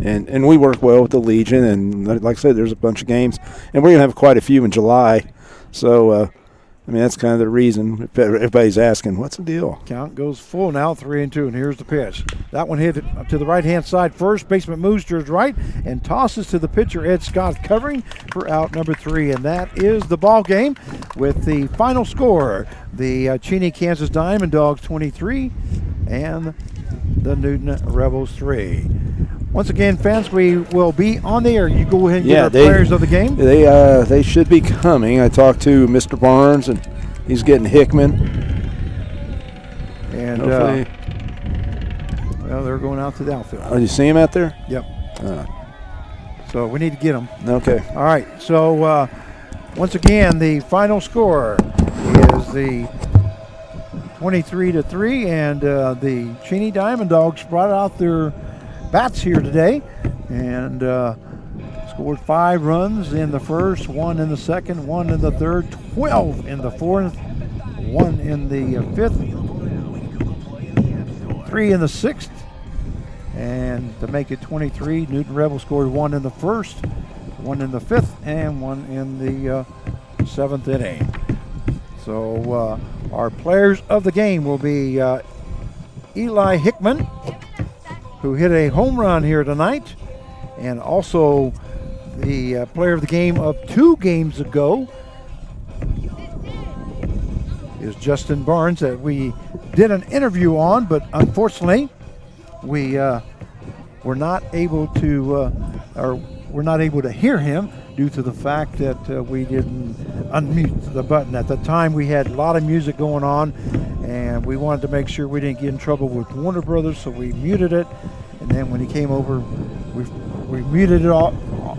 And we work well with the Legion, and like I said, there's a bunch of games, and we're going to have quite a few in July. So, that's kind of the reason. Everybody's asking, what's the deal? Count goes full now, 3-2, and here's the pitch. That one hit to the right-hand side first. Baseman moves to his right and tosses to the pitcher, Ed Scott, covering for out number 3. And that is the ball game with the final score. The Cheney, Kansas Diamond Dogs 23 and the Newton Rebels 3. Once again, fans, we will be on the air. You go ahead and get our players of the game. They should be coming. I talked to Mr. Barnes, and he's getting Hickman. And they're going out to the outfield. Oh, you see him out there? Yep. So we need to get them. Okay. All right. So once again, the final score is the 23-3, and the Cheney Diamond Dogs brought out their bats here today and scored 5 runs in the first, 1 in the second, 1 in the third, 12 in the fourth, 1 in the fifth, 3 in the sixth, and to make it 23, Newton Rebels scored 1 in the first, 1 in the fifth, and 1 in the 7th inning. So our players of the game will be Eli Hickman, who hit a home run here tonight, and also the player of the game of 2 games ago is Justin Barnes, that we did an interview on, but unfortunately we were not able to hear him due to the fact that we didn't unmute the button. At the time, we had a lot of music going on, and we wanted to make sure we didn't get in trouble with Warner Brothers, so we muted it. And then when he came over, we muted it all,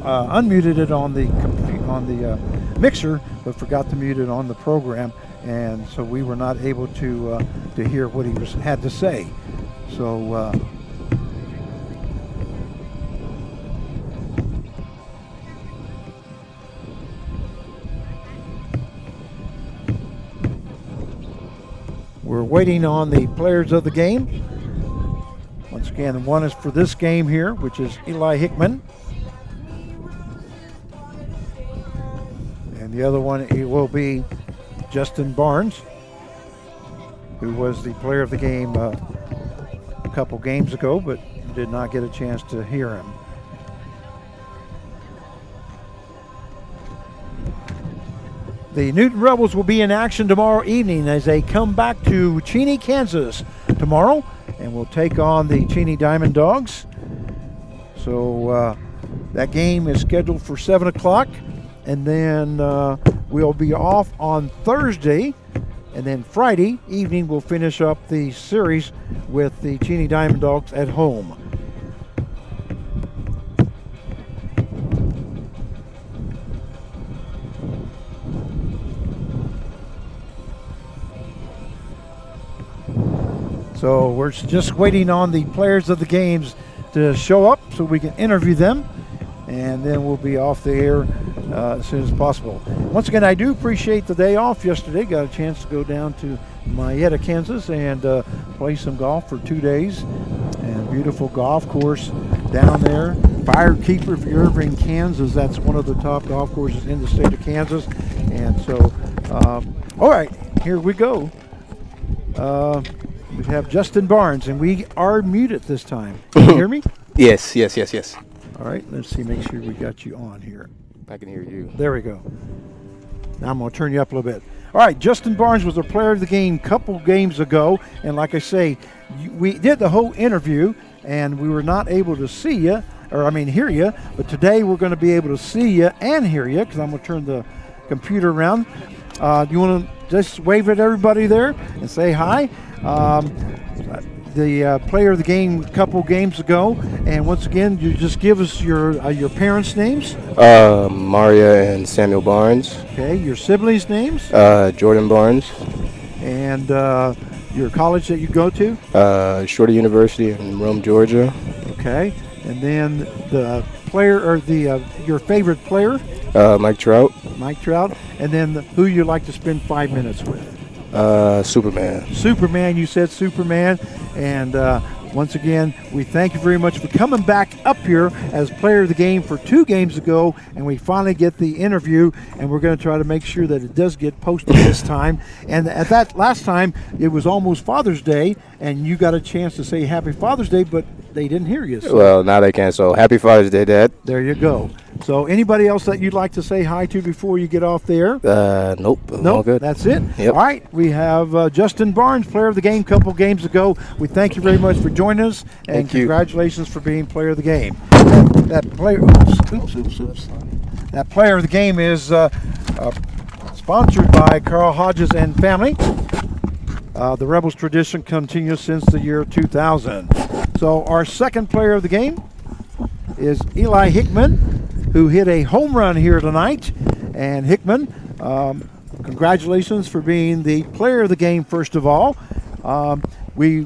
unmuted it on the mixer, but forgot to mute it on the program, and so we were not able to hear what he had to say. So. We're waiting on the players of the game. Once again, one is for this game here, which is Eli Hickman. And the other one, it will be Justin Barnes, who was the player of the game a couple games ago, but did not get a chance to hear him. The Newton Rebels will be in action tomorrow evening as they come back to Cheney, Kansas tomorrow, and will take on the Cheney Diamond Dogs. So that game is scheduled for 7 o'clock, and then we'll be off on Thursday, and then Friday evening we'll finish up the series with the Cheney Diamond Dogs at home. So we're just waiting on the players of the games to show up so we can interview them, and then we'll be off the air as soon as possible. Once again, I do appreciate the day off yesterday. Got a chance to go down to Marietta, Kansas, and play some golf for 2 days. And beautiful golf course down there. Firekeeper, if you're ever in Kansas, that's one of the top golf courses in the state of Kansas. And so, all right, here we go. We have Justin Barnes, and we are muted this time. Can you hear me? Yes. All right, let's see, make sure we got you on here. I can hear you. There we go. Now I'm going to turn you up a little bit. All right, Justin Barnes was our player of the game a couple games ago, and like I say, we did the whole interview, and we were not able to see you, hear you, but today we're going to be able to see you and hear you, because I'm going to turn the computer around. You want to just wave at everybody there and say hi? The player of the game a couple games ago, and once again, you just give us your parents' names. Maria and Samuel Barnes. Okay, your siblings' names. Jordan Barnes. And your college that you go to. Shorter University in Rome, Georgia. Okay, and then the player or your favorite player. Mike Trout. Mike Trout, and then who you like to spend 5 minutes with. Superman. Superman, you said Superman. And once again, we thank you very much for coming back up here as player of the game for 2 games ago, and we finally get the interview, and we're going to try to make sure that it does get posted this time. And at that last time, it was almost Father's Day, and you got a chance to say Happy Father's Day, but they didn't hear you. So Well, now they can. So happy Father's Day, Dad. there you go. So anybody else that you'd like to say hi to before you get off the air? Nope. All No, good. that's it. Yep. All right, we have Justin Barnes, player of the game, couple games ago. We thank you very much for joining us, and Thank you. congratulations for being player of the game. That player, oops. That player of the game is sponsored by Carl Hodges and family. The Rebels tradition continues since the year 2000. So our second player of the game is Eli Hickman, who hit a home run here tonight. And Hickman, congratulations for being the player of the game, first of all. We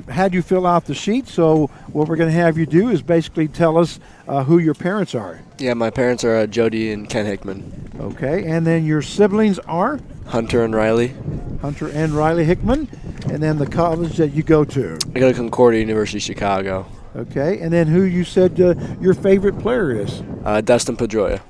had you fill out the sheet, so what we're going to have you do is basically tell us who your parents are. Yeah, my parents are Jody and Ken Hickman. Okay, and then your siblings are? Hunter and Riley. Hunter and Riley Hickman, and then the college that you go to. I go to Concordia University, Chicago. Okay, and then who you said your favorite player is? Dustin Pedroia.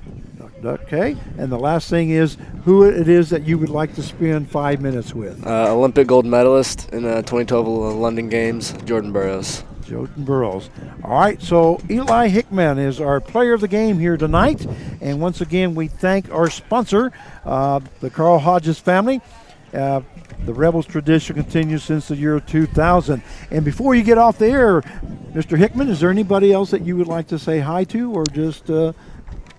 Okay, and the last thing is who it is that you would like to spend 5 minutes with. Olympic gold medalist in the 2012 London Games, Jordan Burroughs. Jordan Burroughs. All right, so Eli Hickman is our player of the game here tonight. And once again, we thank our sponsor, the Carl Hodges family. The Rebels tradition continues since the year 2000. And before you get off the air, Mr. Hickman, is there anybody else that you would like to say hi to, or just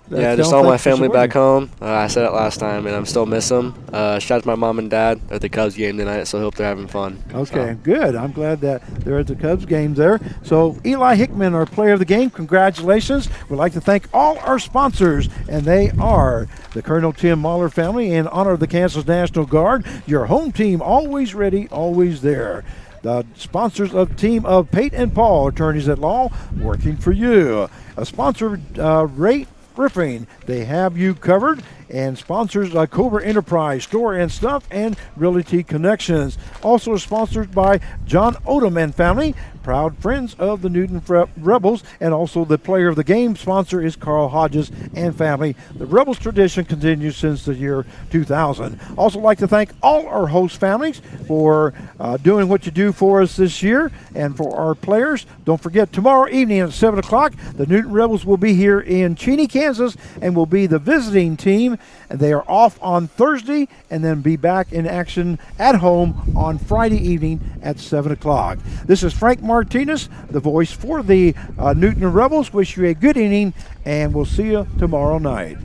Just all my family back home. I said it last time, and I'm still miss them. Shout out to my mom and dad at the Cubs game tonight, so I hope they're having fun. Okay, good. I'm glad that they're at the Cubs game there. So Eli Hickman, our player of the game, congratulations. We'd like to thank all our sponsors, and they are the Colonel Tim Mahler family in honor of the Kansas National Guard. Your home team, always ready, always there. The sponsors of Team of Pate and Paul, attorneys at law, working for you. A sponsor, Ray Roofing, they have you covered. And sponsors Cobra Enterprise, Store and Stuff, and Realty Connections. Also sponsored by John Odom and family, proud friends of the Newton Rebels, and also the player of the game sponsor is Carl Hodges and family. The Rebels tradition continues since the year 2000. Also like to thank all our host families for doing what you do for us this year, and for our players. Don't forget, tomorrow evening at 7 o'clock, the Newton Rebels will be here in Cheney, Kansas, and will be the visiting team. And they are off on Thursday, and then be back in action at home on Friday evening at 7 o'clock. This is Frank Martinez, the voice for the Newton Rebels. Wish you a good evening, and we'll see you tomorrow night.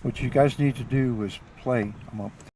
What you guys need to do is play. I'm gonna